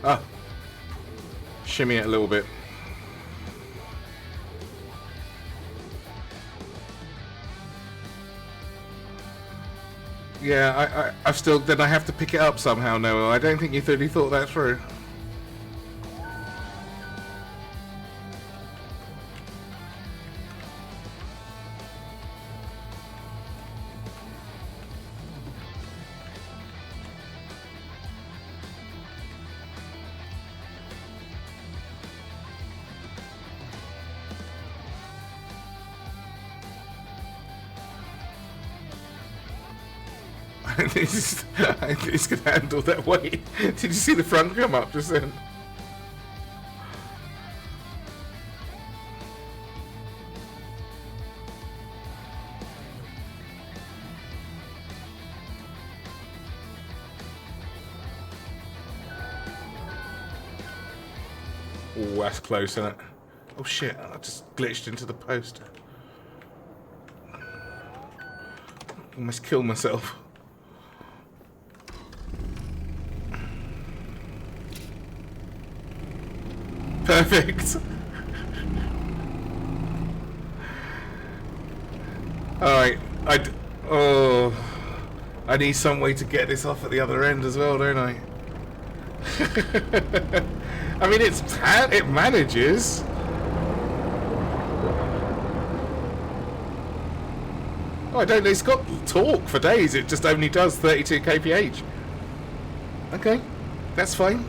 Ah, shimmy it a little bit. Yeah, I've still... Then I have to pick it up somehow, Noah. I don't think you really thought that through. I think it's going to handle that weight. Did you see the front come up just then? Oh, that's close, isn't it? Oh shit, I just glitched into the post. Almost kill myself. Perfect. Alright, I need some way to get this off at the other end as well, don't I? I mean, it manages. Oh, I don't know, it's got torque for days, it just only does 32 kph. Okay, that's fine.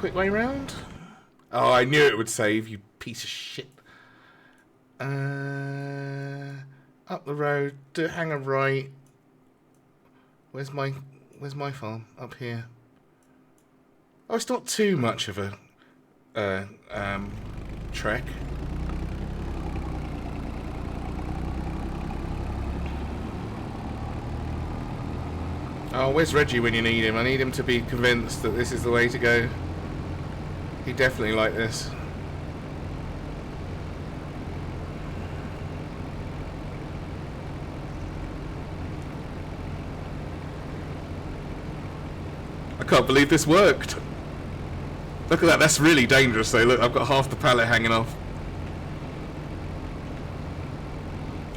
Quick way round? Oh, I knew it would save, you piece of shit. Up the road, hang a right. Where's my farm? Up here. Oh, it's not too much of a trek. Oh, where's Reggie when you need him? I need him to be convinced that this is the way to go. He definitely like this. I can't believe this worked. Look at that, that's really dangerous though. Look, I've got half the pallet hanging off.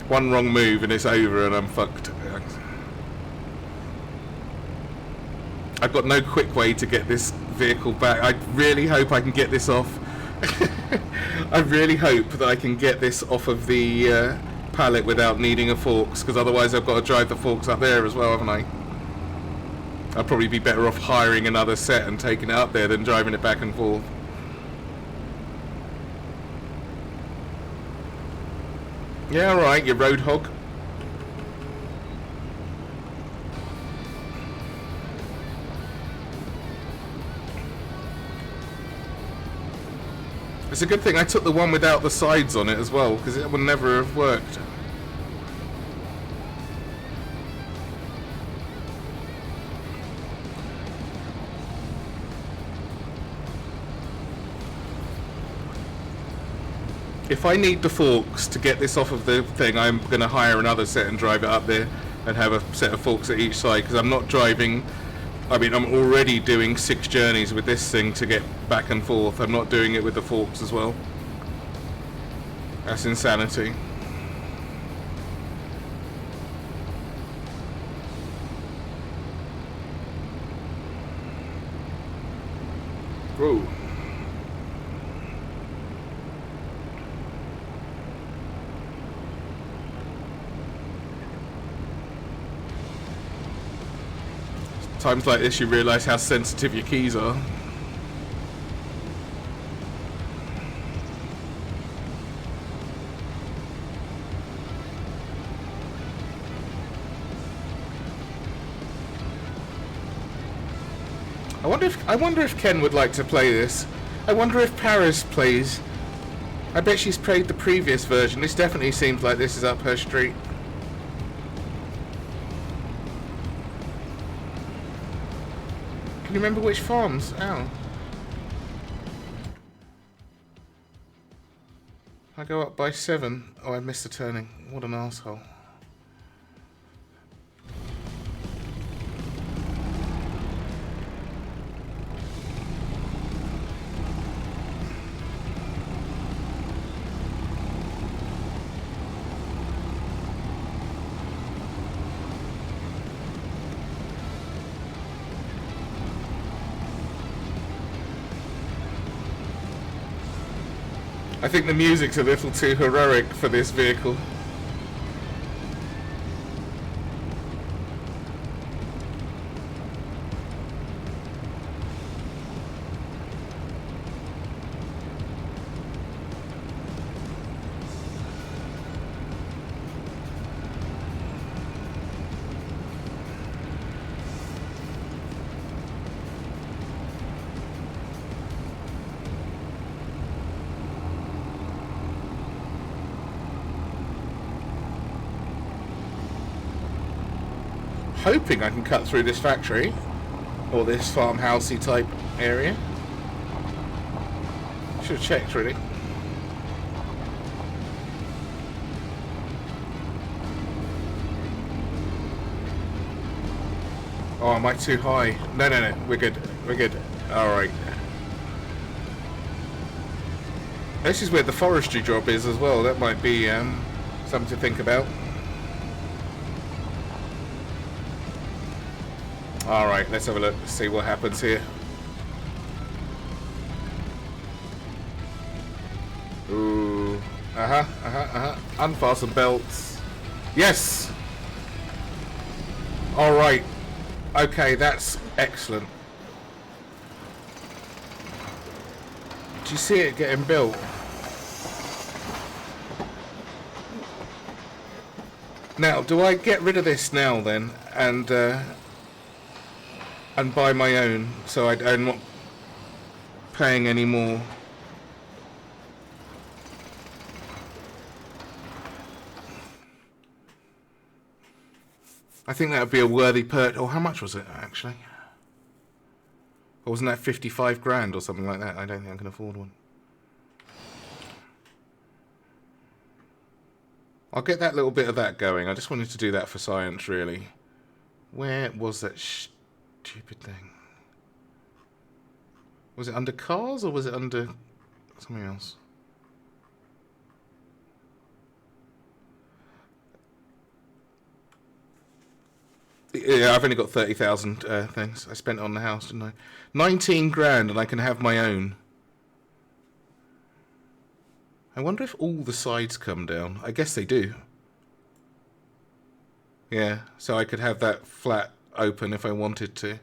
One wrong move and it's over and I'm fucked. I've got no quick way to get this vehicle back. I really hope I can get this off. I really hope that I can get this off of the pallet without needing a forks, because otherwise I've got to drive the forks up there as well, haven't I? I'd probably be better off hiring another set and taking it up there than driving it back and forth. Yeah, alright, you road hog. It's a good thing I took the one without the sides on it as well, because it would never have worked. If I need the forks to get this off of the thing, I'm going to hire another set and drive it up there and have a set of forks at each side, because I'm not driving... I mean, I'm already doing 6 journeys with this thing to get back and forth. I'm not doing it with the forks as well. That's insanity. Whoa. Times like this you realise how sensitive your keys are. I wonder if Ken would like to play this. I wonder if Paris plays. I bet she's played the previous version. This definitely seems like this is up her street. Can you remember which farms? Ow. I go up by 7. Oh, I missed the turning. What an asshole. I think the music's a little too heroic for this vehicle. Hoping I can cut through this factory or this farmhousey type area. Should have checked really. Oh, am I too high? No, no, no. We're good. We're good. Alright. This is where the forestry job is as well. That might be something to think about. Alright, let's have a look. See what happens here. Ooh. Unfasten belts. Yes! Alright. Okay, that's excellent. Do you see it getting built? Now, do I get rid of this now then and buy my own so I'm not paying any more? I think that would be a worthy purchase. Oh, how much was it actually? Or wasn't that 55 grand or something like that? I don't think I can afford one. I'll get that little bit of that going. I just wanted to do that for science, really. Where was that stupid thing? Was it under cars or was it under something else? Yeah, I've only got 30,000 things. I spent it on the house, didn't I? 19 grand and I can have my own. I wonder if all the sides come down. I guess they do. Yeah, so I could have that flat open if I wanted to.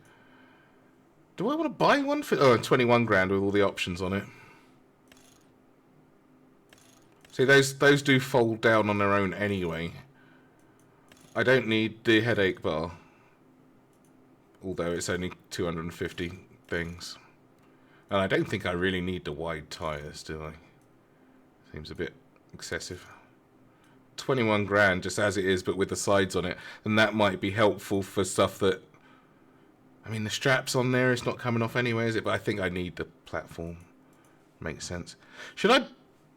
Do I want to buy one for... Oh, 21 grand with all the options on it. See, those do fold down on their own anyway. I don't need the headache bar. Although it's only 250 things. And I don't think I really need the wide tyres, do I? Seems a bit excessive. 21 grand just as it is, but with the sides on it. And that might be helpful for stuff that... I mean, the straps on there, it's not coming off anyway, is it? But I think I need the platform. Makes sense. Should I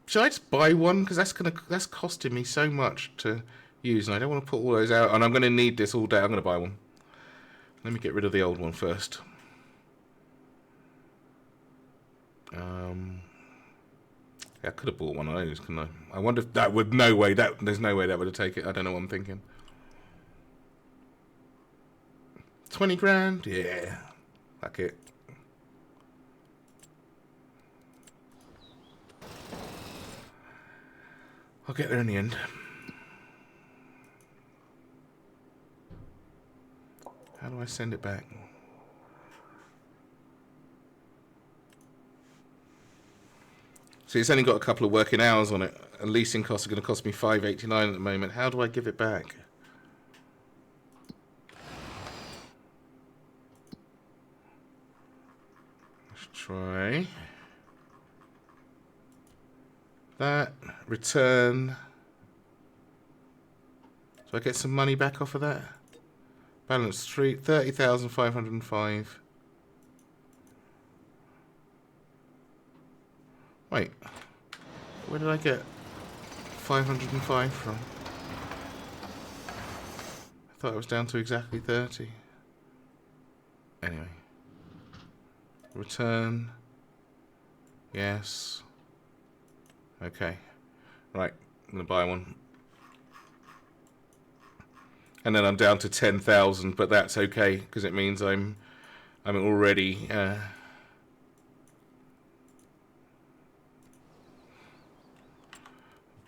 just buy one? Because that's costing me so much to use, and I don't want to put all those out. And I'm going to need this all day. I'm going to buy one. Let me get rid of the old one first. Yeah, I could have bought one of those, couldn't I? I wonder if that would... No way. There's no way that would have taken it. I don't know what I'm thinking. 20 grand? Yeah. Fuck it. I'll get there in the end. How do I send it back? See, it's only got a couple of working hours on it. And leasing costs are going to cost me $5.89 at the moment. How do I give it back? Let's try that. Return. Do I get some money back off of that? Balance 30,505. Wait, where did I get 505 from? I thought it was down to exactly 30. Anyway. Return. Yes. Okay. Right, I'm going to buy one. And then I'm down to 10,000, but that's okay, because it means I'm already...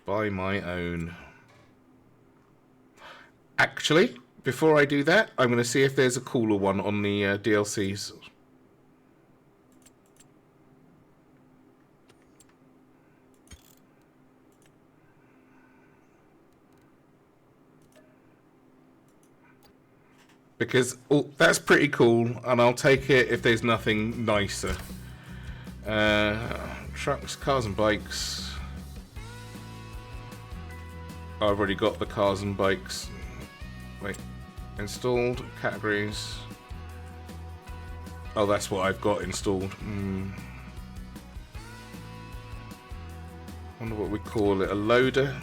buy my own. Actually, before I do that, I'm going to see if there's a cooler one on the DLCs. Because that's pretty cool, and I'll take it if there's nothing nicer. Trucks, cars and bikes. I've already got the cars and bikes. Wait, installed categories. Oh, that's what I've got installed. Wonder what we call it. A loader.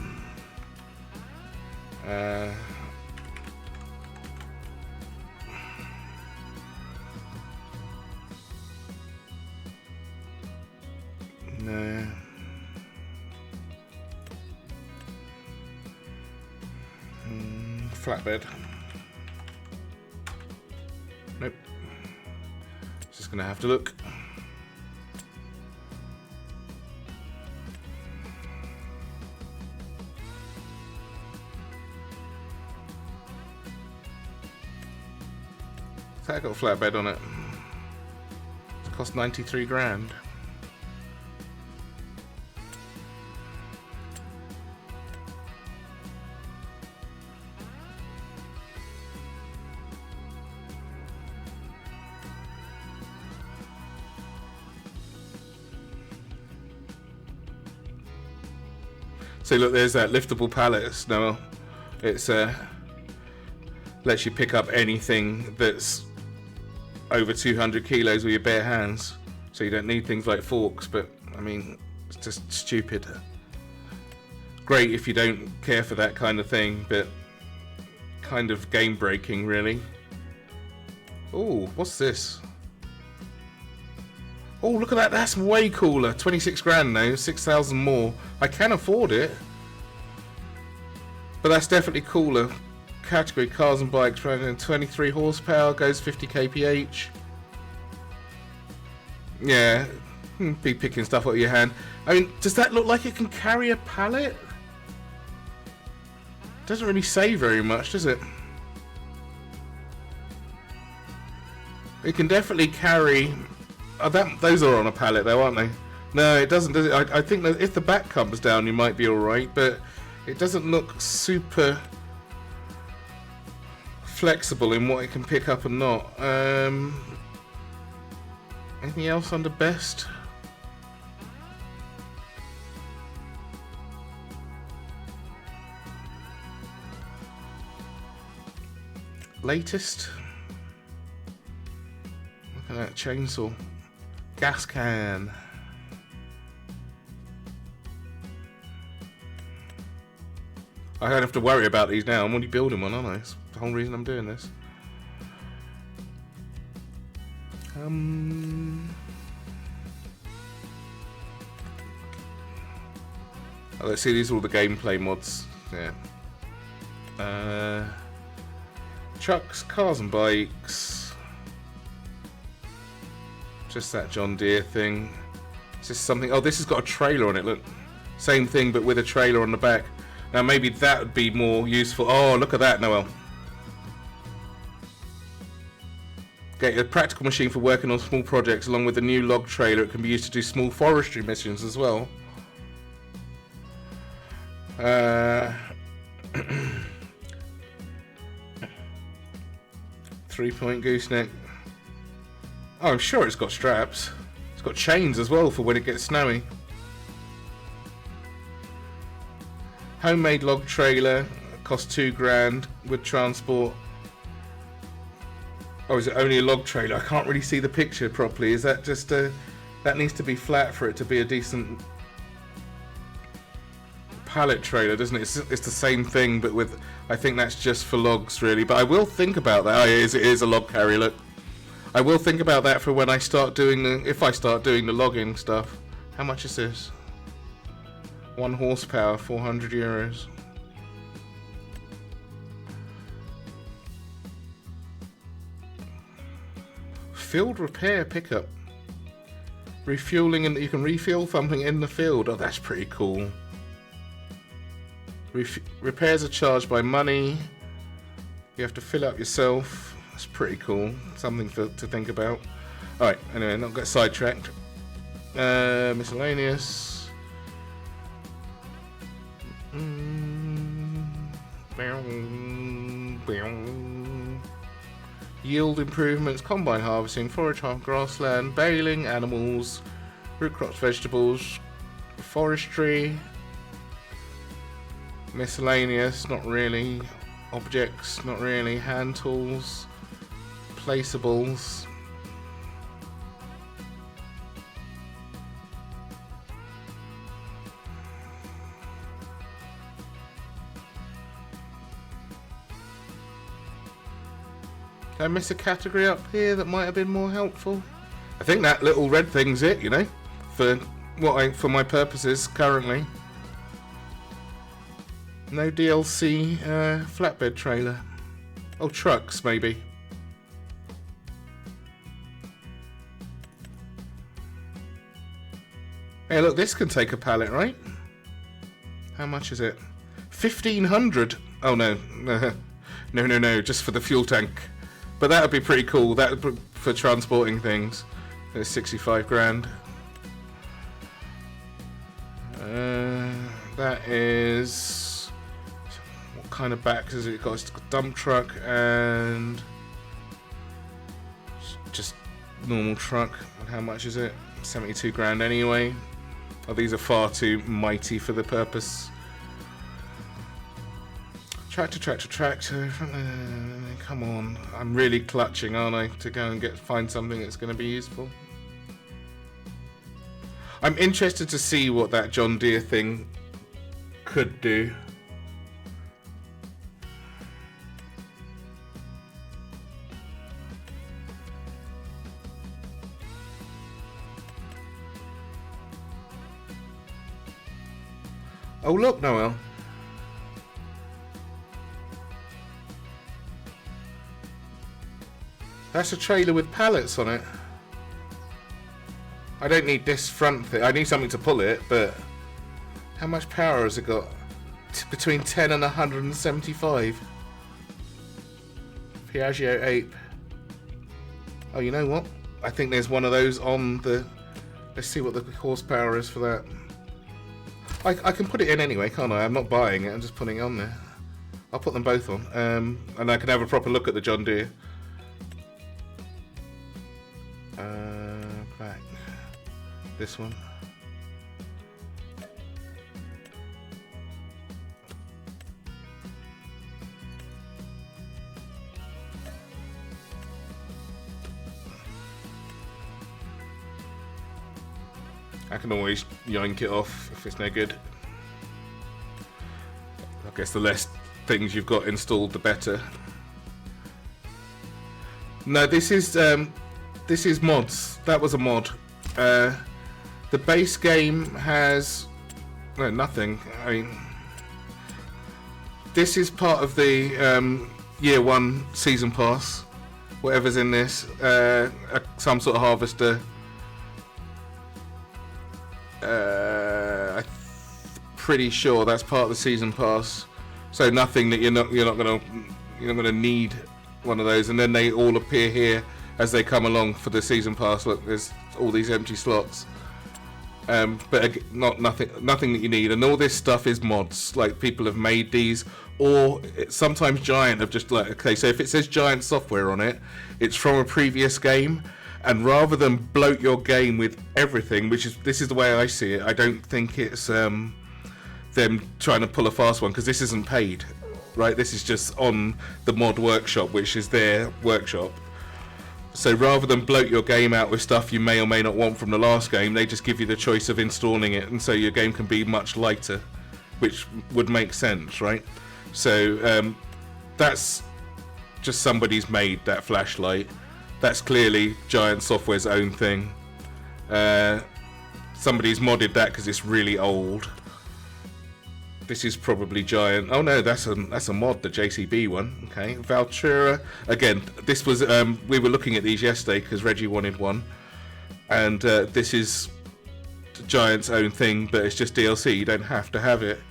No. Flatbed. Nope. Just gonna have to look. That got a flatbed on it. It cost 93 grand. So look, there's that liftable pallet. No, it's lets you pick up anything that's over 200 kilos with your bare hands. So you don't need things like forks, but I mean, it's just stupid. Great if you don't care for that kind of thing, but kind of game breaking, really. Oh, what's this? Oh, look at that, that's way cooler. 26 grand now, 6,000 more. I can afford it. But that's definitely cooler. Category, cars and bikes, running 23 horsepower, goes 50 kph. Yeah, be picking stuff up with your hand. I mean, does that look like it can carry a pallet? Doesn't really say very much, does it? It can definitely carry... Oh, those are on a pallet though, aren't they? No, it doesn't, does it? I think that if the back comes down, you might be alright, but it doesn't look super flexible in what it can pick up and not. Anything else under best? Latest? Look at that chainsaw. Gas can. I don't have to worry about these now. I'm already building one, aren't I? That's the whole reason I'm doing this. Oh, let's see, these are all the gameplay mods. Yeah. Trucks, cars and bikes. Just that John Deere thing. Is this something? Oh, this has got a trailer on it. Look, same thing but with a trailer on the back. Now maybe that would be more useful. Oh, look at that, Noel. Okay, a practical machine for working on small projects. Along with the new log trailer, it can be used to do small forestry missions as well. 3-point gooseneck. Oh, I'm sure it's got straps. It's got chains as well for when it gets snowy. Homemade log trailer, cost 2 grand with transport. Oh, is it only a log trailer? I can't really see the picture properly. Is that just a... That needs to be flat for it to be a decent pallet trailer, doesn't it? It's the same thing, but with... I think that's just for logs, really. But I will think about that. Oh, it is a log carrier, look. I will think about that for when I start doing the... If I start doing the logging stuff. How much is this? 1 horsepower, 400 euros. Field repair pickup. Refueling, and you can refuel something in the field. Oh, that's pretty cool. Repairs are charged by money. You have to fill up yourself. That's pretty cool. Something to think about. Alright, anyway, not get sidetracked. Miscellaneous. Yield improvements, combine harvesting, forage on grassland, baling, animals, root crops, vegetables, forestry, miscellaneous, not really, objects, not really, hand tools, placeables. Did I miss a category up here that might have been more helpful? I think that little red thing's it, you know, for for my purposes currently. No DLC flatbed trailer. Oh, trucks maybe. Hey, look, this can take a pallet, right? How much is it? 1,500. Oh no, no, just for the fuel tank. But that would be pretty cool. That would for transporting things. There's 65 grand. That is, what kind of backs is it? It's got a dump truck and just normal truck. And how much is it? 72 grand anyway. Oh, these are far too mighty for the purpose. Tractor. Come on. I'm really clutching, aren't I, to go and find something that's going to be useful. I'm interested to see what that John Deere thing could do. Oh look, Noel. That's a trailer with pallets on it. I don't need this front thing. I need something to pull it, but how much power has it got? Between 10 and 175. Piaggio Ape. Oh, you know what? I think there's one of those on the... Let's see what the horsepower is for that. I can put it in anyway, can't I? I'm not buying it, I'm just putting it on there. I'll put them both on. And I can have a proper look at the John Deere. Back. This one. I can always yoink it off if it's no good. I guess the less things you've got installed, the better. No, this is mods. That was a mod. The base game has nothing. I mean, this is part of the year 1 season pass. Whatever's in this, some sort of harvester. I'm pretty sure that's part of the season pass. So nothing that you're not gonna need one of those. And then they all appear here as they come along for the season pass. Look, there's all these empty slots. But nothing that you need. And all this stuff is mods. Like, people have made these, or sometimes Giant have just like, okay, so if it says Giant software on it, it's from a previous game. And rather than bloat your game with everything, this is the way I see it, I don't think it's them trying to pull a fast one, because this isn't paid, right? This is just on the mod workshop, which is their workshop. So rather than bloat your game out with stuff you may or may not want from the last game, they just give you the choice of installing it, and so your game can be much lighter, which would make sense, right? So that's just somebody's made that flashlight. That's clearly Giant Software's own thing. Somebody's modded that because it's really old. This is probably Giant. Oh no, that's a mod, the JCB one. Okay, Valtura. Again, this was we were looking at these yesterday because Reggie wanted one, and this is Giant's own thing, but it's just DLC. You don't have to have it.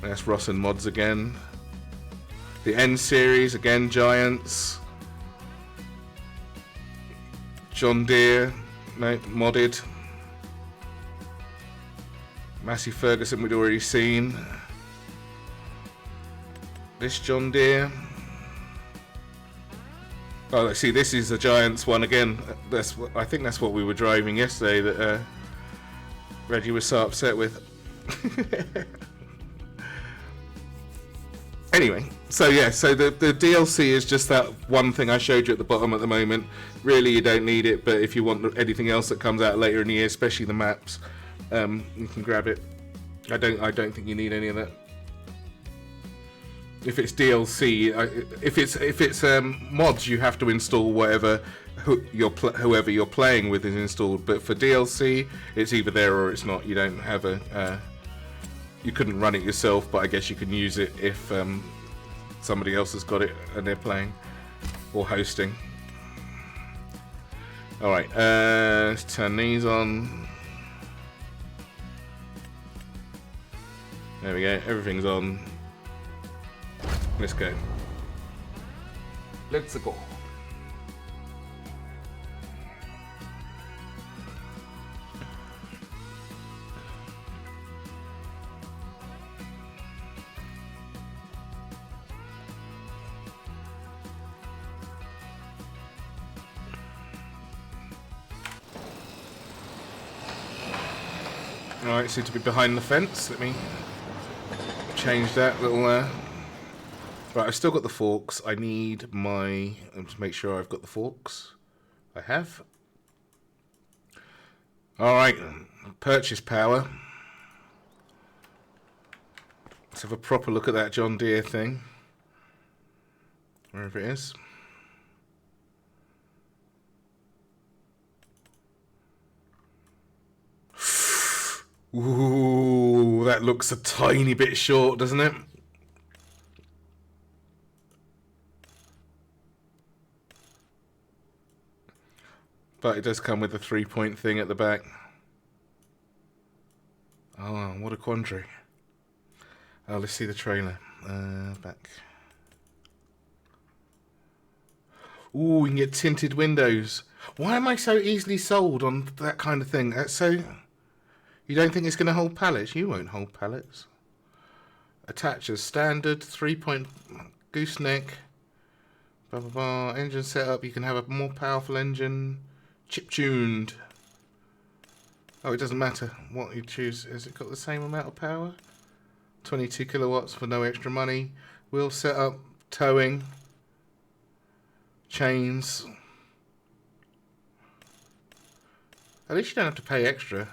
That's Ross and Mods again. The N series again, Giants. John Deere, no, modded. Massey Ferguson we'd already seen. This John Deere. Oh, see, this is the Giants one again. I think that's what we were driving yesterday that Reggie was so upset with. Anyway, so yeah, so the DLC is just that one thing I showed you at the bottom at the moment. Really, you don't need it, but if you want anything else that comes out later in the year, especially the maps, you can grab it. I don't think you need any of that. If it's DLC, if it's mods, you have to install whatever whoever you're playing with is installed. But for DLC, it's either there or it's not. You don't have you couldn't run it yourself, but I guess you can use it if somebody else has got it and they're playing or hosting. All right, let's turn these on. There we go. Everything's on. Let's go. Let's go. Alright, seem to be behind the fence. Let me change that little Right, I've still got the forks. I need my... to make sure I've got the forks. I have. Alright, purchase power. Let's have a proper look at that John Deere thing. Wherever it is. Ooh, that looks a tiny bit short, doesn't it? But it does come with a 3-point thing at the back. Oh, what a quandary. Oh, let's see the trailer. Back. Ooh, we can get tinted windows. Why am I so easily sold on that kind of thing? That's so... You don't think it's going to hold pallets? You won't hold pallets. Attach as standard, 3-point gooseneck. Blah, blah, blah. Engine setup. You can have a more powerful engine. Chip-tuned. Oh, it doesn't matter what you choose. Has it got the same amount of power? 22 kilowatts for no extra money. Wheel setup. Towing. Chains. At least you don't have to pay extra.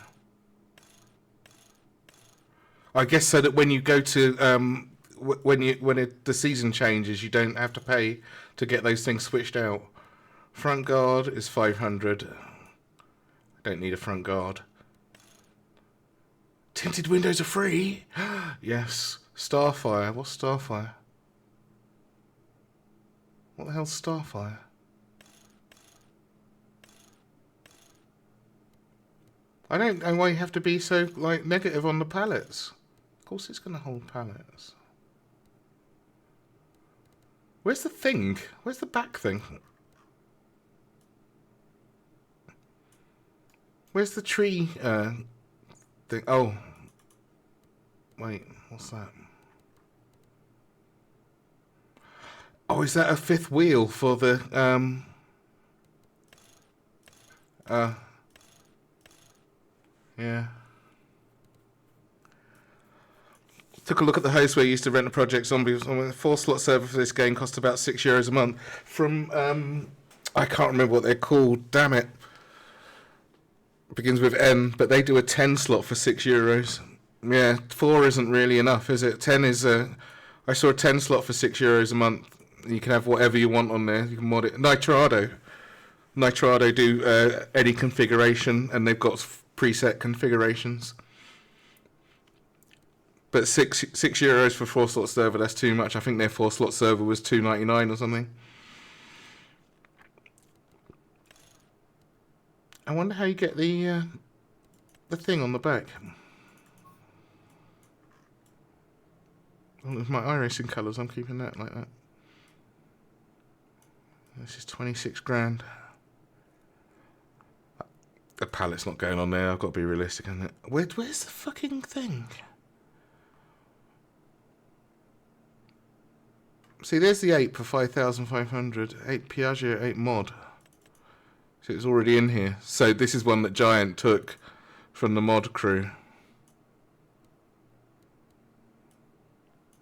I guess so that when you go to the season changes, you don't have to pay to get those things switched out. Front guard is 500. I don't need a front guard. Tinted windows are free. Yes. Starfire. What's Starfire? What the hell's Starfire? I don't know why you have to be so like negative on the pallets. Of course it's going to hold pallets. Where's the thing? Where's the back thing? Where's the tree thing? Oh. Wait, what's that? Oh, is that a fifth wheel for the yeah. Took a look at the host where you used to rent a Project Zombies. 4-slot server for this game cost about €6 a month. From I can't remember what they're called. Damn it. Begins with N, but they do a 10-slot for €6. Yeah, 4 isn't really enough, is it? 10 is I saw a 10-slot for €6 a month. You can have whatever you want on there. You can mod it. Nitrado do any configuration, and they've got preset configurations. But €6 for 4-slot server, that's too much. I think their 4-slot server was $2.99 or something. I wonder how you get the thing on the back. Well, with my iRacing colours, I'm keeping that like that. This is 26 grand. The pallet's not going on there. I've got to be realistic, isn't it? Where's the fucking thing? See, there's the 8 for 5,500. 8 Piaggio, 8 mod. So it's already in here. So this is one that Giant took from the mod crew.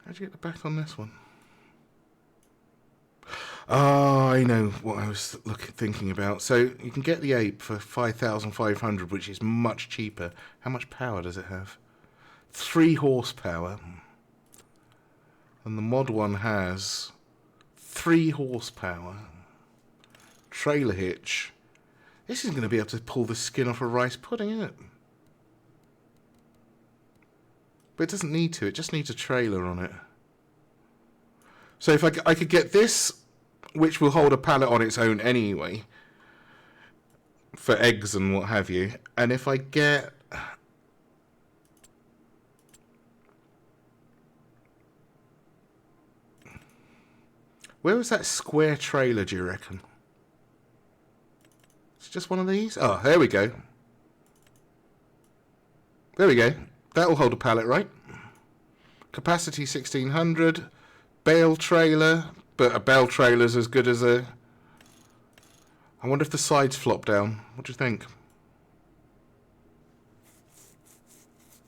How'd you get the back on this one? Oh, I know what I was thinking about. So you can get the 8 for 5,500, which is much cheaper. How much power does it have? 3 horsepower. And the mod one has 3 horsepower. Trailer hitch. This isn't going to be able to pull the skin off a rice pudding, is it? But it doesn't need to. It just needs a trailer on it. So if I could get this, which will hold a pallet on its own anyway, for eggs and what have you. And if I get... Where was that square trailer, do you reckon? It's just one of these? Oh, there we go. There we go. That'll hold a pallet, right? Capacity 1600. Bale trailer. But a bale trailer's as good as a... I wonder if the sides flop down. What do you think?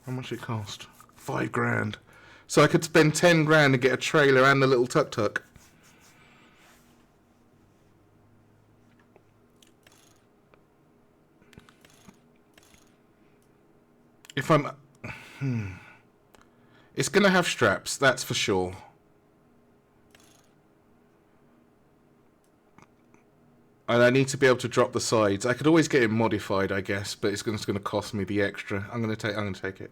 How much it cost? 5 grand. So I could spend 10 grand to get a trailer and the little tuk-tuk. If I'm... It's going to have straps, that's for sure. And I need to be able to drop the sides. I could always get it modified, I guess, but it's going to cost me the extra. I'm going to take it.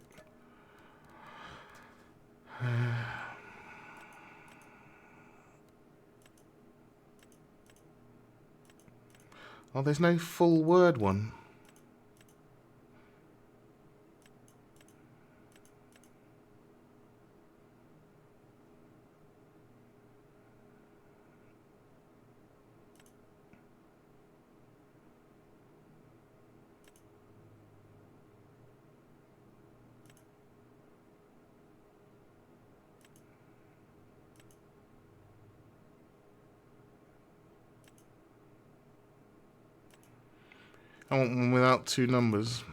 Oh, there's no full word one. I want one without 2 numbers.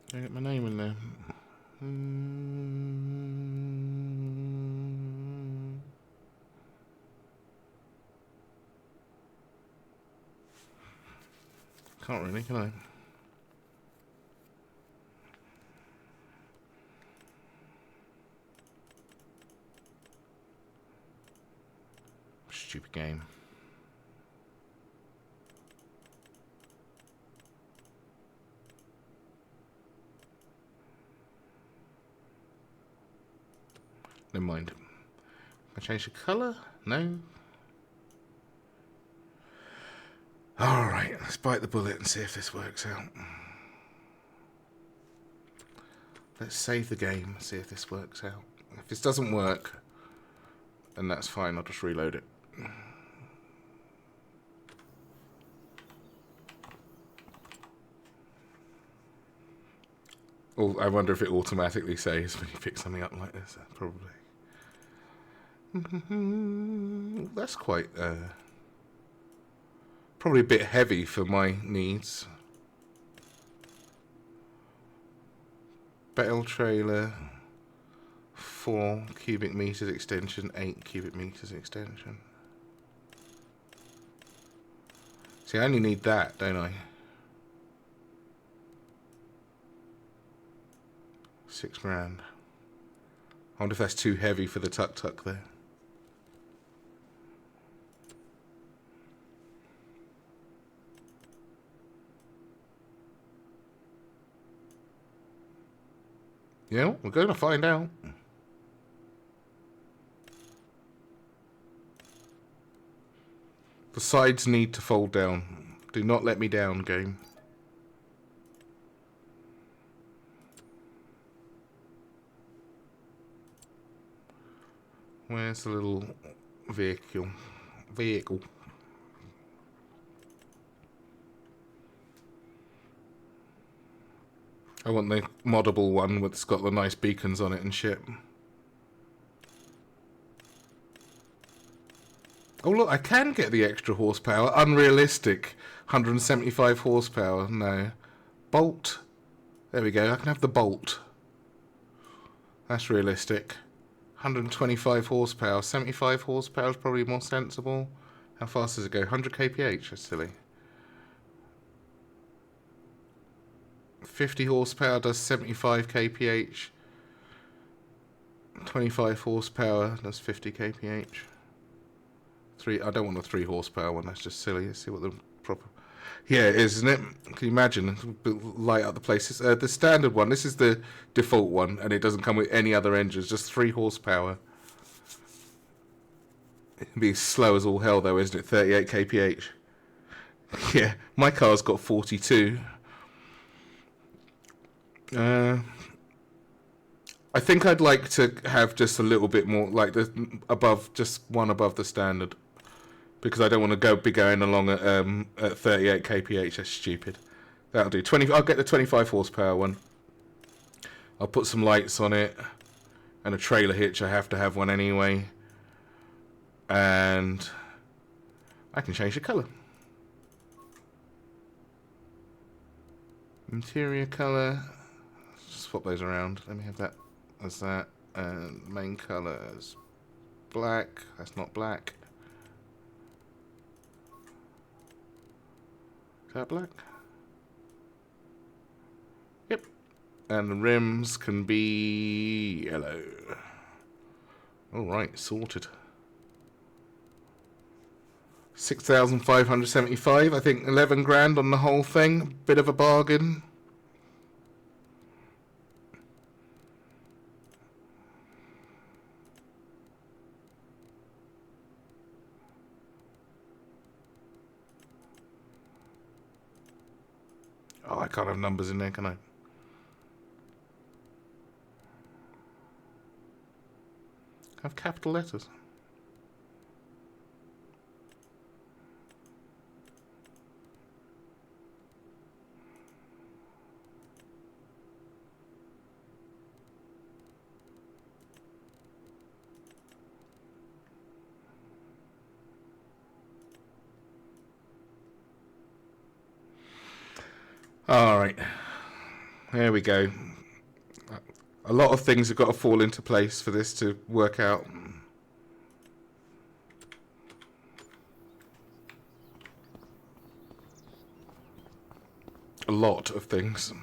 Can I get my name in there? Can't really, can I? Stupid game. Never mind. I change the colour? No. Alright, let's bite the bullet and see if this works out. Let's save the game and see if this works out. If this doesn't work, then that's fine, I'll just reload it. Oh, I wonder if it automatically saves when you pick something up like this. Probably. That's quite... probably a bit heavy for my needs. Bale trailer, 4 cubic meters extension, 8 cubic meters extension. See, I only need that, don't I? 6 grand. I wonder if that's too heavy for the tuk-tuk there. Yeah, we're going to find out. The sides need to fold down. Do not let me down, game. Where's the little vehicle? I want the moddable one that's got the nice beacons on it and shit. Oh look, I can get the extra horsepower. Unrealistic. 175 horsepower. No. Bolt. There we go. I can have the Bolt. That's realistic. 125 horsepower. 75 horsepower is probably more sensible. How fast does it go? 100 kph? That's silly. 50 horsepower does 75 kph. 25 horsepower does 50 kph. I don't want a 3 horsepower one, that's just silly. Let's see what the proper... Yeah, it is, isn't it? Can you imagine? Light up the places. The standard one, this is the default one, and it doesn't come with any other engines, just 3 horsepower. It'd be slow as all hell though, isn't it? 38 kph. Yeah, my car's got 42. I think I'd like to have just a little bit more, like just one above the standard, because I don't want to be going along at 38 kph. That's stupid. That'll do. I'll get the 25 horsepower one. I'll put some lights on it and a trailer hitch. I have to have one anyway, and I can change the colour. Interior colour. Swap those around. Let me have that as that. And main colour is black. That's not black. Is that black? Yep. And the rims can be yellow. Alright, sorted. 6,575. I think 11 grand on the whole thing. Bit of a bargain. Oh, I can't have numbers in there, can I? Have capital letters. Alright, there we go. A lot of things have got to fall into place for this to work out. A lot of things.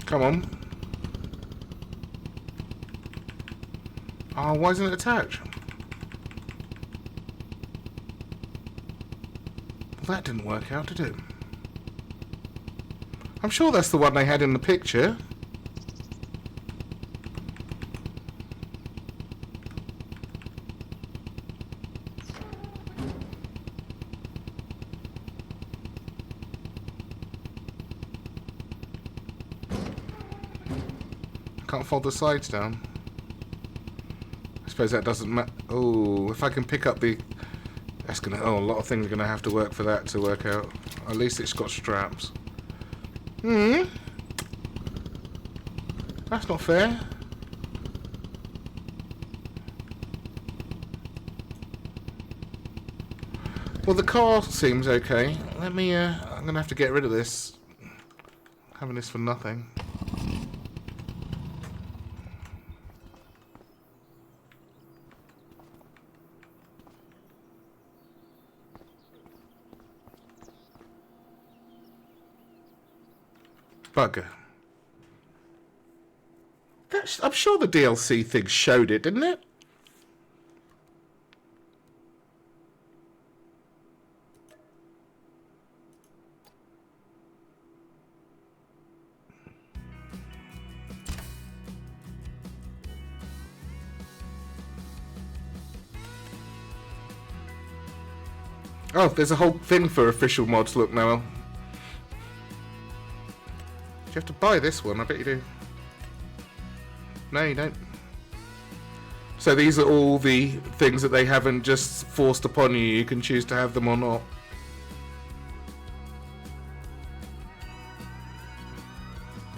Come on. Oh, why isn't it attached? Well, that didn't work out, did it? I'm sure that's the one they had in the picture. Can't fold the sides down. I suppose that doesn't matter. Oh, if I can pick up the... That's gonna... Oh, a lot of things are gonna have to work for that to work out. At least it's got straps. Hmm? That's not fair. Well, the car seems okay. Let me... I'm gonna have to get rid of this. Having this for nothing. Bugger. I'm sure the DLC thing showed it, didn't it? Oh, there's a whole thing for official mods. Look, Noel. Do you have to buy this one? I bet you do. No, you don't. So these are all the things that they haven't just forced upon you. You can choose to have them or not.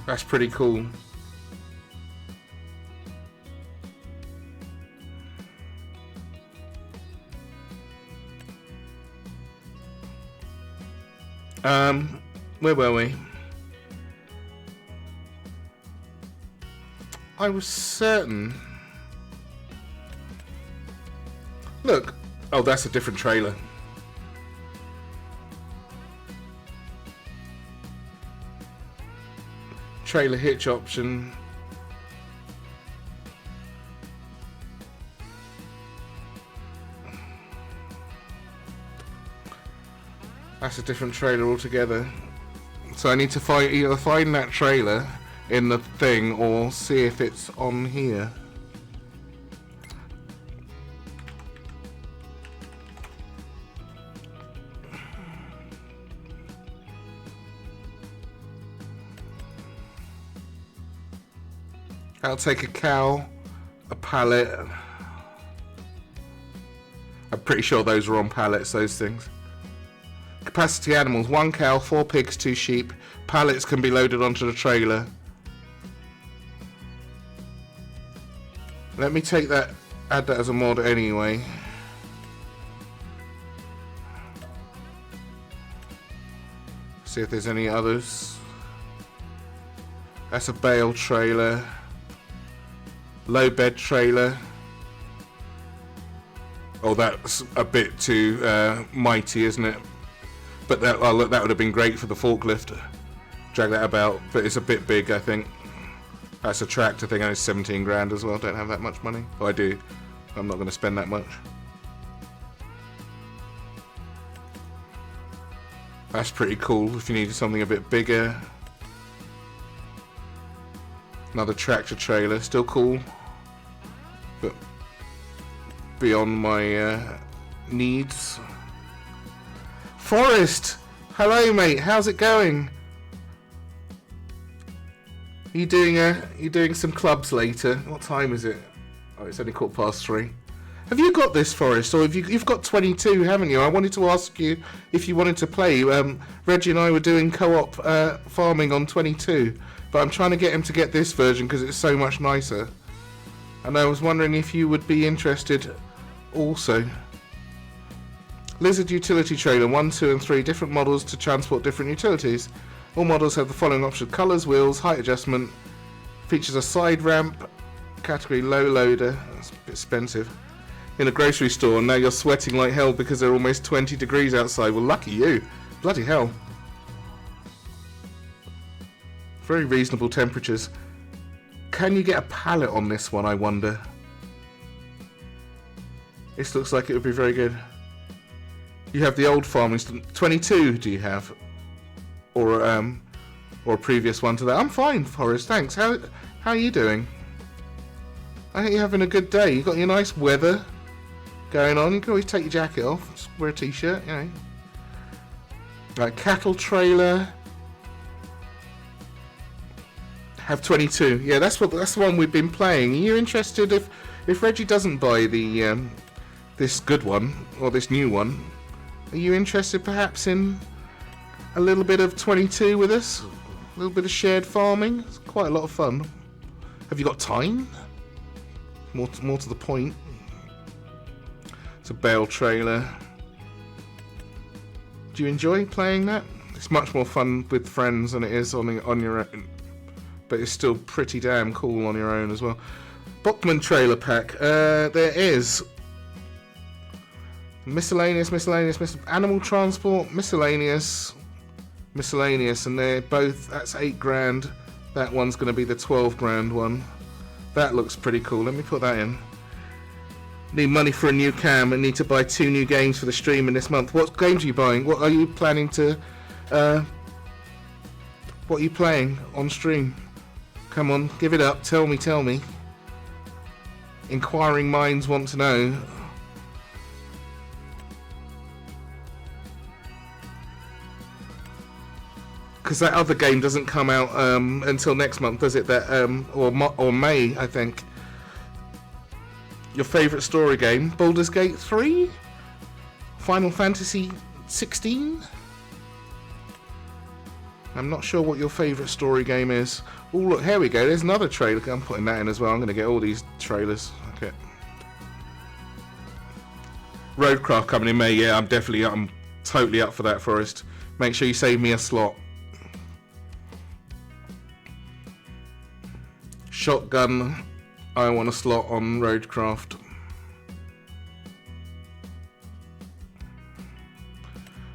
That's pretty cool. Where were we? I was certain. Look. Oh, that's a different trailer. Trailer hitch option. That's a different trailer altogether. So I need to either find that trailer in the thing or see if it's on here. I'll take a cow, a pallet. I'm pretty sure those are on pallets, those things. Capacity animals, 1 cow, 4 pigs, 2 sheep. Pallets can be loaded onto the trailer. Let me take that, add that as a mod anyway. See if there's any others. That's a bale trailer. Low bed trailer. Oh, that's a bit too mighty, isn't it? But that would have been great for the forklift. Drag that about, but it's a bit big, I think. That's a tractor thing, and it's 17 grand as well. Don't have that much money. Oh, I do. I'm not going to spend that much. That's pretty cool if you needed something a bit bigger. Another tractor trailer, still cool, but beyond my needs. Forrest! Hello mate, how's it going? You doing some clubs later? What time is it? Oh, it's only 3:15. Have you got this, Forrest? Or you've got 22, haven't you? I wanted to ask you if you wanted to play. Reggie and I were doing co-op farming on 22, but I'm trying to get him to get this version because it's so much nicer. And I was wondering if you would be interested also. Lizard utility trailer, 1, 2 and 3 different models to transport different utilities. All models have the following options: colours, wheels, height adjustment, features a side ramp, category low loader. That's a bit expensive. In a grocery store, and now you're sweating like hell because they're almost 20 degrees outside. Well, lucky you. Bloody hell. Very reasonable temperatures. Can you get a pallet on this one, I wonder? This looks like it would be very good. You have the old farming. 22 do you have? Or a previous one to that? I'm fine, Forrest, thanks. How are you doing? I think you're having a good day. You've got your nice weather going on. You can always take your jacket off. Just wear a t-shirt, you know. Right, cattle trailer. Have 22. Yeah, that's the one we've been playing. Are you interested if Reggie doesn't buy the this good one or this new one? Are you interested perhaps in a little bit of 22 with us? A little bit of shared farming? It's quite a lot of fun. Have you got time? More to the point. It's a bale trailer. Do you enjoy playing that? It's much more fun with friends than it is on your own. But it's still pretty damn cool on your own as well. Bockman trailer pack. There is miscellaneous, animal transport, miscellaneous, and they're both. That's 8 grand. That one's going to be the 12 grand one. That looks pretty cool. Let me put that in. Need money for a new cam and need to buy 2 new games for the stream in this month. What games are you buying? What are you planning to? What are you playing on stream? Come on, give it up. Tell me. Inquiring minds want to know. Because that other game doesn't come out until next month, does it? That or May, I think. Your favourite story game? Baldur's Gate 3? Final Fantasy 16? I'm not sure what your favourite story game is. Oh, look, here we go. There's another trailer. I'm putting that in as well. I'm going to get all these trailers. Okay. Roadcraft coming in May. Yeah, I'm totally up for that, Forrest. Make sure you save me a slot. Shotgun. I want a slot on Roadcraft.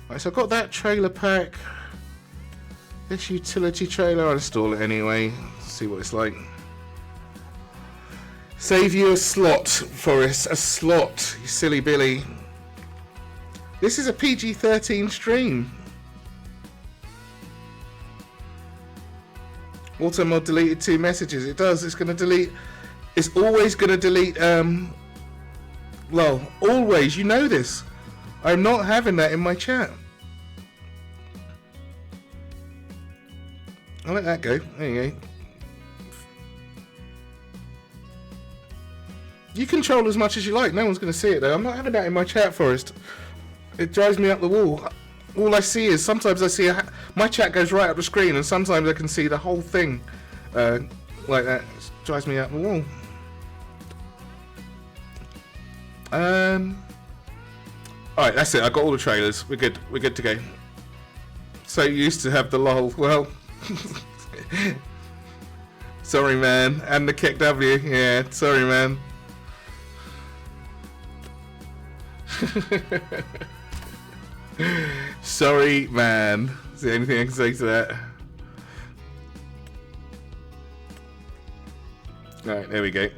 Right, so I've got that trailer pack. This utility trailer, I'll install it anyway. See what it's like. Save you a slot, Forrest. A slot, you silly Billy. This is a PG-13 stream. Automod deleted 2 messages. It does. It's going to delete. It's always going to delete. Well, always. You know this. I'm not having that in my chat. I'll let that go. There you go. You control as much as you like. No one's going to see it though. I'm not having that in my chat, Forrest. It drives me up the wall. All I see is sometimes I see my chat goes right up the screen, and sometimes I can see the whole thing like that. It drives me up the wall. Alright, that's it. I got all the trailers. We're good. We're good to go. So used to have the lol. Well, sorry, man. And the kick W. Yeah, sorry, man. Sorry, man. Is there anything I can say to that? Alright, there we go.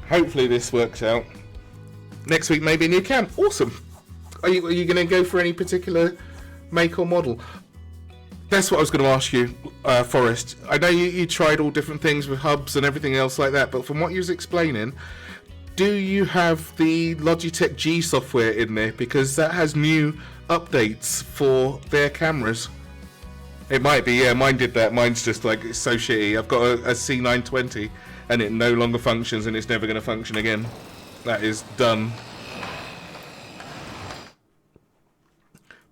Hopefully this works out. Next week, maybe a new cam. Awesome. Are you going to go for any particular make or model? That's what I was going to ask you, Forrest. I know you tried all different things with hubs and everything else like that, but from what you was explaining, do you have the Logitech G software in there? Because that has new updates for their cameras. It might be, yeah, mine did that. Mine's just like, it's so shitty. I've got a C920 and it no longer functions and it's never going to function again. That is done.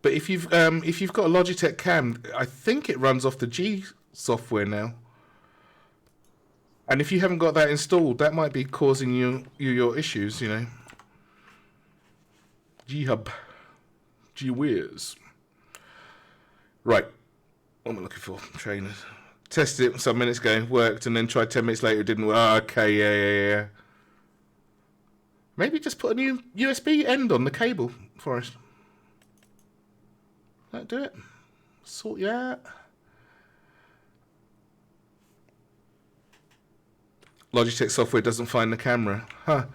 But if you've got a Logitech cam, I think it runs off the G software now. And if you haven't got that installed, that might be causing you your issues, you know. G-Hub. G-Whiz. Right. What am I looking for? Trainers. Tested it some minutes ago, worked, and then tried 10 minutes later, it didn't work. Oh, okay, yeah. Maybe just put a new USB end on the cable, Forrest. That'll do it. Sort you out. Logitech software doesn't find the camera. Huh.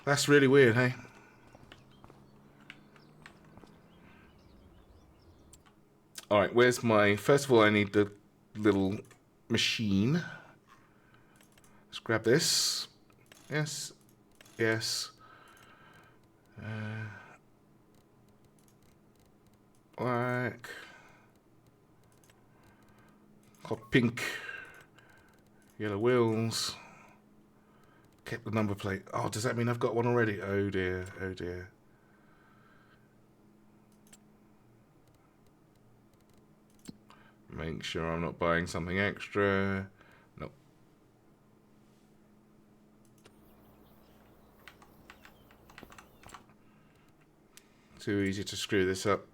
That's really weird, hey? Alright, where's my... First of all, I need the little machine. Let's grab this. Yes. Yes. Black. Got pink. Yellow wheels. Kept the number plate. Oh, does that mean I've got one already? Oh dear, oh dear. Make sure I'm not buying something extra. Nope. Too easy to screw this up.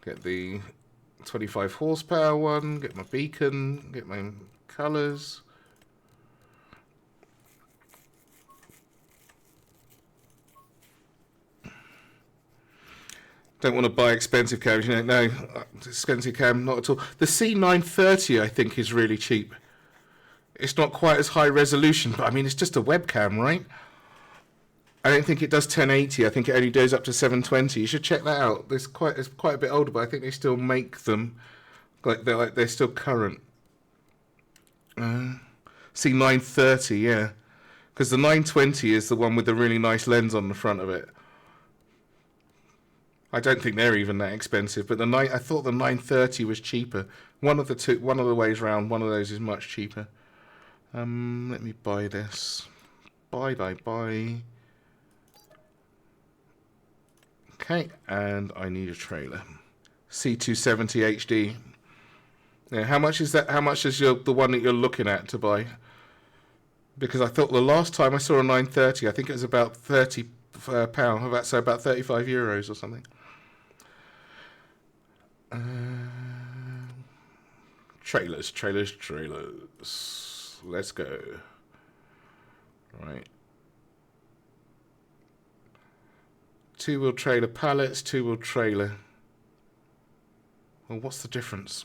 Get the 25 horsepower one, get my beacon, get my colours. Don't want to buy expensive cams, you know, no, expensive cam, not at all. The C930 I think is really cheap. It's not quite as high resolution, but I mean, it's just a webcam, right? I don't think it does 1080. I think it only goes up to 720. You should check that out. It's quite a bit older, but I think they still make them. They're still current. C930, yeah, because the 920 is the one with the really nice lens on the front of it. I don't think they're even that expensive, but I thought the 930 was cheaper. One of the two, one of the ways round, one of those is much cheaper. Let me buy this. Buy. Okay, and I need a trailer. C270 HD. Yeah, how much is that? How much is the one that you're looking at to buy? Because I thought the last time I saw a 930, I think it was about £30, so about €35 or something. Trailers. Let's go. Right. Two-wheel trailer pallets, two-wheel trailer. Well, what's the difference?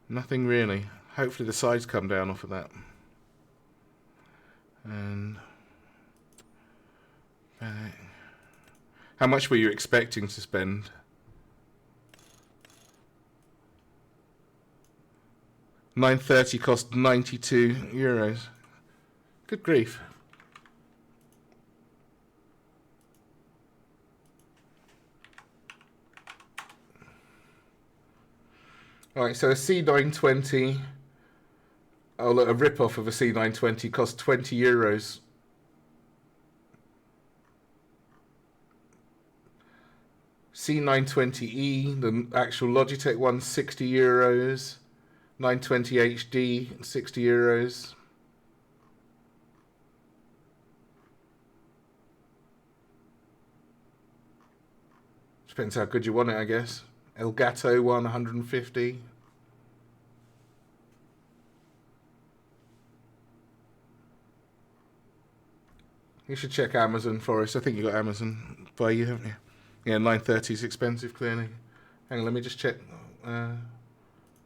Nothing really. Hopefully the sides come down off of that. And how much were you expecting to spend? $930 cost €92. Good grief. Alright, so a C920, oh look, a rip-off of a C920 costs €20. C920E, the actual Logitech one, €60. 920 HD, €60. Depends how good you want it, I guess. Elgato one, 150. You should check Amazon for us. I think you got Amazon by you, haven't you? Yeah, 930 is expensive, clearly. Hang on, let me just check.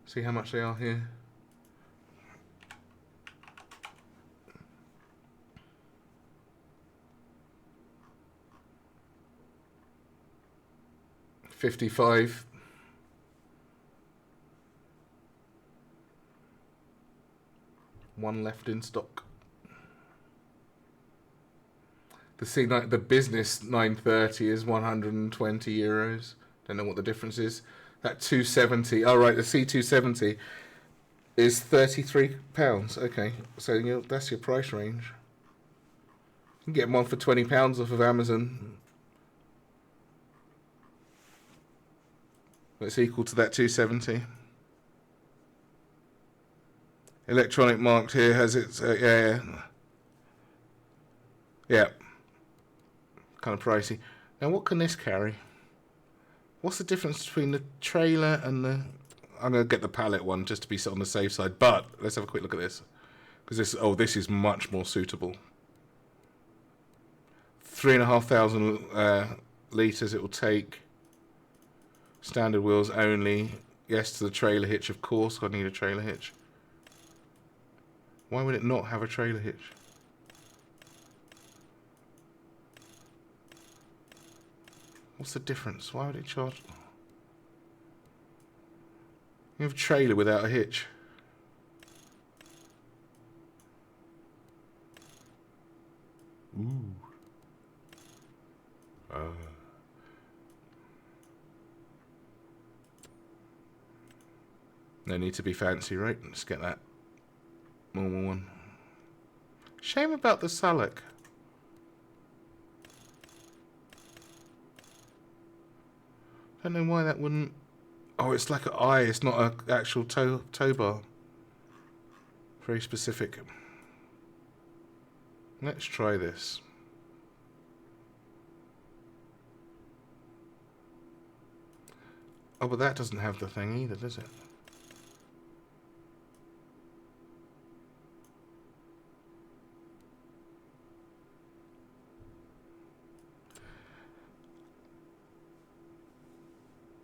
See how much they are here. $55. One left in stock. The business 930 is €120. Don't know what the difference is. That 270. Oh right, the C270 is £33. Okay, so that's your price range. You can get one for £20 off of Amazon. That's equal to that 270. Electronic marked here has its yeah. Kind of pricey. Now what can this carry? What's the difference between the trailer and the... I'm going to get the pallet one just to be on the safe side, but let's have a quick look at this. Because this is much more suitable. 3,500 litres it will take. Standard wheels only. Yes to the trailer hitch, of course. I need a trailer hitch. Why would it not have a trailer hitch? What's the difference? Why would it charge? You have a trailer without a hitch. Ooh. No need to be fancy, right? Let's get that normal one. Shame about the Salak. Don't know why that wouldn't... Oh, it's like an eye. It's not an actual tow bar. Very specific. Let's try this. Oh, but that doesn't have the thing either, does it?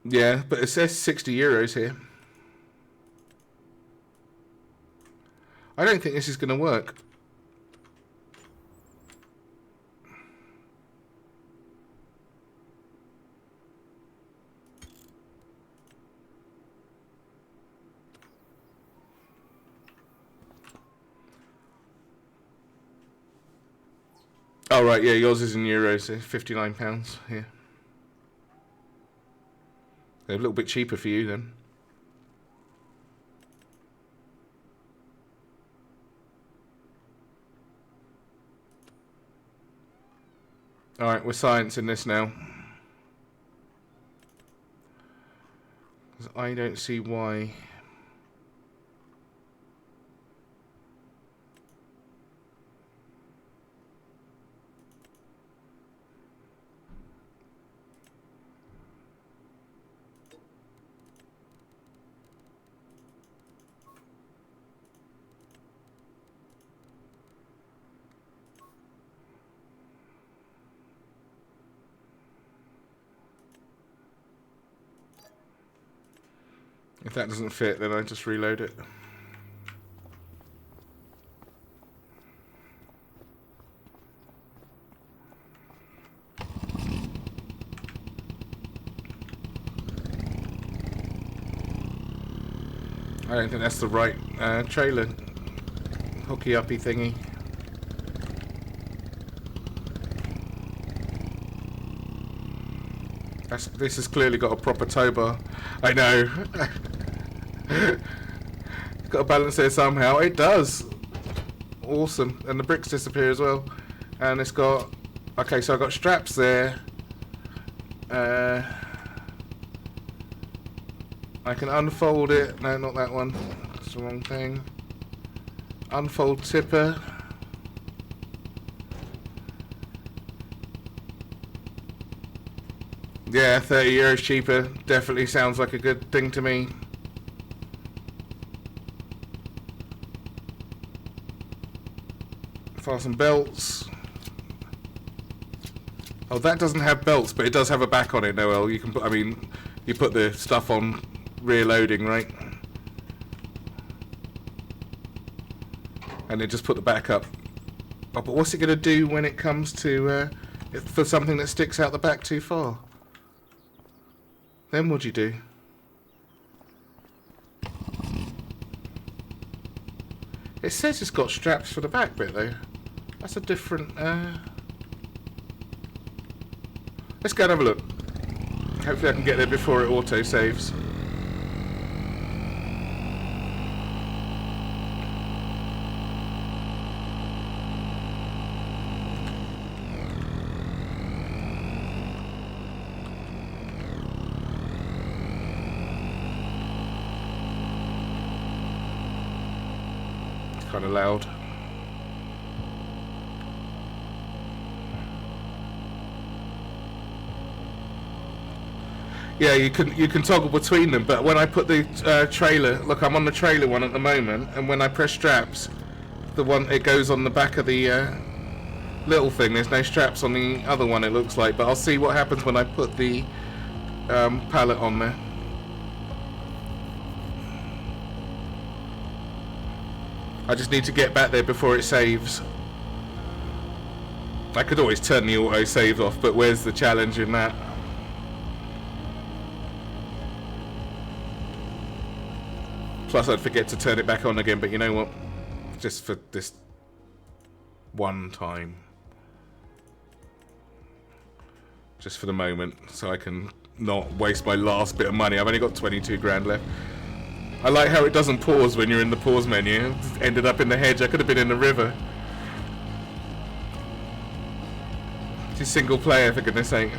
Yeah, but it says €60 here. I don't think this is going to work. Oh right, yeah, yours is in euros, so £59. Yeah, they're a little bit cheaper for you then. All right, we're sciencing this now. I don't see why. If that doesn't fit, then I just reload it. I don't think that's the right trailer. Hooky uppy thingy. This has clearly got a proper tow bar. I know. Got to balance it somehow. It does. Awesome. And the bricks disappear as well. And it's got... Okay, so I've got straps there. I can unfold it. No, not that one. That's the wrong thing. Unfold tipper. Yeah, €30 cheaper. Definitely sounds like a good thing to me. Fasten belts. Oh, that doesn't have belts, but it does have a back on it, Noel. You can put, I mean, you put the stuff on rear loading, right? And then just put the back up. Oh, but what's it going to do when it comes to, for something that sticks out the back too far? Then what'd you do? It says it's got straps for the back bit though. That's a different... Let's go and have a look. Hopefully I can get there before it auto-saves. Kind of loud. Yeah, you can toggle between them, but when I put the trailer, look, I'm on the trailer one at the moment, and when I press straps, the one it goes on the back of the little thing. There's no straps on the other one, it looks like, but I'll see what happens when I put the pallet on there. I just need to get back there before it saves. I could always turn the auto save off, but where's the challenge in that? Plus I'd forget to turn it back on again, but you know what? Just for this one time. Just for the moment, so I can not waste my last bit of money. I've only got 22 grand left. I like how it doesn't pause when you're in the pause menu. Ended up in the hedge. I could have been in the river. It's single player, for goodness sake.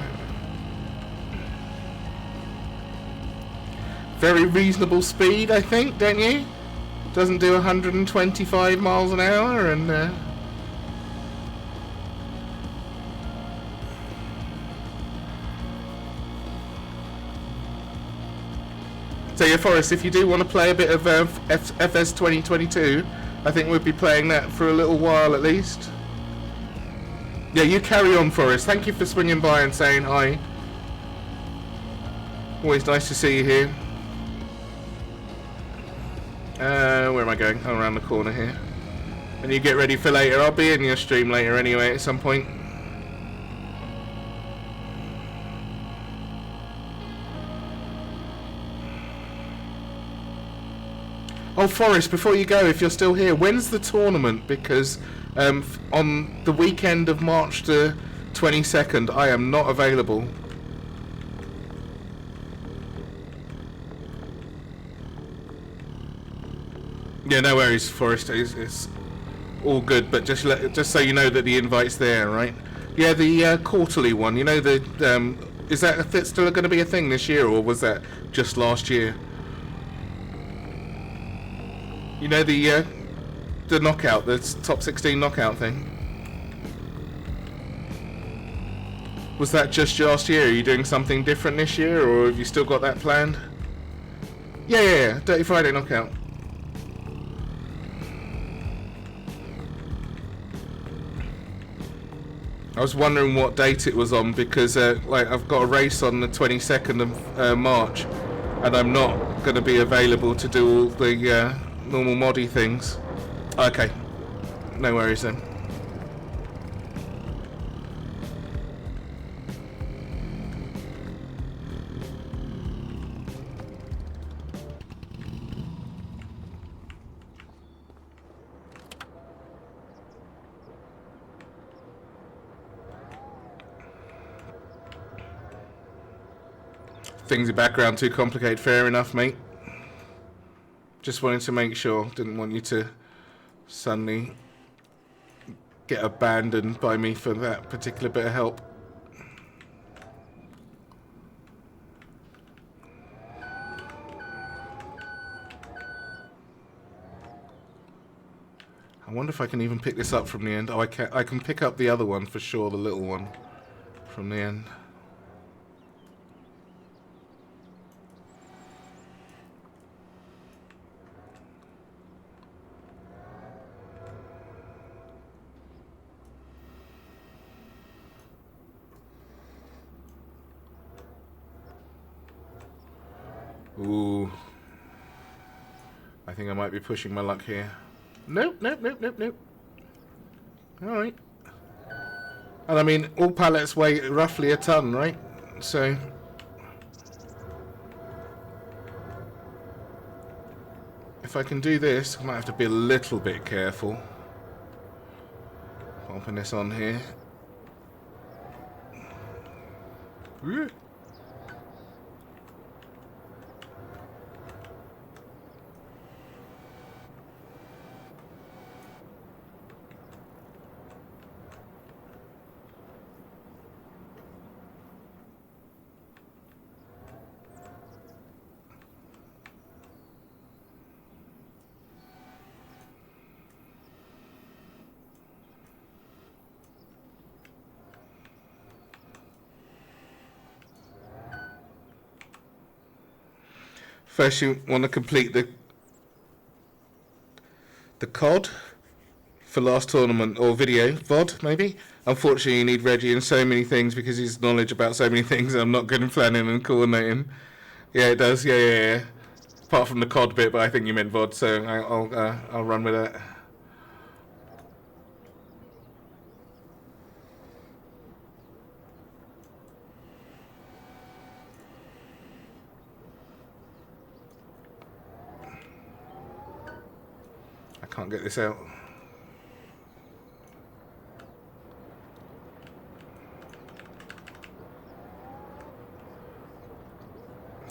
Very reasonable speed, I think, don't you? Doesn't do 125 miles an hour and... So yeah, Forrest, if you do want to play a bit of FS 2022, I think we'll be playing that for a little while at least. Yeah, you carry on, Forrest. Thank you for swinging by and saying hi. Always nice to see you here. Where am I going? Oh, around the corner here. And you get ready for later. I'll be in your stream later anyway at some point. Oh, Forrest, before you go, if you're still here, when's the tournament? Because on the weekend of March the 22nd, I am not available. Yeah, no worries, Forrest. It's all good, but just so you know that the invite's there, right? Yeah, the quarterly one. You know, is that still going to be a thing this year, or was that just last year? You know, the knockout, the top 16 knockout thing. Was that just last year? Are you doing something different this year, or have you still got that planned? Yeah. Dirty Friday knockout. I was wondering what date it was on because like I've got a race on the 22nd of March, and I'm not going to be available to do all the normal moddy things. Okay, no worries then. Things in the background too complicated. Fair enough, mate. Just wanted to make sure. Didn't want you to suddenly get abandoned by me for that particular bit of help. I wonder if I can even pick this up from the end. Oh, I can. I can pick up the other one for sure, the little one from the end. Ooh. I think I might be pushing my luck here. Nope. Alright. And I mean, all pallets weigh roughly a ton, right? So... if I can do this, I might have to be a little bit careful. Popping this on here. Woo. First, you want to complete the COD for last tournament, or video, VOD maybe. Unfortunately, you need Reggie in so many things because his knowledge about so many things. I'm not good in planning and coordinating. Yeah, it does. Yeah. Apart from the COD bit, but I think you meant VOD, so I'll run with that. Can't get this out.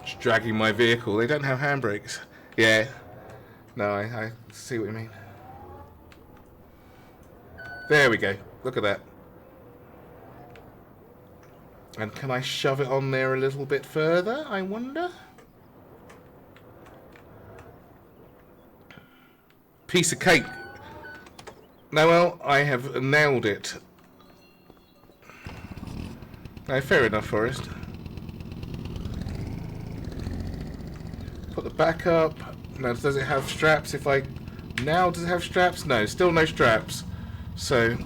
Just dragging my vehicle. They don't have handbrakes. Yeah. No, I see what you mean. There we go. Look at that. And can I shove it on there a little bit further, I wonder? Piece of cake. Noel, I have nailed it. No, fair enough, Forrest. Put the back up. Now, does it have straps? Does it have straps? No, still no straps. So...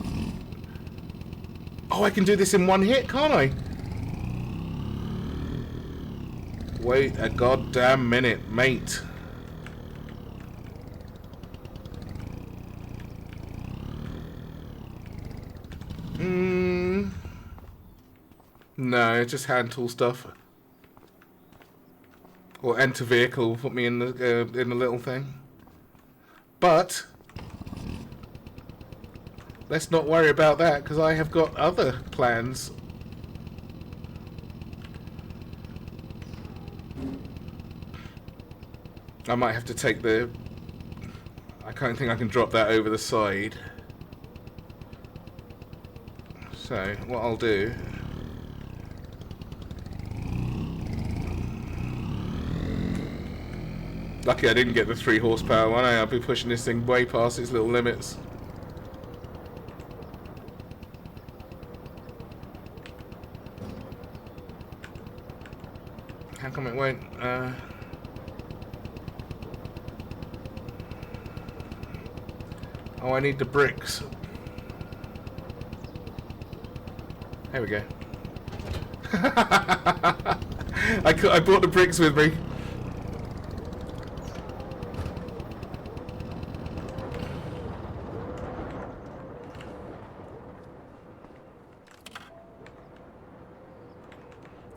oh, I can do this in one hit, can't I? Wait a goddamn minute, mate. No, just hand tool stuff. Or enter vehicle, put me in the little thing. But let's not worry about that, because I have got other plans. I might have to take the... I can't think I can drop that over the side. So, what I'll do... Lucky I didn't get the 3 horsepower one. I'll be pushing this thing way past its little limits. How come it won't... Oh, I need the bricks. There we go. I brought the bricks with me.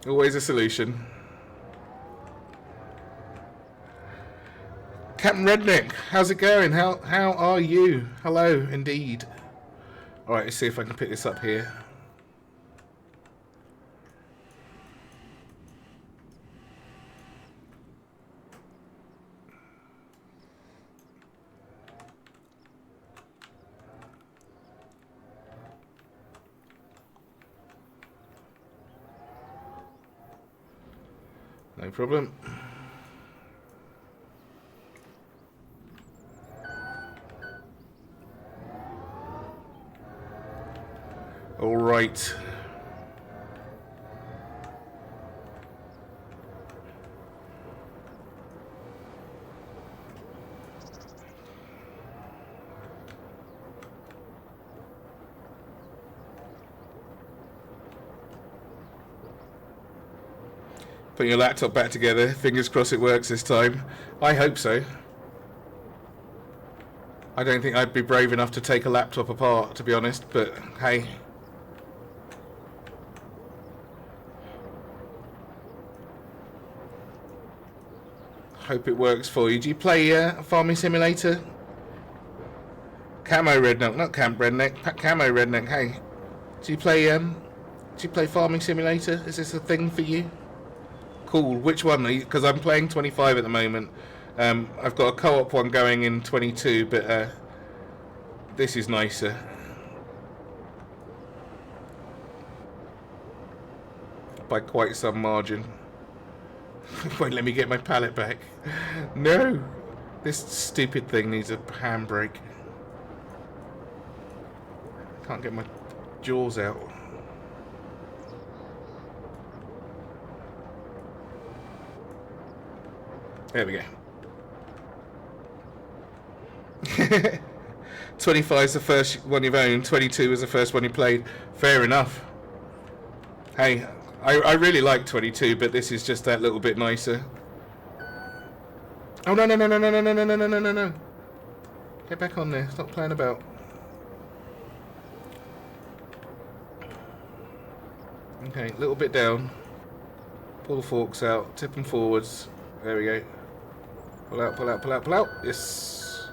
Always a solution. Captain Redneck, how's it going? How are you? Hello, indeed. Alright, let's see if I can pick this up here. No problem. All right. Putting your laptop back together. Fingers crossed it works this time. I hope so. I don't think I'd be brave enough to take a laptop apart, to be honest, but hey. Hope it works for you. Do you play Farming Simulator? Camo Redneck, not Camp Redneck. Camo Redneck. Hey, do you play Farming Simulator? Is this a thing for you? Cool. Which one? Because I'm playing 25 at the moment. I've got a co-op one going in 22, but this is nicer. By quite some margin. Won't let me get my pallet back. No! This stupid thing needs a handbrake. Can't get my jaws out. There we go. 25 is the first one you've owned, 22 was the first one you played. Fair enough. Hey, I really like 22, but this is just that little bit nicer. Oh no no no no no no no no no no no no! Get back on there. Stop playing about. Okay, a little bit down. Pull the forks out. Tip them forwards. There we go. Pull out, pull out, pull out, pull out. Yes.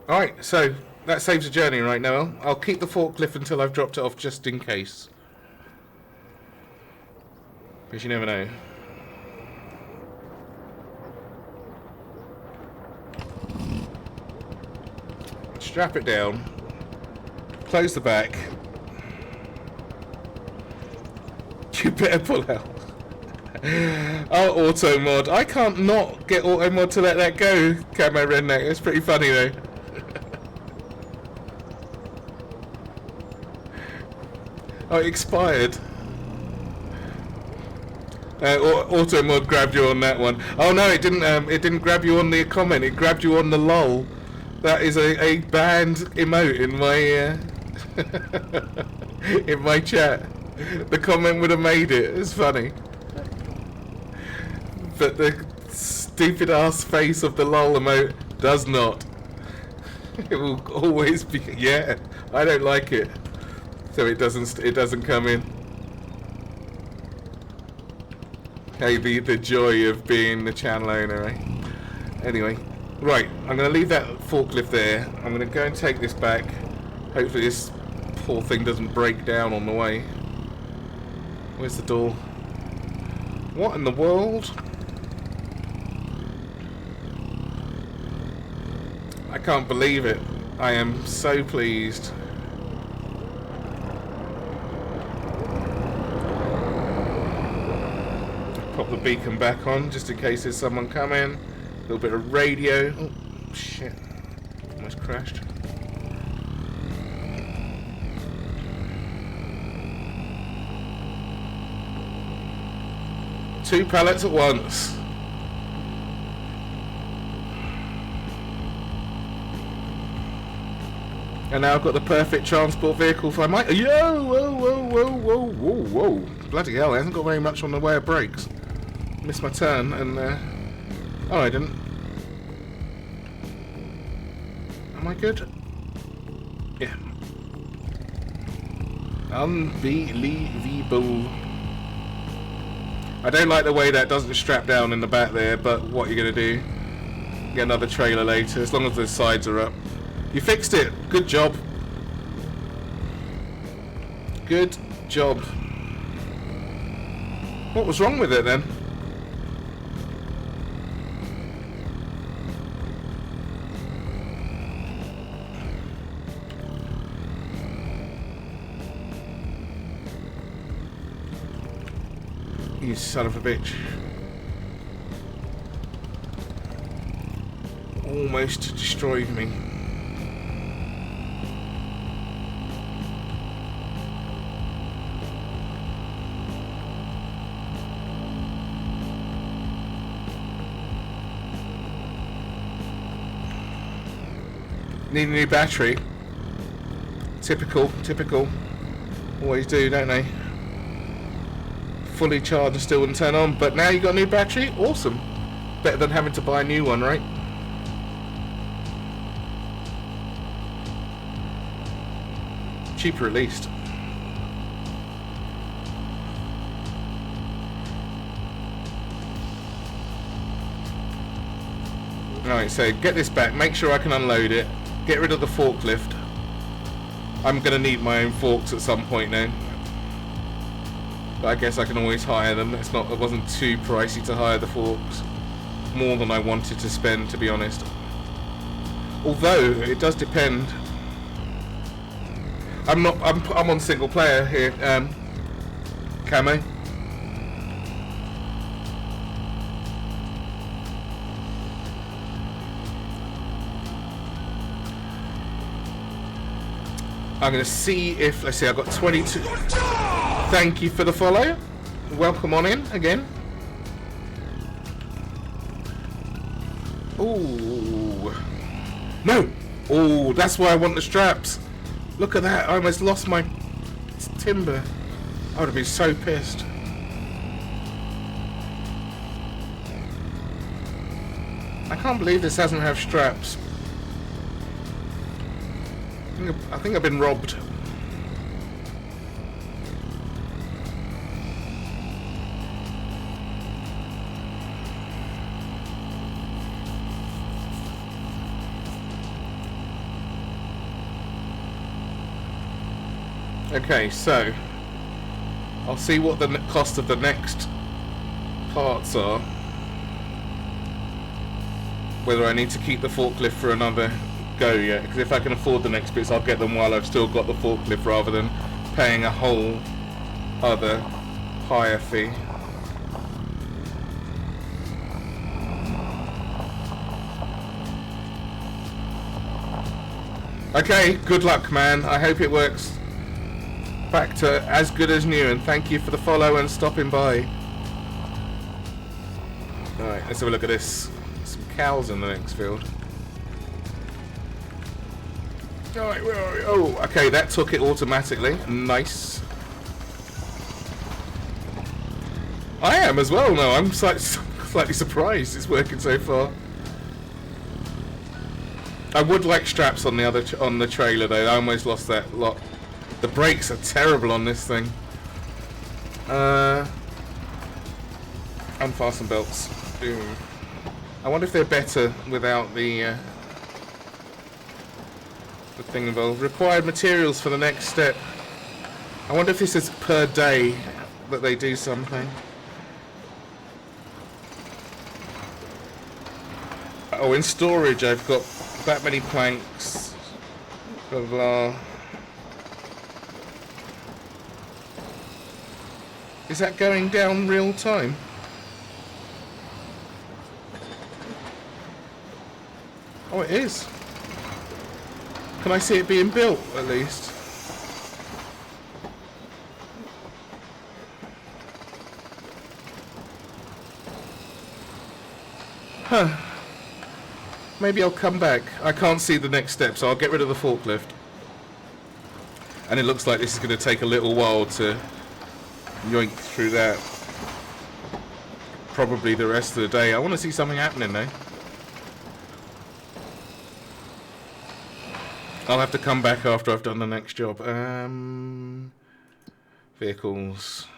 Alright, so that saves a journey right now. I'll keep the forklift until I've dropped it off just in case. Because you never know. Strap it down. Close the back. You better pull out. Oh, auto mod. I can't not get auto mod to let that go, Camo Redneck. It's pretty funny though. Oh, it expired. Auto mod grabbed you on that one. Oh no, it didn't. It didn't grab you on the comment. It grabbed you on the lol. That is a banned emote in my in my chat. The comment would have made it. It's funny. But the stupid ass face of the lol emote does not. It will always be. Yeah, I don't like it. So it doesn't come in. Hey, the joy of being the channel owner, eh? Anyway, Right, I'm going to leave that forklift there. I'm going to go and take this back. Hopefully this poor thing doesn't break down on the way. Where's the door? What in the world? I can't believe it. I am so pleased. Pop the beacon back on just in case there's someone coming. A little bit of radio. Oh, shit. Almost crashed. Two pallets at once. And now I've got the perfect transport vehicle for my... Yo! Whoa, whoa, whoa, whoa, whoa, whoa. Bloody hell, it hasn't got very much on the way of brakes. Missed my turn and... Oh, I didn't. Am I good? Yeah. Unbelievable. I don't like the way that doesn't strap down in the back there, but what are you going to do? Get another trailer later, as long as the sides are up. You fixed it. Good job. Good job. What was wrong with it then? You son of a bitch. Almost destroyed me. Need a new battery. Typical. Always do, don't they? Fully charged and still wouldn't turn on, but now you got a new battery? Awesome. Better than having to buy a new one, right? Cheaper at least. Alright, so get this back, make sure I can unload it, get rid of the forklift. I'm going to need my own forks at some point now. But I guess I can always hire them. It wasn't too pricey to hire the forks. More than I wanted to spend, to be honest. Although, it does depend. I'm on single player here, Camo. I'm going to see if... Let's see, I've got 22... Thank you for the follow. Welcome on in again. Ooh. No! Oh, that's why I want the straps. Look at that. I almost lost my timber. I would have been so pissed. I can't believe this doesn't have straps. I think I've been robbed. Okay, so I'll see what the cost of the next parts are. Whether I need to keep the forklift for another go yet, because if I can afford the next bits, I'll get them while I've still got the forklift rather than paying a whole other hire fee. Okay, good luck, man. I hope it works back to as good as new, and thank you for the follow and stopping by. Alright, let's have a look at this. Some cows in the next field. Alright, where are we? Oh, okay, that took it automatically. Nice. I am as well, no, I'm slightly surprised it's working so far. I would like straps on the trailer though, I almost lost that lot. The brakes are terrible on this thing. Unfasten belts. Ooh. I wonder if they're better without the thing involved. Required materials for the next step. I wonder if this is per day that they do something. Oh, in storage I've got that many planks. Blah blah. Is that going down real time? Oh, it is. Can I see it being built, at least? Huh. Maybe I'll come back. I can't see the next step, so I'll get rid of the forklift. And it looks like this is going to take a little while to yoink through that. Probably the rest of the day. I want to see something happening, though. I'll have to come back after I've done the next job. Vehicles.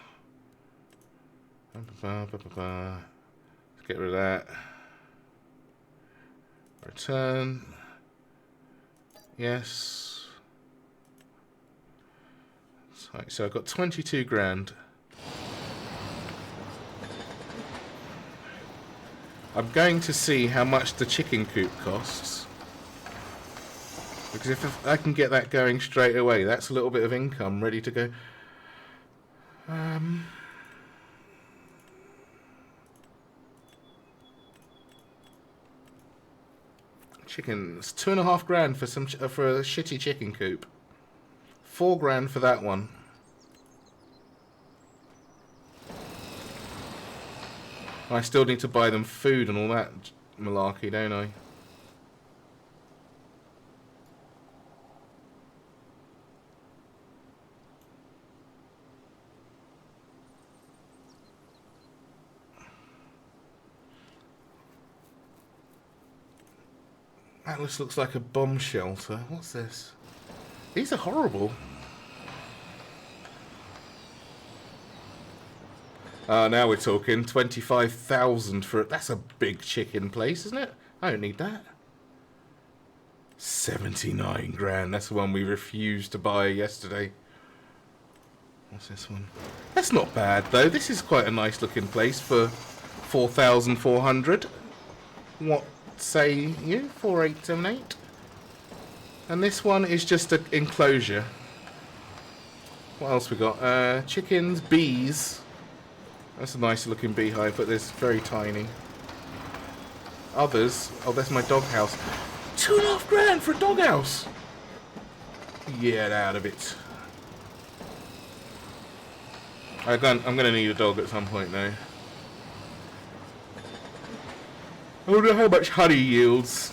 Let's get rid of that. Return. Yes. Right, so I've got 22 grand. I'm going to see how much the chicken coop costs. Because if I can get that going straight away, that's a little bit of income ready to go. Chickens, 2.5 grand for for a shitty chicken coop. 4 grand for that one. I still need to buy them food and all that malarkey, don't I? That looks like a bomb shelter. What's this? These are horrible. Now we're talking 25,000 for it. That's a big chicken place, isn't it? I don't need that. 79 grand. That's the one we refused to buy yesterday. What's this one? That's not bad though. This is quite a nice looking place for 4,400. What say you? 4878. And this one is just an enclosure. What else we got? Chickens, bees. That's a nice looking beehive, but it's very tiny. Others. Oh, that's my doghouse. 2.5 grand for a doghouse. Get out of it. I'm gonna need a dog at some point now. I wonder how much honey yields.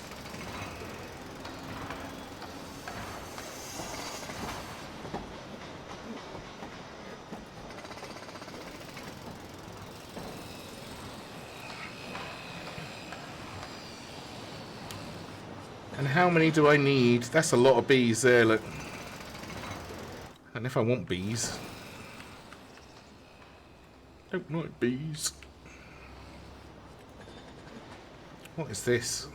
And how many do I need? That's a lot of bees there, look. And if I want bees. Don't like bees. What is this?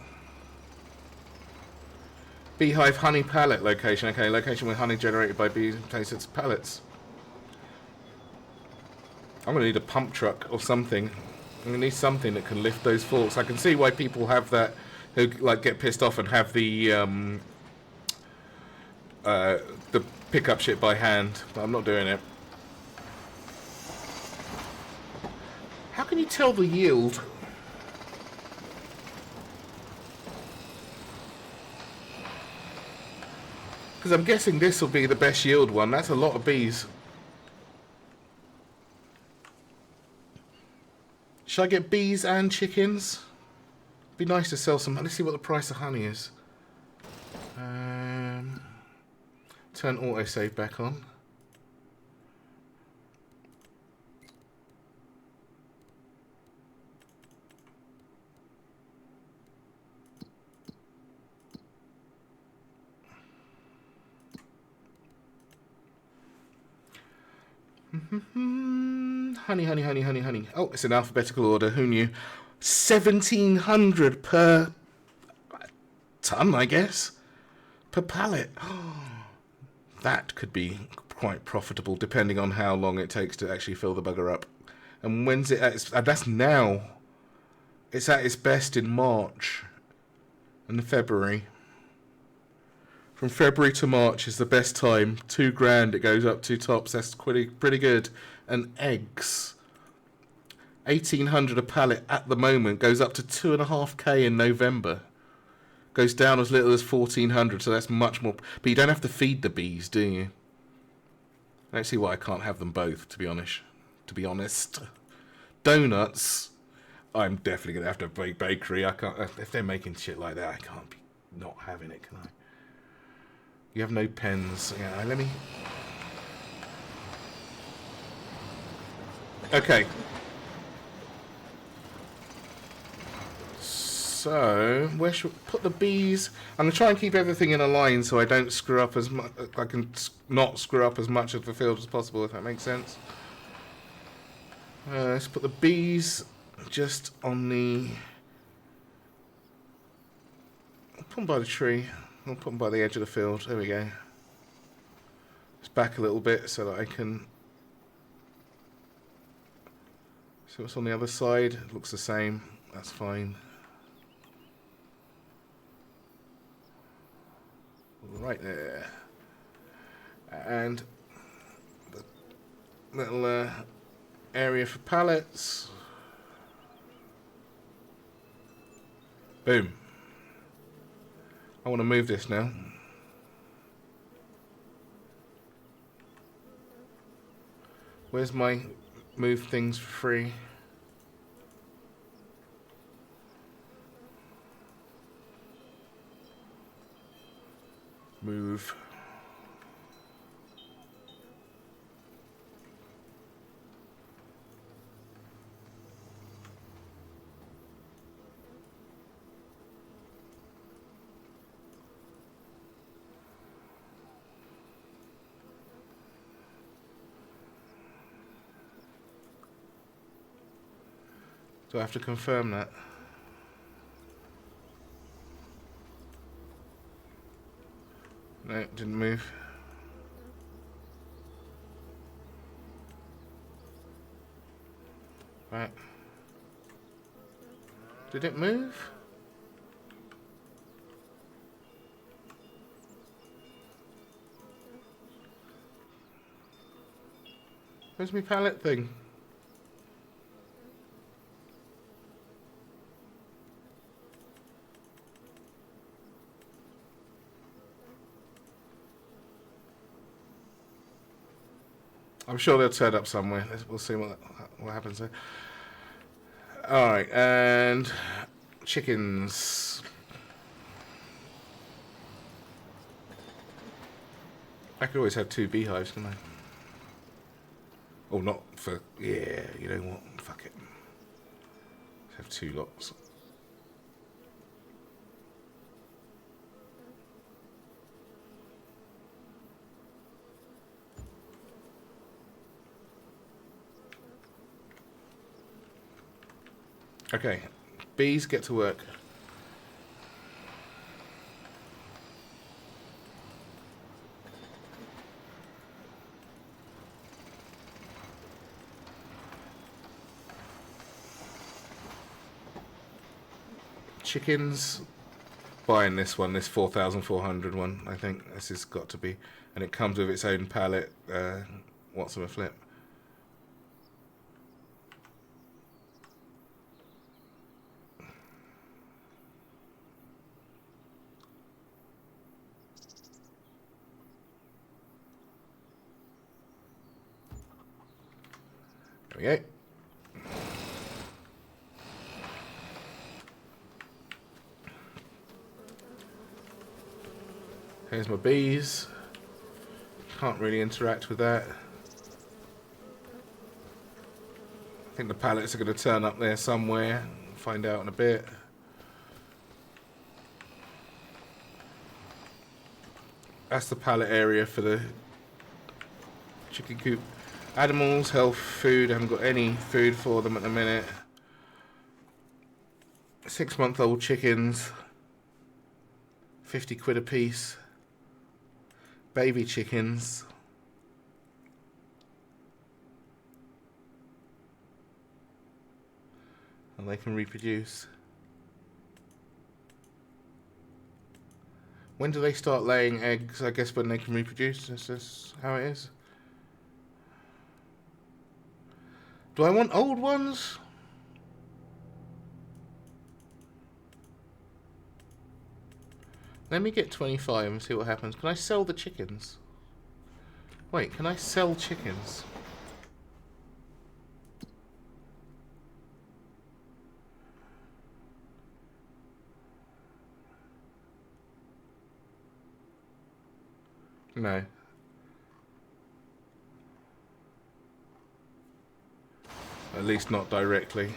Beehive honey pallet location. Okay, location with honey generated by bees placed its pallets. I'm going to need a pump truck or something. I'm going to need something that can lift those forks. I can see why people have that, who like get pissed off and have the pick up shit by hand. But I'm not doing it. How can you tell the yield? Because I'm guessing this will be the best yield one. That's a lot of bees. Should I get bees and chickens? Be nice to sell some. Let's see what the price of honey is. Turn autosave back on. Honey, honey, honey, honey, honey. Oh, it's in alphabetical order. Who knew? 1,700 per ton, I guess, per pallet. That could be quite profitable, depending on how long it takes to actually fill the bugger up. And when's it at that's now. It's at its best in March and February. From February to March is the best time. $2,000 it goes up to tops. That's pretty good. And eggs, 1,800 a pallet at the moment, goes up to 2.5K in November. Goes down as little as 1,400, so that's much more. But you don't have to feed the bees, do you? I don't see why I can't have them both, to be honest. Donuts, I'm definitely gonna have to have a bakery. I can't if they're making shit like that. I can't be not having it, can I? You have no pens. Yeah, let me. Okay. So, where should we put the bees? I'm going to try and keep everything in a line so I don't screw up as much. I can not screw up as much of the field as possible, if that makes sense. Let's put the bees just on the. I'll put them by the tree. I'll put them by the edge of the field. There we go. Just back a little bit so that I can. So what's on the other side? It looks the same. That's fine. Right there. And the little area for pallets. Boom. I want to move this now. Where's my move things for free? Move. Do I have to confirm that? No, it didn't move. Right. Did it move? Where's my pallet thing? I'm sure they'll turn up somewhere. We'll see what happens there. Alright, and chickens. I could always have 2 beehives, couldn't I? Or not for... Yeah, you know what? Fuck it. Let's have 2 lots. Okay, bees, get to work. Chickens, buying this one, this 4,400 one, I think this has got to be, and it comes with its own pallet. What's of a flip? There we go. Here's my bees. Can't really interact with that. I think the pallets are going to turn up there somewhere. Find out in a bit. That's the pallet area for the chicken coop. Animals, health, food. I haven't got any food for them at the minute. 6-month-old chickens, 50 quid a piece. Baby chickens, and they can reproduce. When do they start laying eggs? I guess when they can reproduce. Is this how it is? Do I want old ones? Let me get 25 and see what happens. Can I sell the chickens? Wait, can I sell chickens? No. At least not directly.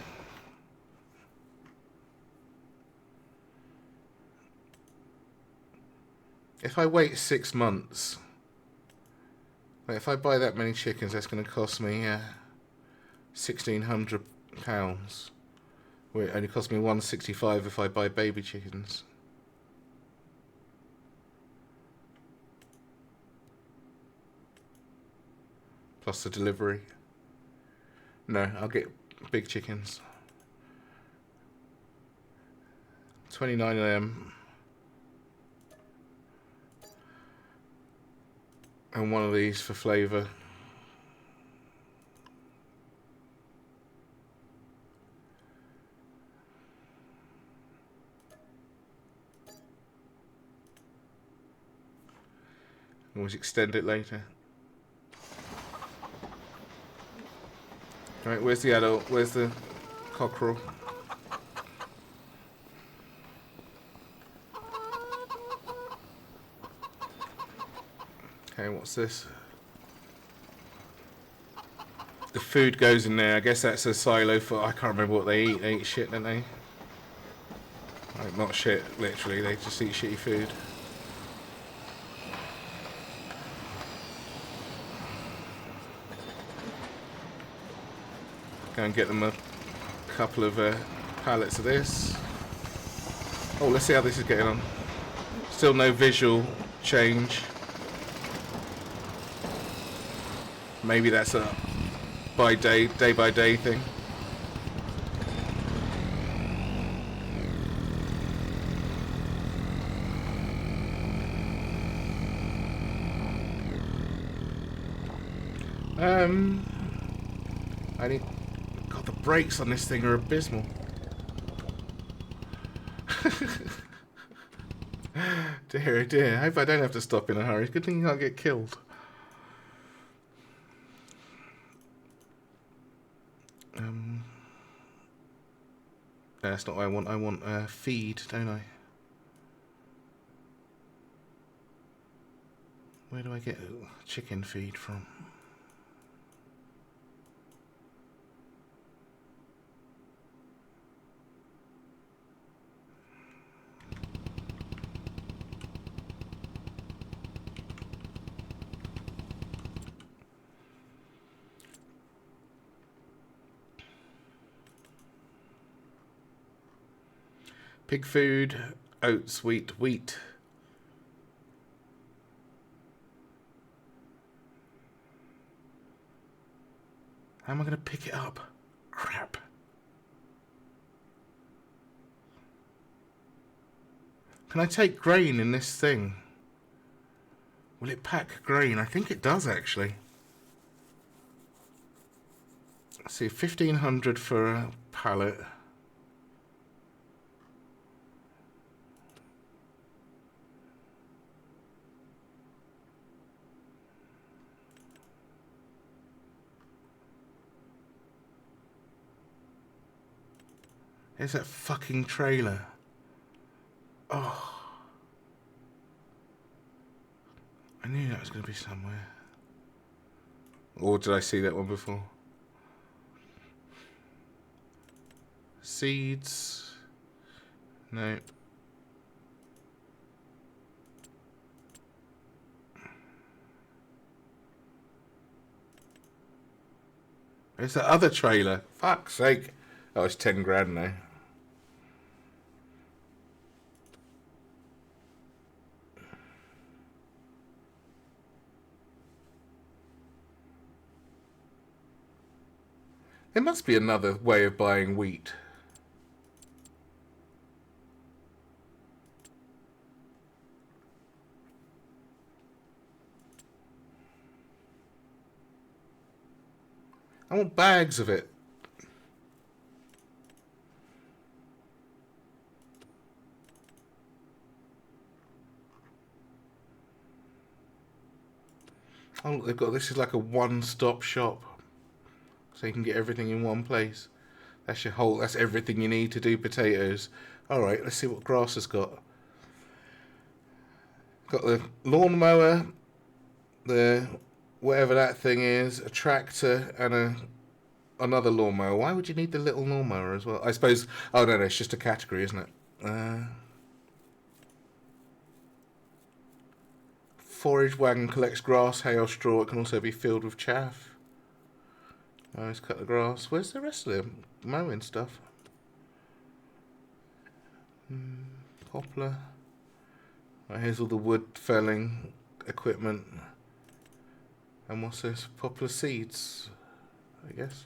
If I wait 6 months, if I buy that many chickens, that's going to cost me £1,600. Well, it only cost me £165 if I buy baby chickens. Plus the delivery. No, I'll get big chickens. 29 of them. And one of these for flavour. Always extend it later. Right, where's the adult? Where's the cockerel? Okay, what's this? The food goes in there. I guess that's a silo for... I can't remember what they eat. They eat shit, don't they? Like, not shit, literally. They just eat shitty food. Go and get them a couple of pallets of this. Oh, let's see how this is getting on. Still no visual change. Maybe that's a day by day thing. I need... God, the brakes on this thing are abysmal. Dear, oh dear. I hope I don't have to stop in a hurry. Good thing you can't get killed. That's not what I want. I want feed, don't I? Where do I get chicken feed from? Pig food, oats, wheat. How am I going to pick it up? Crap. Can I take grain in this thing? Will it pack grain? I think it does, actually. Let's see, 1,500 for a pallet. There's that fucking trailer. Oh. I knew that was going to be somewhere. Or did I see that one before? Seeds. No. There's that other trailer. Fuck's sake. Oh, it's 10 grand now. There must be another way of buying wheat. I want bags of it. Oh, they've got, this is like a one-stop shop. So you can get everything in one place. That's everything you need to do potatoes. Alright, let's see what grass has got. Got the lawnmower, the whatever that thing is, a tractor, and another lawnmower. Why would you need the little lawnmower as well? I suppose, oh no, it's just a category, isn't it? Forage wagon collects grass, hay or straw. It can also be filled with chaff. Oh, let's cut the grass. Where's the rest of them? Mowing stuff. Poplar. Right, here's all the wood felling equipment. And what's this? Poplar seeds, I guess.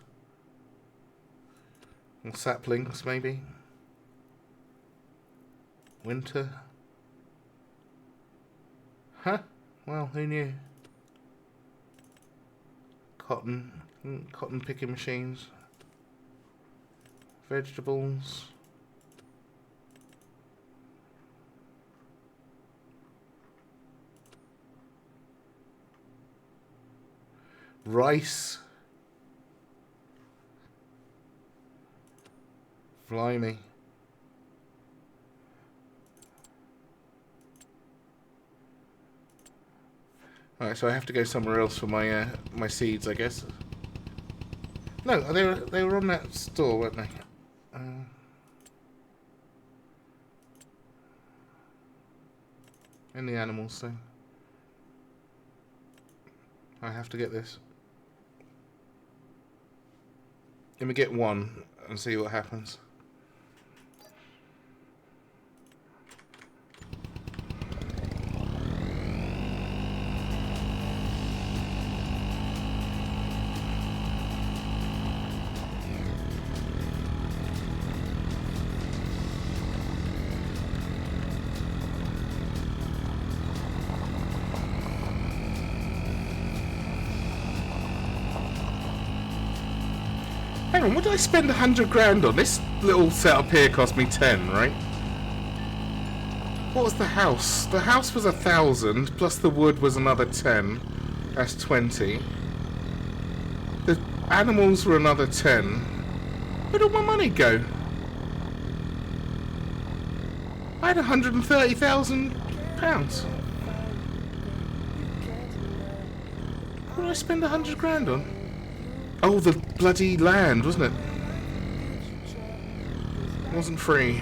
Or saplings, maybe. Winter. Huh? Well, who knew? Cotton picking machines. Vegetables. Rice. Blimey. Alright, so I have to go somewhere else for my my seeds, I guess. No, they were on that store, weren't they? And the animals thing. I have to get this. Let me get one and see what happens. Hang on, what did I spend 100 grand on? This little setup here cost me 10, right? What was the house? The house was 1,000, plus the wood was another 10. That's 20. The animals were another 10. Where'd all my money go? I had £130,000. What did I spend 100 grand on? Oh, the bloody land, wasn't it? It wasn't free.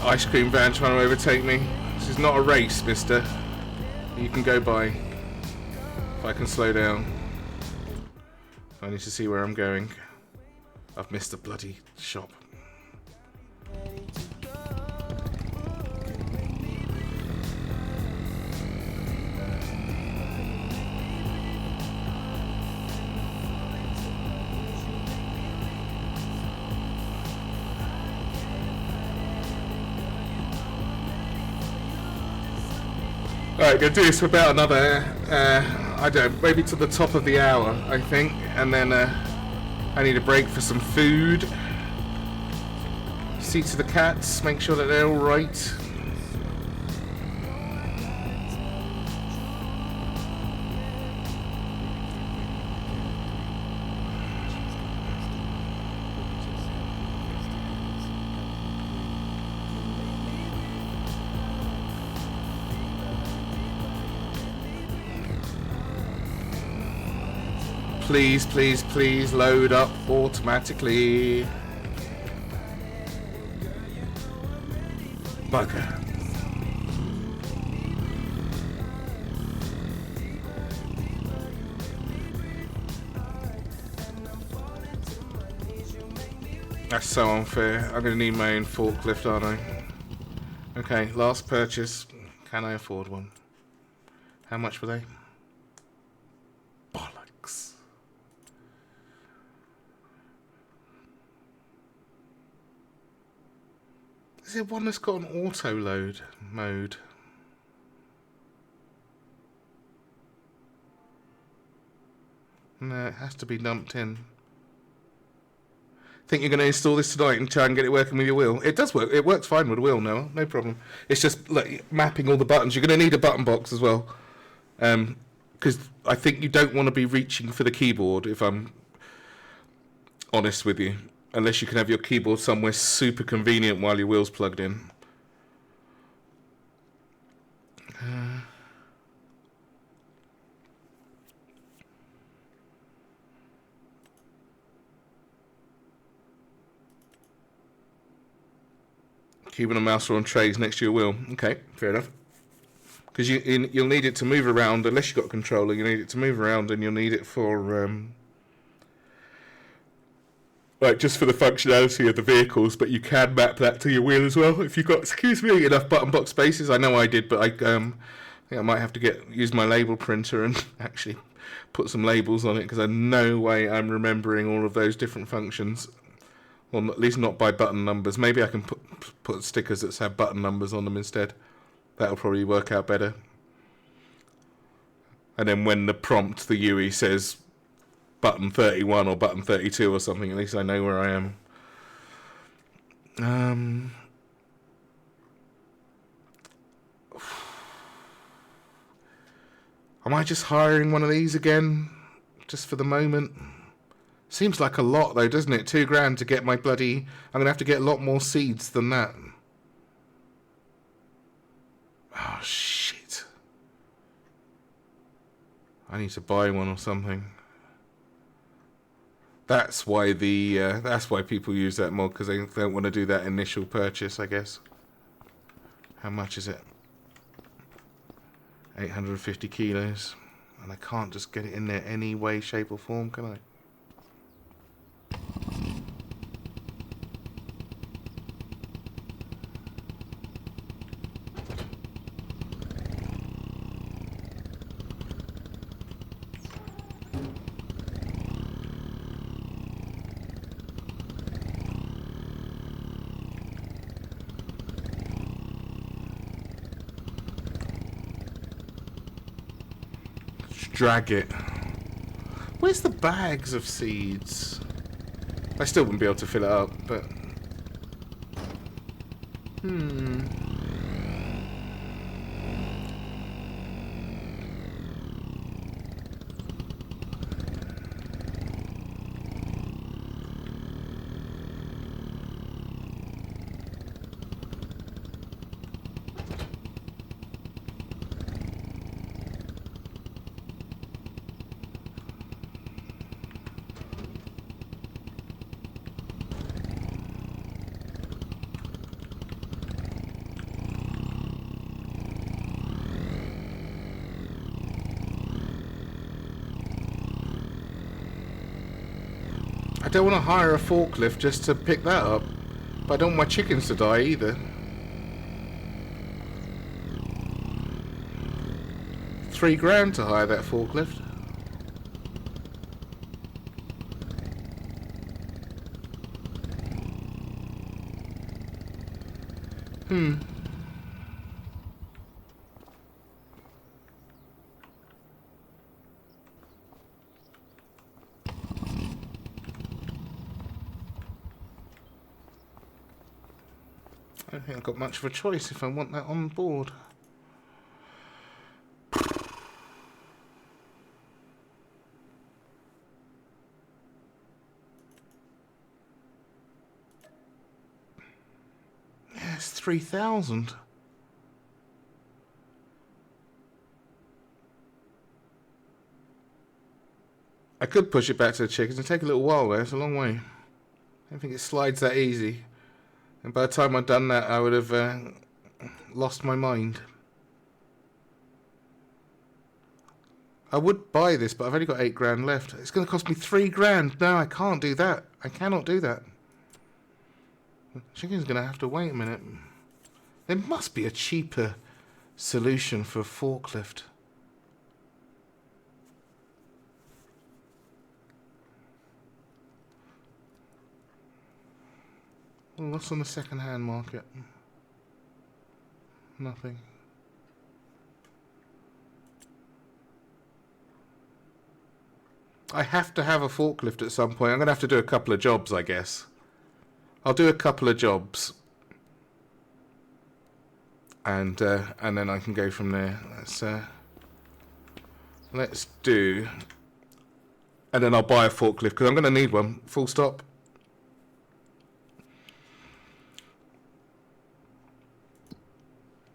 Ice cream van trying to overtake me. This is not a race, mister. You can go by. If I can slow down. I need to see where I'm going. I've missed the bloody shop. Alright, gonna do this for about another, I don't know, maybe to the top of the hour, I think, and then I need a break for some food. See to the cats, make sure that they're alright. Please, please, please load up automatically. Bugger. That's so unfair. I'm going to need my own forklift, aren't I? Okay, last purchase. Can I afford one? How much were they? Bollocks. Is there one that's got an auto load mode? No, it has to be dumped in. Think you're going to install this tonight and try and get it working with your wheel? It does work. It works fine with a wheel, no problem. It's just like mapping all the buttons. You're going to need a button box as well, because I think you don't want to be reaching for the keyboard, if I'm honest with you, unless you can have your keyboard somewhere super convenient while your wheel's plugged in. Keyboard and mouse are on trays next to your wheel. Okay, fair enough. Because you'll need it to move around, unless you've got a controller, you need it to move around, and you'll need it for, like, just for the functionality of the vehicles, but you can map that to your wheel as well, if you've got, excuse me, enough button box spaces. I know I did, but I think I might have to use my label printer and actually put some labels on it, because I no way I'm remembering all of those different functions. Well, at least not by button numbers. Maybe I can put stickers that have button numbers on them instead. That'll probably work out better. And then when the prompt, the UE says button 31 or button 32 or something, at least I know where I am. Am I just hiring one of these again? Just for the moment? Seems like a lot though, doesn't it? $2,000 to get my bloody... I'm going to have to get a lot more seeds than that. Oh, shit. I need to buy one or something. That's why that's why people use that mod, because they don't want to do that initial purchase, I guess. How much is it? 850 kilos. And I can't just get it in there any way, shape or form, can I? Drag it. Where's the bags of seeds? I still wouldn't be able to fill it up, but... I don't want to hire a forklift just to pick that up, but I don't want my chickens to die either. $3,000 to hire that forklift. I don't think I've got much of a choice if I want that on board. Yeah, it's 3,000. I could push it back to the chickens. It'll take a little while though, it's a long way. I don't think it slides that easy. And by the time I'd done that, I would have lost my mind. I would buy this, but I've only got $8,000 left. It's going to cost me $3,000. No, I can't do that. I cannot do that. Chicken's going to have to wait a minute. There must be a cheaper solution for a forklift. Well, what's on the second-hand market? Nothing. I have to have a forklift at some point. I'm going to have to do a couple of jobs, I guess. I'll do a couple of jobs. And then I can go from there. Let's do... And then I'll buy a forklift, because I'm going to need one. Full stop.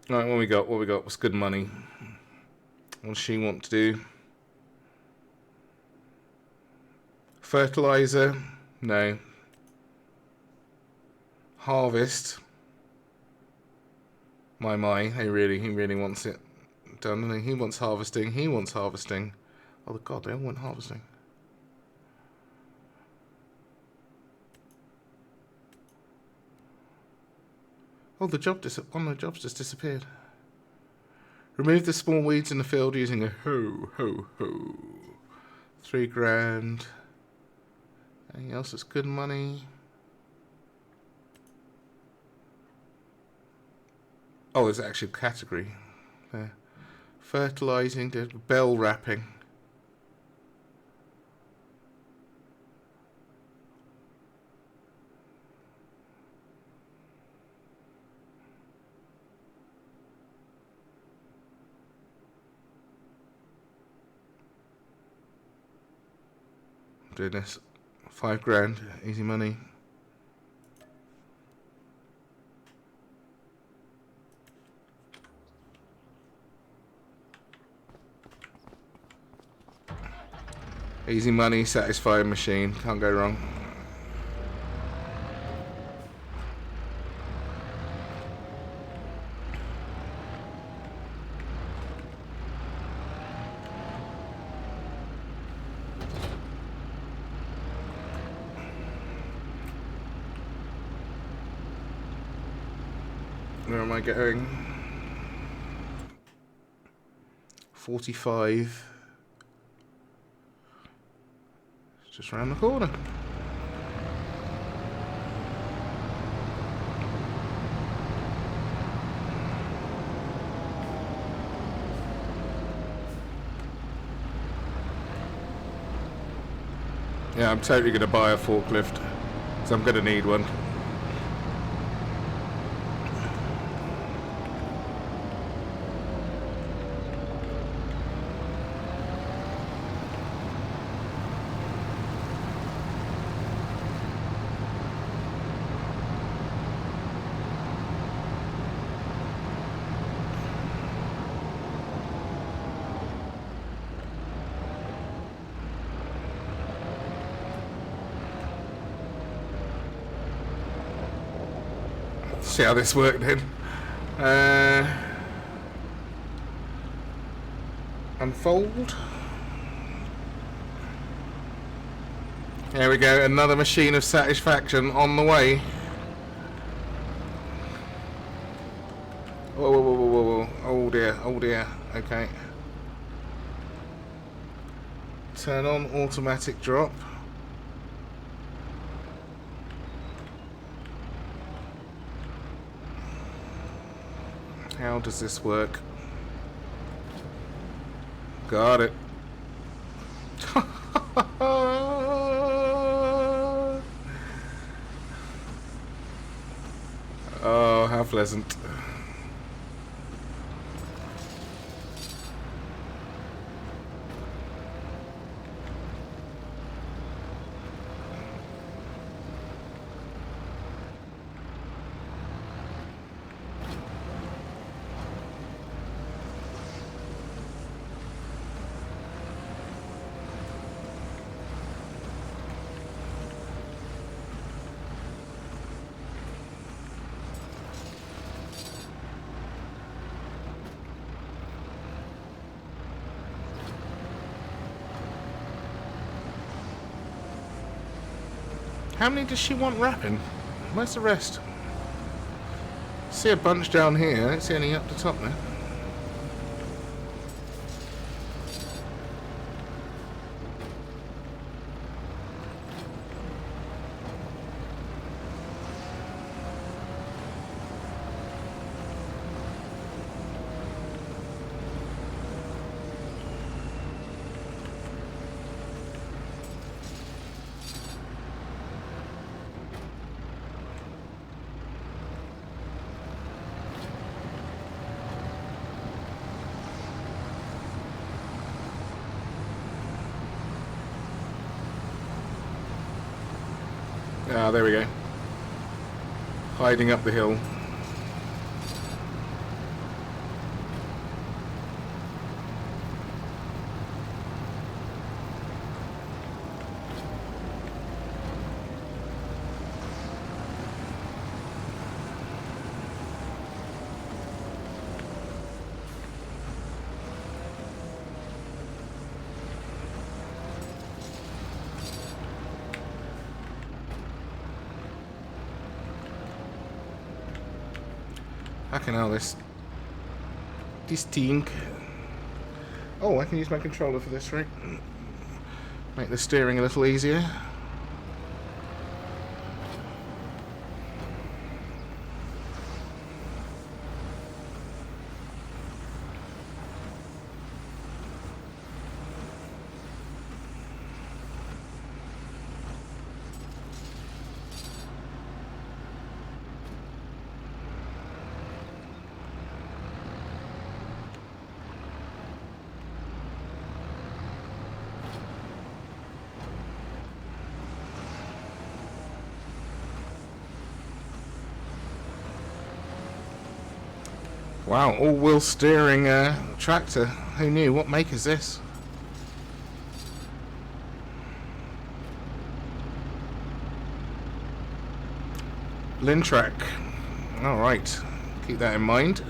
Right, what we got? What's good money? What does she want to do? Fertilizer? No. Harvest? He really wants it done, doesn't he? He wants harvesting. Oh god, they all want harvesting. Oh, one of the jobs just disappeared. Remove the small weeds in the field using a hoe. 3 grand. Anything else that's good money? Oh, there's actually a category there. Fertilizing, bell wrapping. Doing this. 5 grand, easy money. Easy money, satisfying machine, can't go wrong. Where am I going? 45. It's just round the corner. Yeah, I'm totally going to buy a forklift, because I'm going to need one. See how this worked then. Unfold. There we go, another machine of satisfaction on the way. Whoa. Oh dear, okay. Turn on automatic drop. How does this work? Got it. Oh, how pleasant. How many does she want wrapping? Where's the rest? See a bunch down here. I don't see any up the top there. Ah, there we go. Hiding up the hill. Fucking hell, this thing. Oh, I can use my controller for this, right? Make the steering a little easier. Wow, all-wheel steering tractor. Who knew? What make is this? Lintrack. Alright, keep that in mind.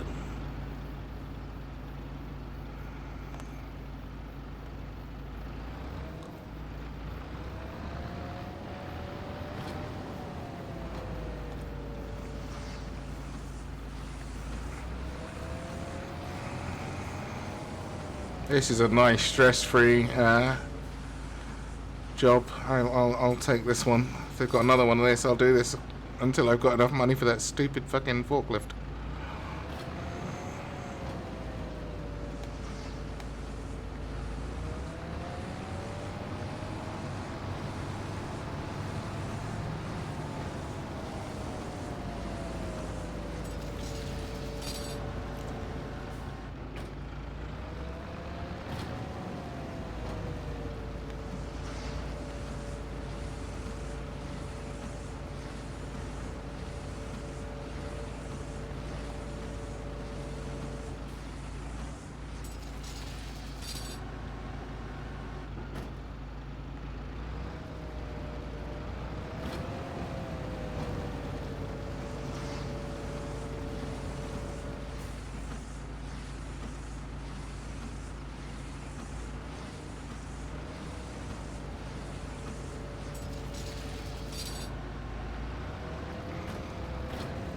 This is a nice stress-free job. I'll take this one. If they've got another one of this, I'll do this until I've got enough money for that stupid fucking forklift.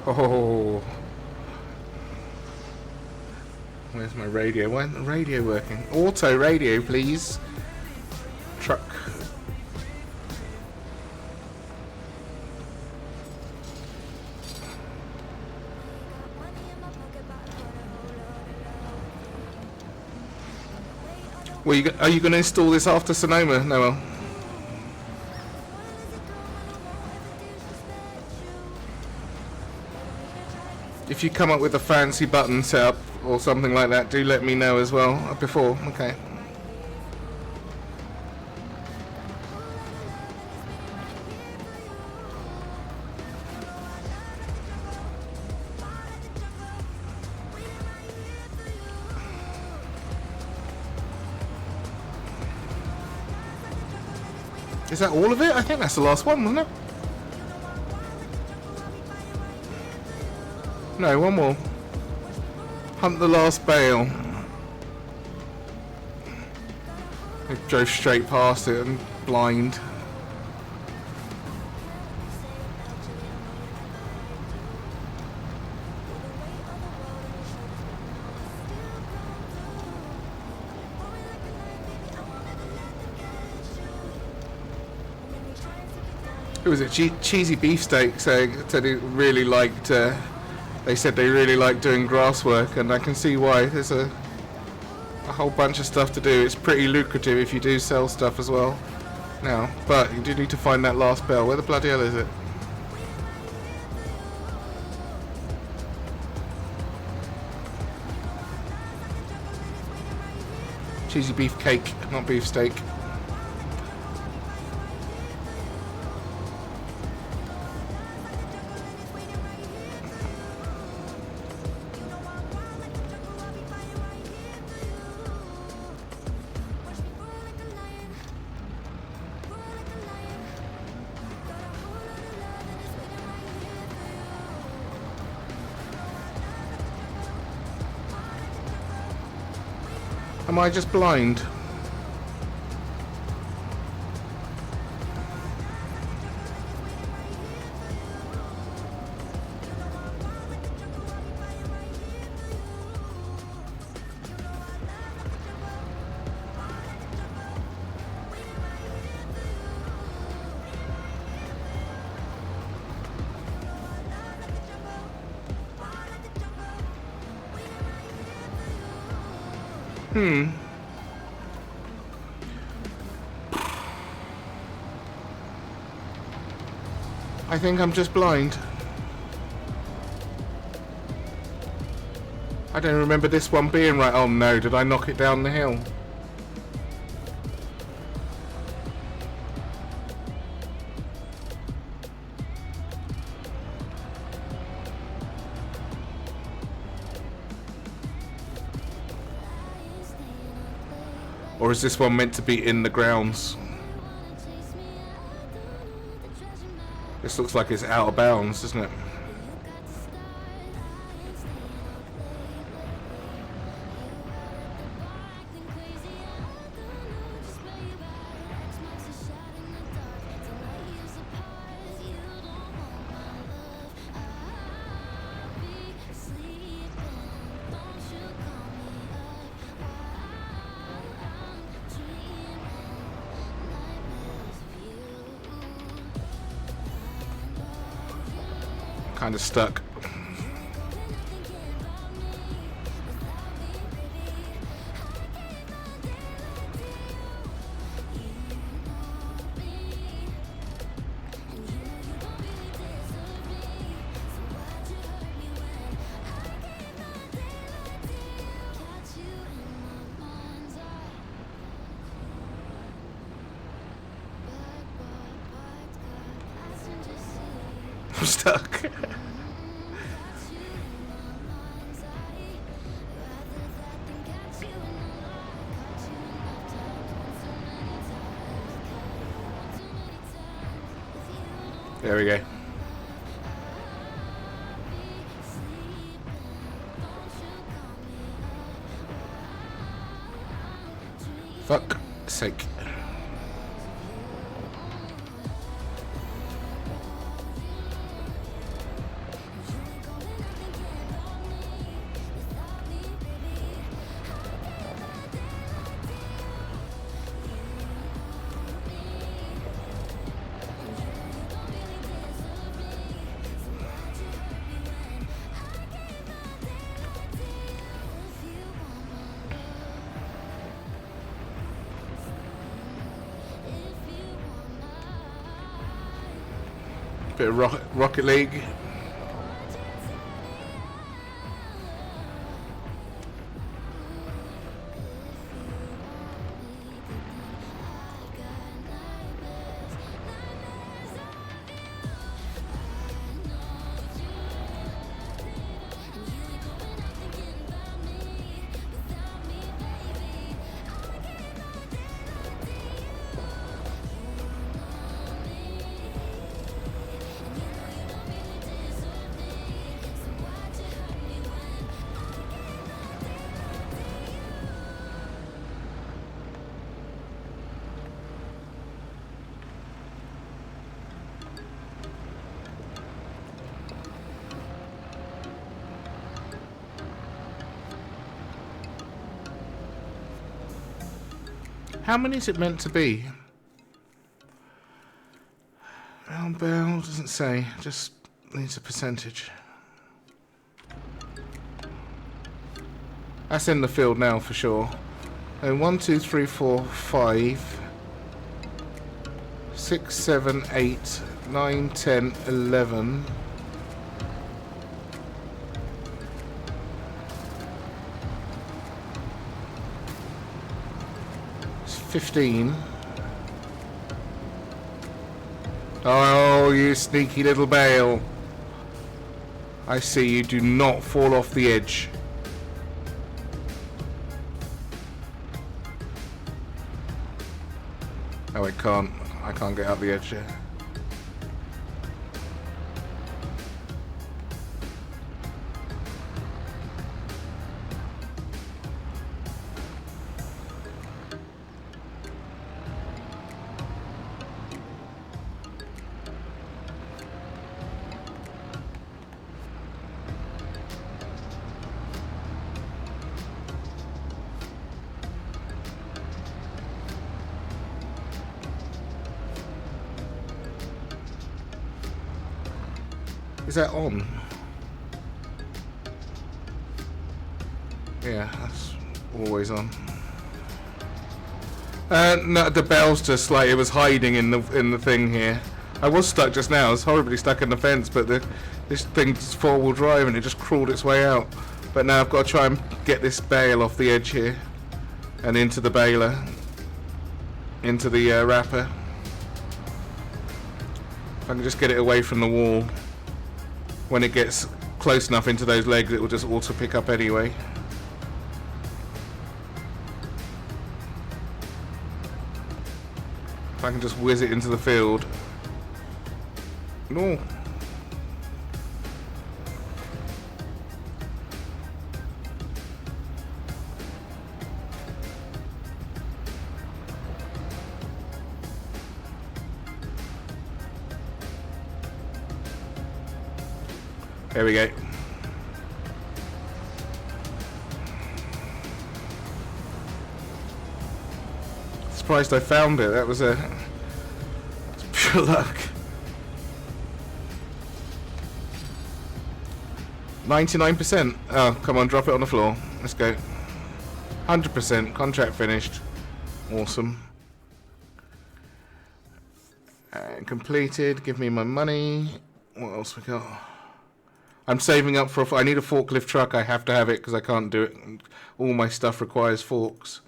Oh, where's my radio? Why isn't the radio working? Auto radio, please. Truck. Well, are you going to install this after Sonoma, Noel? If you come up with a fancy button setup or something like that, do let me know as well before. Okay. Is that all of it? I think that's the last one, wasn't it? No, one more. Hunt the last bale. I drove straight past it and blind. Who was it? Cheesy Beefsteak saying said he really liked. They said they really like doing grass work, and I can see why. There's a whole bunch of stuff to do. It's pretty lucrative if you do sell stuff as well. Now, but you do need to find that last bell. Where the bloody hell is it? Cheesy beef cake, not beefsteak. Am I just blind? I think I'm just blind. I don't remember this one being right. Oh no, did I knock it down the hill? Or is this one meant to be in the grounds? This looks like it's out of bounds, doesn't it? Kind of stuck. I'm stuck. There we go. Fuck sake. Bit of Rocket League. How many is it meant to be? Round bale? Doesn't say. Just needs a percentage. That's in the field now for sure. And 1, 2, 3, 4, 5, 6, 7, 8, 9, 10, 11. It's 15. Oh, you sneaky little bale. I see you. Do not fall off the edge. Oh, I can't get up the edge here. Is that on? Yeah, that's always on. No, the bell's just like it was hiding in the thing here. I was stuck just now. I was horribly stuck in the fence, but this thing's four-wheel drive and it just crawled its way out. But now I've got to try and get this bale off the edge here and into the baler, into the wrapper. If I can just get it away from the wall. When it gets close enough into those legs, it will just auto pick up anyway. If I can just whiz it into the field. No. There we go. Surprised I found it. That was that's pure luck. 99%. Oh, come on, drop it on the floor. Let's go. 100%. Contract finished. Awesome. And completed. Give me my money. What else we got? I'm saving up for I need a forklift truck. I have to have it because I can't do it. All my stuff requires forks.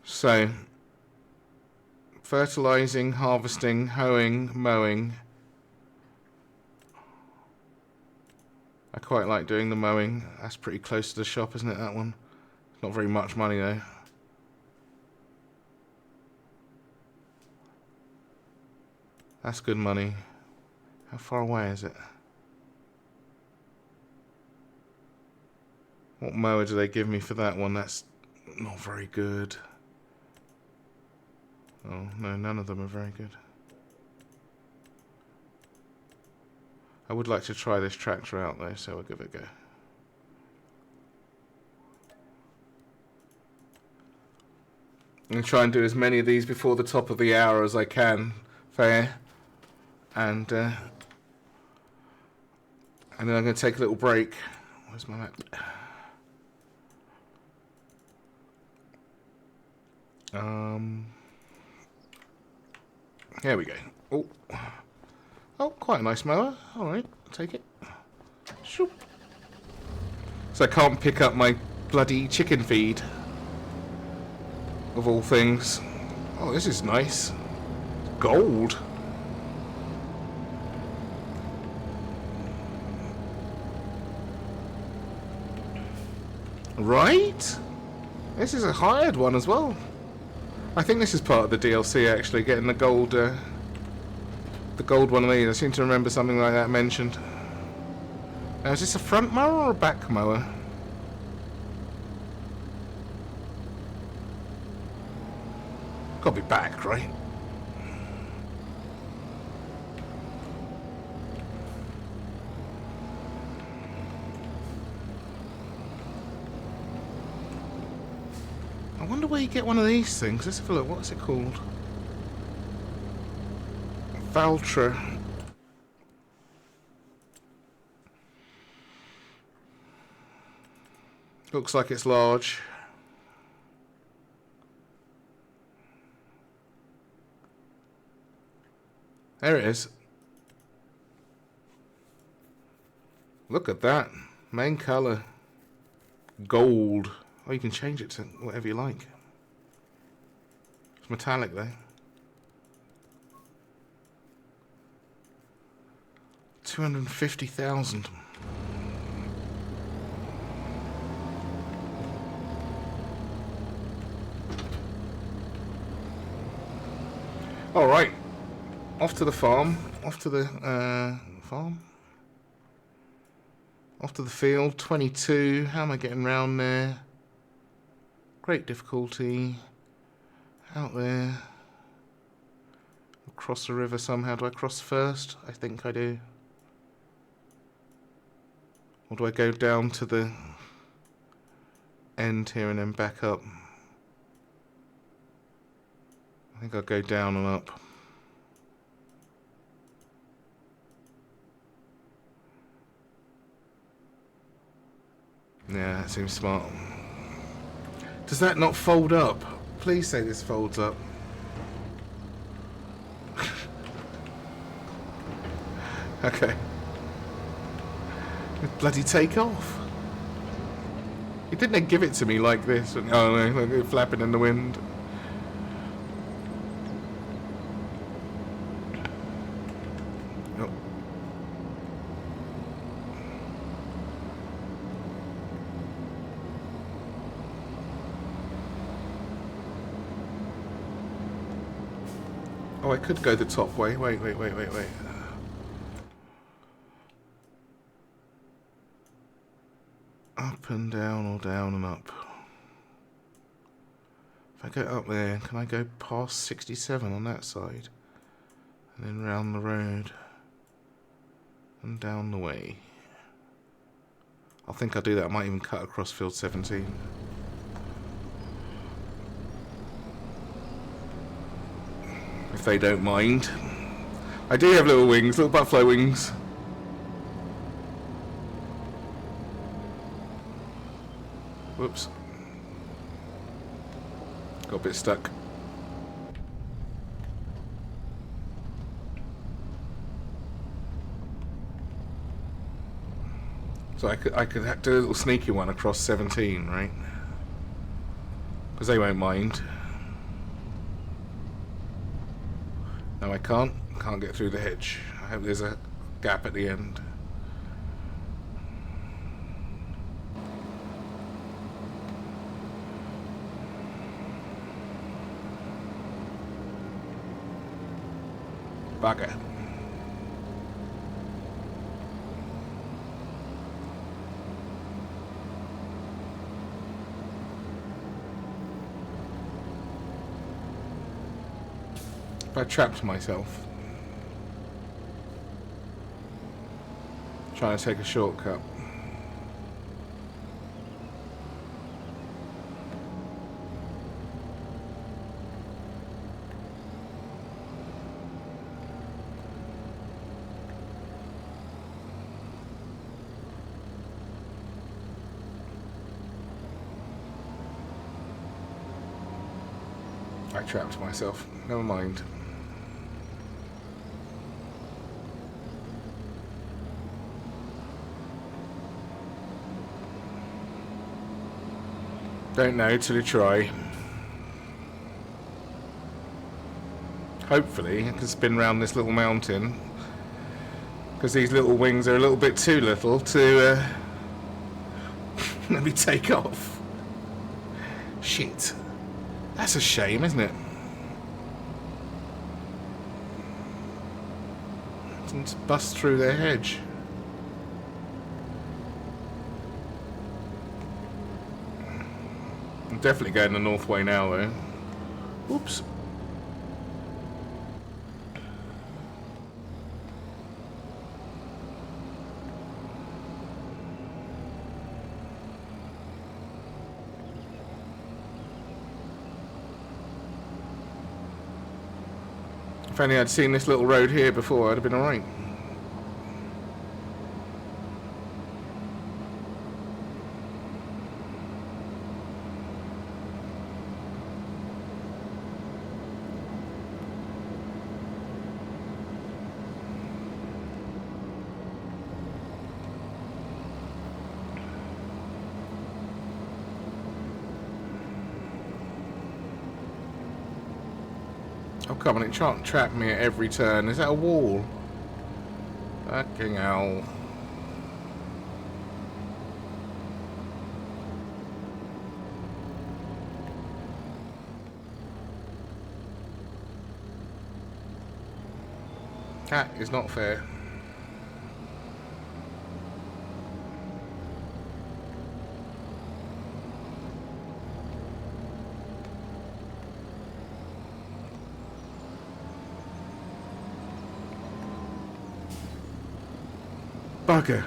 So, fertilizing, harvesting, hoeing, mowing. I quite like doing the mowing. That's pretty close to the shop, isn't it, that one? Not very much money, though. That's good money. How far away is it? What mower do they give me for that one? That's not very good. Oh, no, none of them are very good. I would like to try this tractor out, though, so I'll give it a go. I'm going to try and do as many of these before the top of the hour as I can. Fair. And then I'm going to take a little break. Where's my map? Here we go. Oh, quite a nice mower. All right, I'll take it. Shoop. So I can't pick up my bloody chicken feed. Of all things. Oh, this is nice. Gold. Right? This is a hired one as well. I think this is part of the DLC actually, getting the gold one of these. I seem to remember something like that mentioned. Now, is this a front mower or a back mower? Gotta be back, right? I wonder where you get one of these things. Let's have a look. What's it called? Valtra Looks like it's large. There it is. Look at that. Main colour. Gold. Oh, you can change it to whatever you like. It's metallic though. 250,000. All right. Off to the farm. Off to the farm. Off to the field. 22. How am I getting round there? Great difficulty. Out there. Across the river somehow. Do I cross first? I think I do. Or do I go down to the end here and then back up? I think I'll go down and up. Yeah, that seems smart. Does that not fold up? Please say this folds up. Okay. Bloody take off. He didn't give it to me like this. Oh no, like it flapping in the wind. Oh. Oh, I could go the top way. Wait. Up and down or down and up. If I go up there, can I go past 67 on that side? And then round the road. And down the way. I think I'll do that. I might even cut across field 17. If they don't mind. I do have little wings, little butterfly wings. Whoops. Got a bit stuck. So I could do a little sneaky one across 17, right? Because they won't mind. No, I can't. Can't get through the hedge. I hope there's a gap at the end. Bugger. I trapped myself. Trying to take a shortcut. I trapped myself. Never mind. Don't know till you try. Hopefully I can spin round this little mountain, because these little wings are a little bit too little to let me take off. Shit. That's a shame, isn't it? Didn't bust through their hedge. I'm definitely going the north way now, though. Oops. If only I'd seen this little road here before, I'd have been alright. Oh, come on, it can't trap me at every turn. Is that a wall? Fucking hell. That is not fair. Bugger.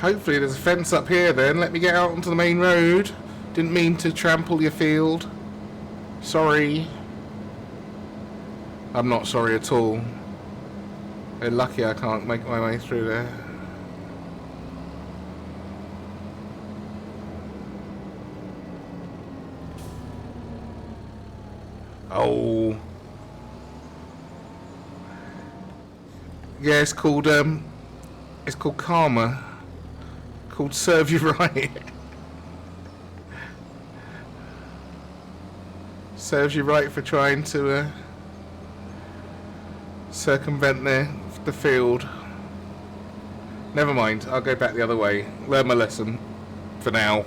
Hopefully there's a fence up here then. Let me get out onto the main road. Didn't mean to trample your field. Sorry. I'm not sorry at all. They're lucky I can't make my way through there. Oh. Yeah, it's called karma. Called serve you right. Serves you right for trying to circumvent the field. Never mind, I'll go back the other way. Learn my lesson for now.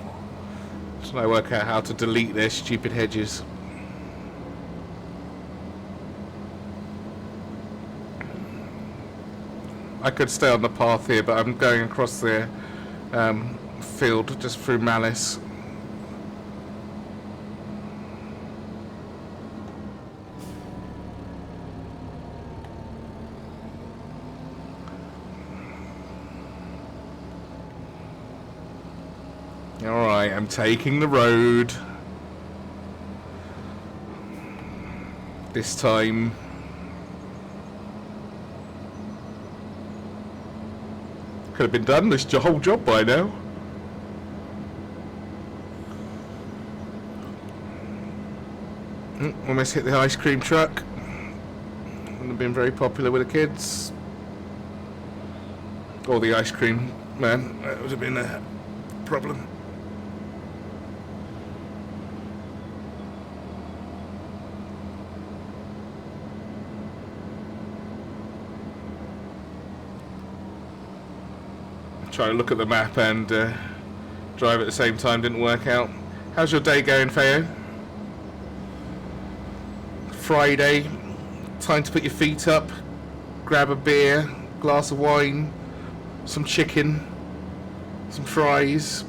Until I work out how to delete their stupid hedges. I could stay on the path here, but I'm going across the field just through malice. Alright, I'm taking the road. This time. Could have been done this whole job by now. Almost hit the ice cream truck. Wouldn't have been very popular with the kids. Or the ice cream man. That would have been a problem. Trying to look at the map and drive at the same time didn't work out. How's your day going, Feo? Friday, time to put your feet up, grab a beer, glass of wine, some chicken, some fries.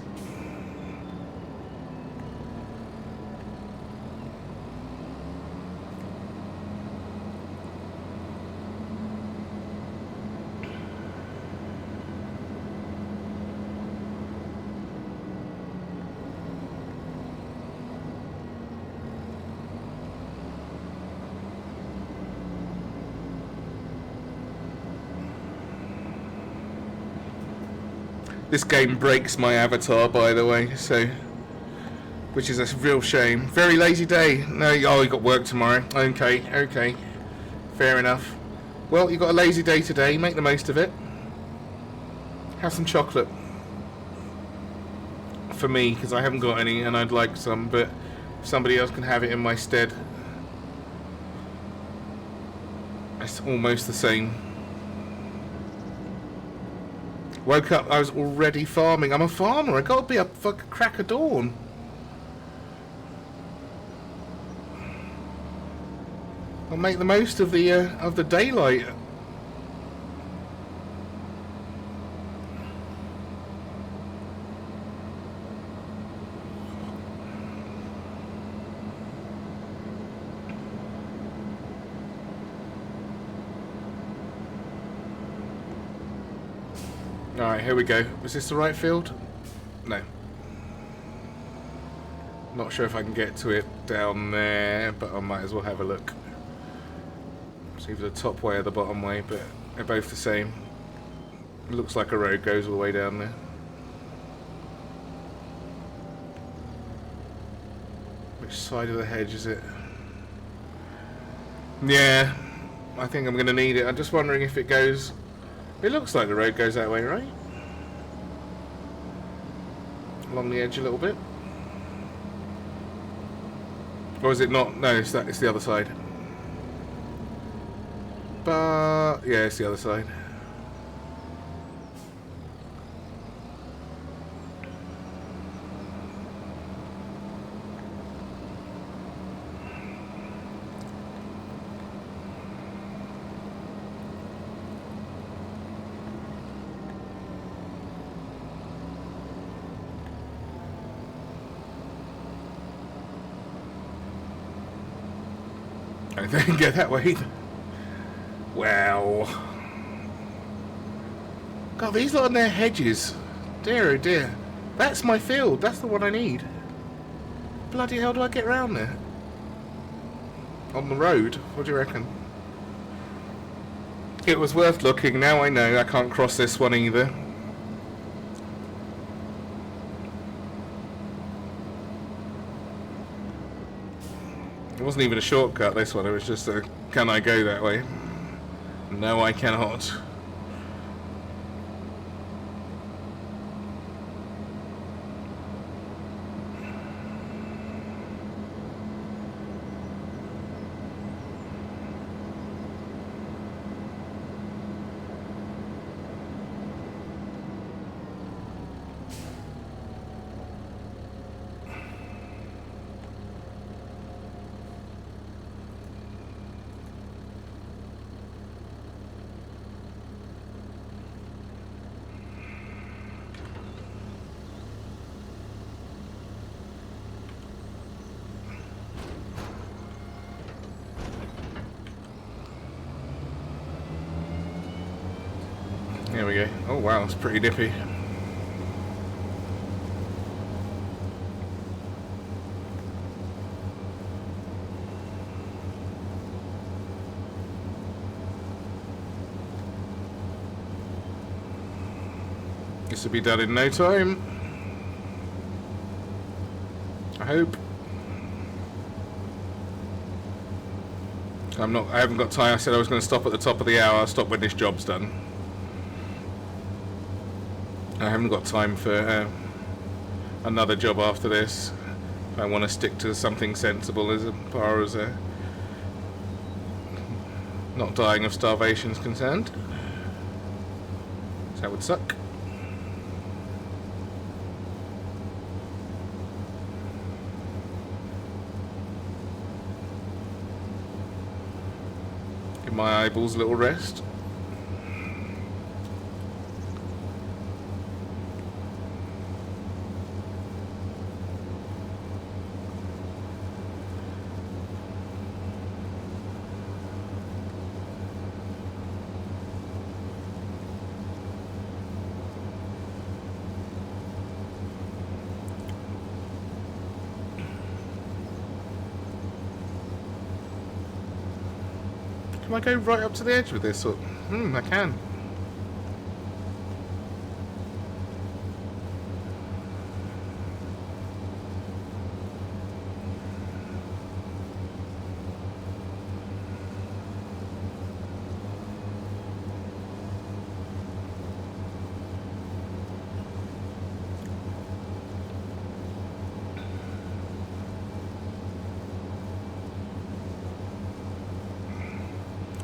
This game breaks my avatar, by the way, so, which is a real shame. Very lazy day. No, oh, you got work tomorrow. Okay, fair enough. Well, you got a lazy day today. Make the most of it. Have some chocolate for me, because I haven't got any, and I'd like some. But if somebody else can have it in my stead, it's almost the same. Woke up, I was already farming. I'm a farmer, I gotta be up for crack of dawn. I'll make the most of the daylight. Alright, here we go. Was this the right field? No. Not sure if I can get to it down there, but I might as well have a look. It's either the top way or the bottom way, but they're both the same. It looks like a road goes all the way down there. Which side of the hedge is it? Yeah, I think I'm going to need it. I'm just wondering if it goes... It looks like the road goes that way, right? Along the edge a little bit. Or is it not? No, it's the other side. But yeah, it's the other side. I didn't go that way either. Wow. God, these lot on their hedges. Dear oh dear. That's my field. That's the one I need. Bloody hell, do I get around there? On the road? What do you reckon? It was worth looking. Now I know I can't cross this one either. It wasn't even a shortcut, this one. It was just a, can I go that way? No, I cannot. There we go. Oh wow, it's pretty nippy. This will be done in no time. I hope. I haven't got time. I said I was going to stop at the top of the hour. I'll stop when this job's done. I haven't got time for another job after this. I want to stick to something sensible as far as not dying of starvation is concerned. So that would suck. Give my eyeballs a little rest. Can I go right up to the edge with this? Or, I can.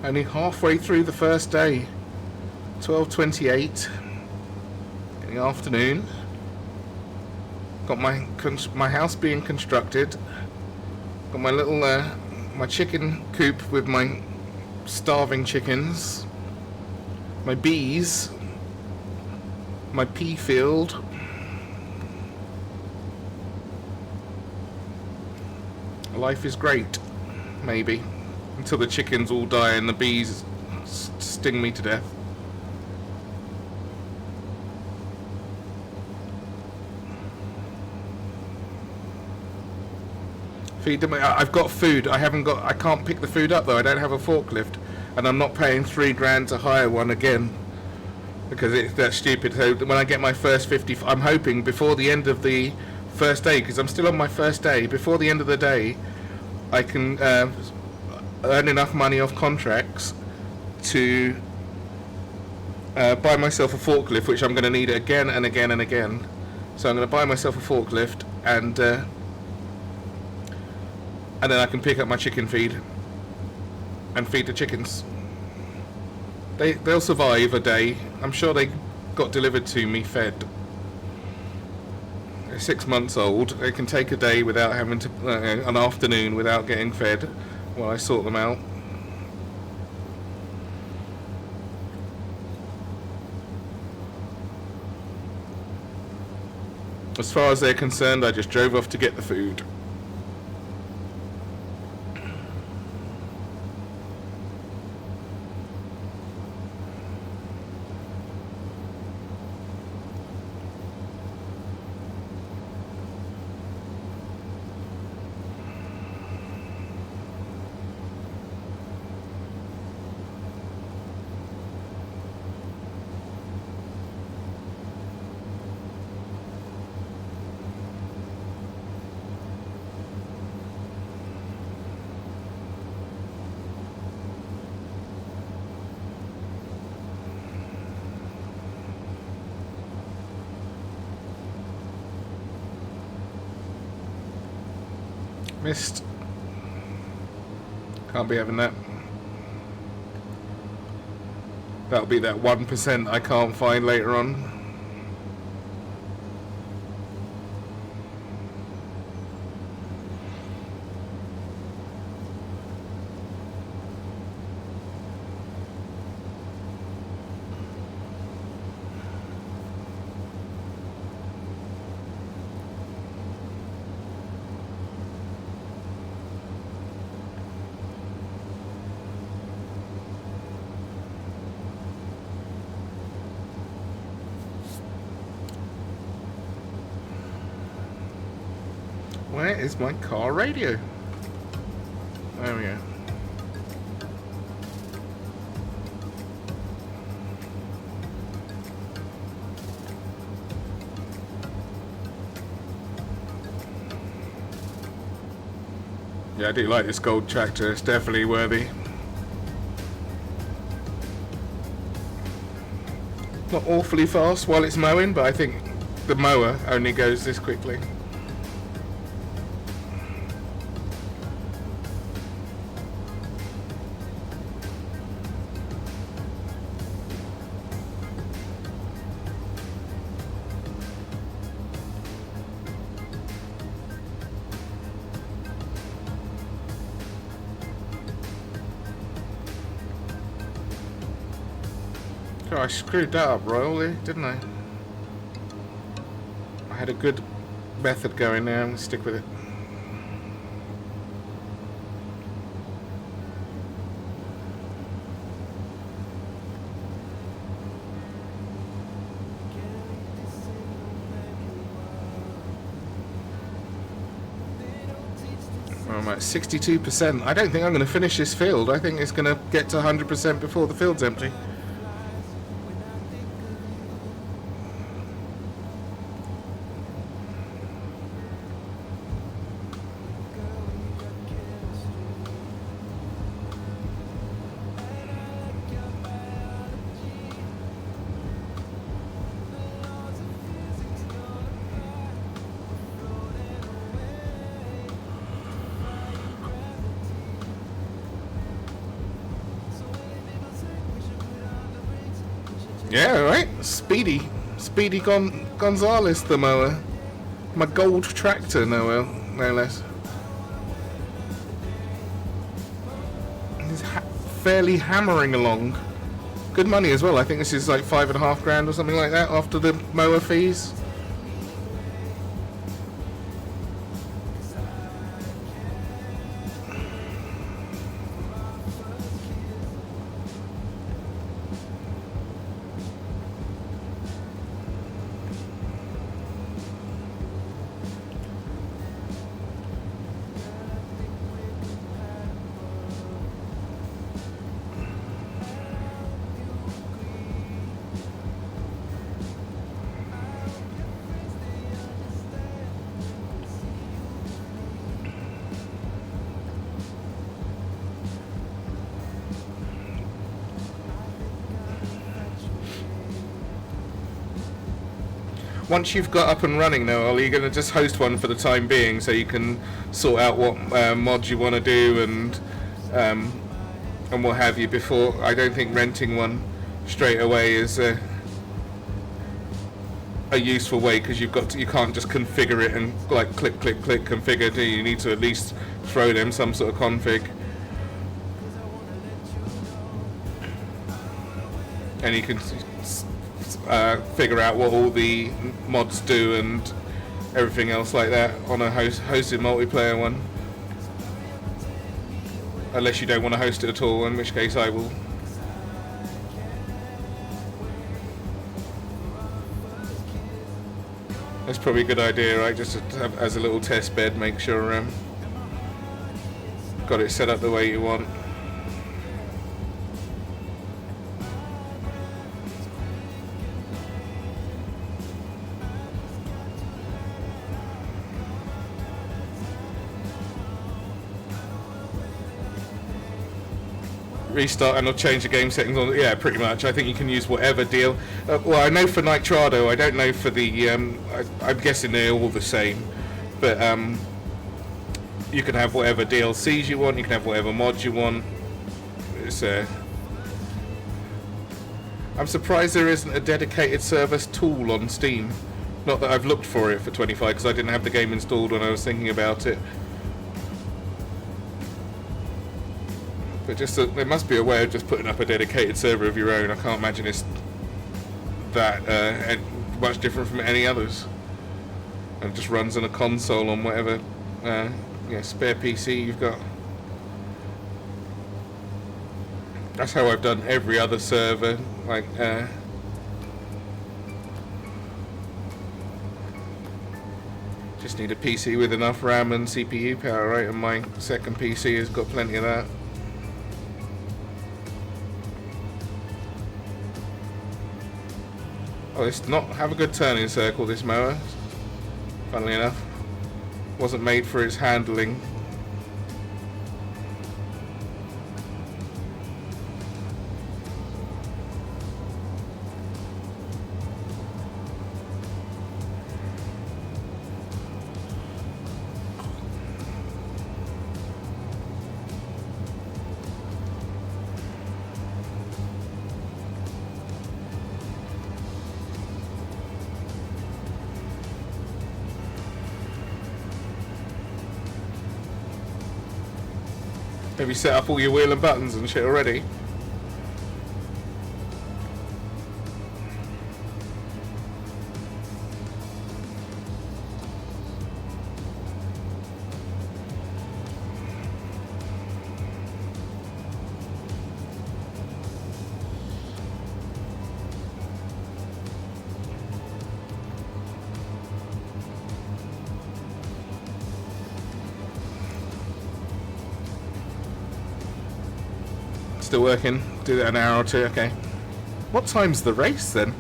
Only halfway through the first day. 12:28 in the afternoon. Got my house being constructed. Got my little my chicken coop with my starving chickens. My bees. My pea field. Life is great, maybe. Until the chickens all die and the bees sting me to death. Feed them. I've got food. I can't pick the food up though. I don't have a forklift, and I'm not paying $3,000 to hire one again because that's stupid. So when I get my first 50, I'm hoping before the end of the first day, because I'm still on my first day. Before the end of the day, I can earn enough money off contracts to buy myself a forklift, which I'm going to need again and again and again. So I'm going to buy myself a forklift and and then I can pick up my chicken feed and feed the chickens. They'll survive a day. I'm sure they got delivered to me fed. They're 6 months old. They can take a day without having to, an afternoon without getting fed while I sort them out. As far as they're concerned, I just drove off to get the food. Missed. Can't be having that. That'll be that 1% I can't find later on. Where is my car radio? There we go. Yeah, I do like this gold tractor. It's definitely worthy. Not awfully fast while it's mowing, but I think the mower only goes this quickly. Oh, I screwed that up royally, didn't I? I had a good method going there. I'm going to stick with it. I'm at 62%. I don't think I'm going to finish this field. I think it's going to get to 100% before the field's empty. Yeah, right. Speedy Gonzalez, the mower. My gold tractor, no less. He's fairly hammering along. Good money as well. I think this is like $5.5 grand or something like that after the mower fees. Once you've got up and running though, are you going to just host one for the time being so you can sort out what mods you want to do and what have you before? I don't think renting one straight away is a useful way, because you can't just configure it and like click configure, do you? You need to at least throw them some sort of config, and you can figure out what all the mods do and everything else like that on a hosted multiplayer one, unless you don't want to host it at all, in which case I will. That's probably a good idea, right? Just to have as a little test bed, make sure got it set up the way you want. Restart and I'll change the game settings on. Yeah, pretty much. I think you can use whatever deal. Well, I know for Nitrado. I don't know for the. I'm guessing they're all the same, but you can have whatever DLCs you want. You can have whatever mods you want. It's I'm surprised there isn't a dedicated service tool on Steam. Not that I've looked for it for 25, because I didn't have the game installed when I was thinking about it. But just there must be a way of just putting up a dedicated server of your own. I can't imagine it's that much different from any others. And it just runs on a console on whatever spare PC you've got. That's how I've done every other server. Like just need a PC with enough RAM and CPU power, right? And my second PC has got plenty of that. Oh, it's not have a good turning circle, this mower. Funnily enough, wasn't made for its handling. Have you set up all your wheel and buttons and shit already? Still working. Do that an hour or two. Okay. What time's the race then?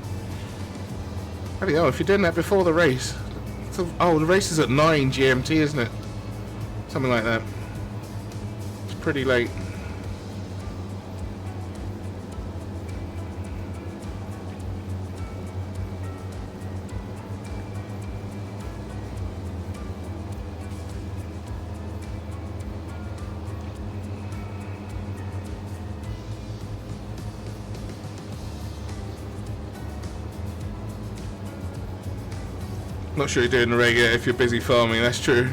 I don't know. If you're doing that before the race, oh, the race is at 9 GMT, isn't it? Something like that. It's pretty late. Not sure you're doing the regular if you're busy farming, that's true.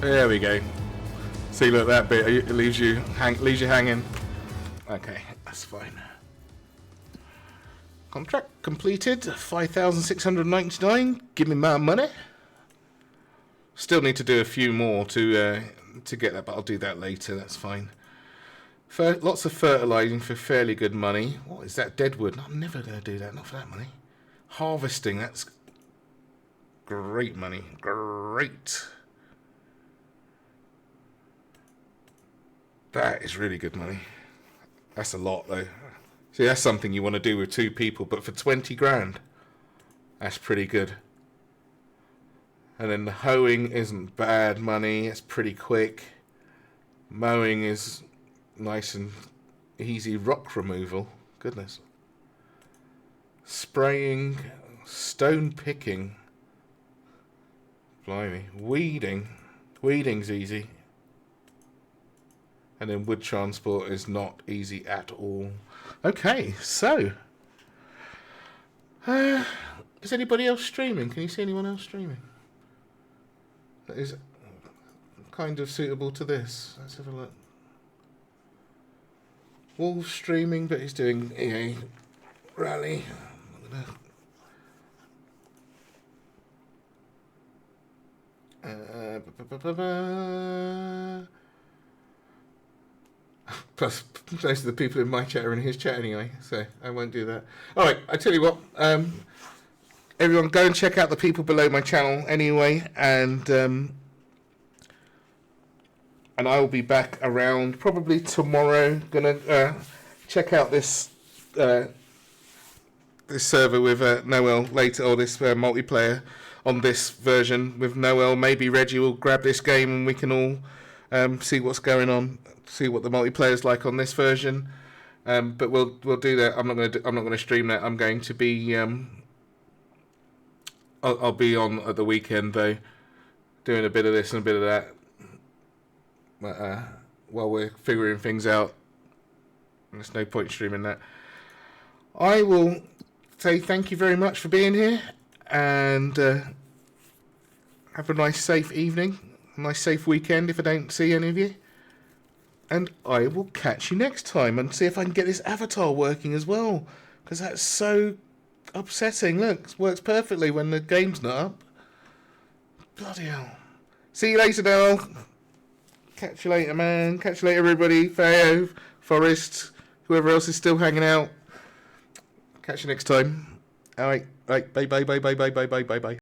There we go. See, look, that bit it leaves you hanging. Okay, that's fine. Contract completed. 5,699. Give me my money. Still need to do a few more to get that, but I'll do that later. That's fine. Lots of fertilizing for fairly good money. What is that? Deadwood? I'm never going to do that. Not for that money. Harvesting. That's great money. Great. That is really good money. That's a lot, though. See, that's something you want to do with 2 people, but for 20 grand, that's pretty good. And then the hoeing isn't bad money. It's pretty quick. Mowing is nice and easy. Rock removal. Goodness. Spraying. Stone picking. Blimey. Weeding. Weeding's easy. And then wood transport is not easy at all. Okay, so. Is anybody else streaming? Can you see anyone else streaming? That is kind of suitable to this. Let's have a look. Wolves streaming, but he's doing EA Rally. Plus, most of the people in my chat are in his chat anyway, so I won't do that. Alright, I tell you what, everyone go and check out the people below my channel anyway, and I will be back around probably tomorrow. Gonna check out this this server with Noel later, or this multiplayer on this version with Noel. Maybe Reggie will grab this game and we can all see what's going on, see what the multiplayer's like on this version. But we'll do that. I'm not going to stream that. I'm going to be I'll be on at the weekend though, doing a bit of this and a bit of that. But while we're figuring things out, there's no point streaming that. I will say thank you very much for being here, and have a nice safe evening, a nice safe weekend if I don't see any of you. And I will catch you next time and see if I can get this avatar working as well, because that's so upsetting. Look, it works perfectly when the game's not up. Bloody hell. See you later, Noel. Catch you later, man. Catch you later, everybody. Theo, Forrest, whoever else is still hanging out. Catch you next time. All right. Bye, bye, bye, bye, bye, bye, bye, bye, bye.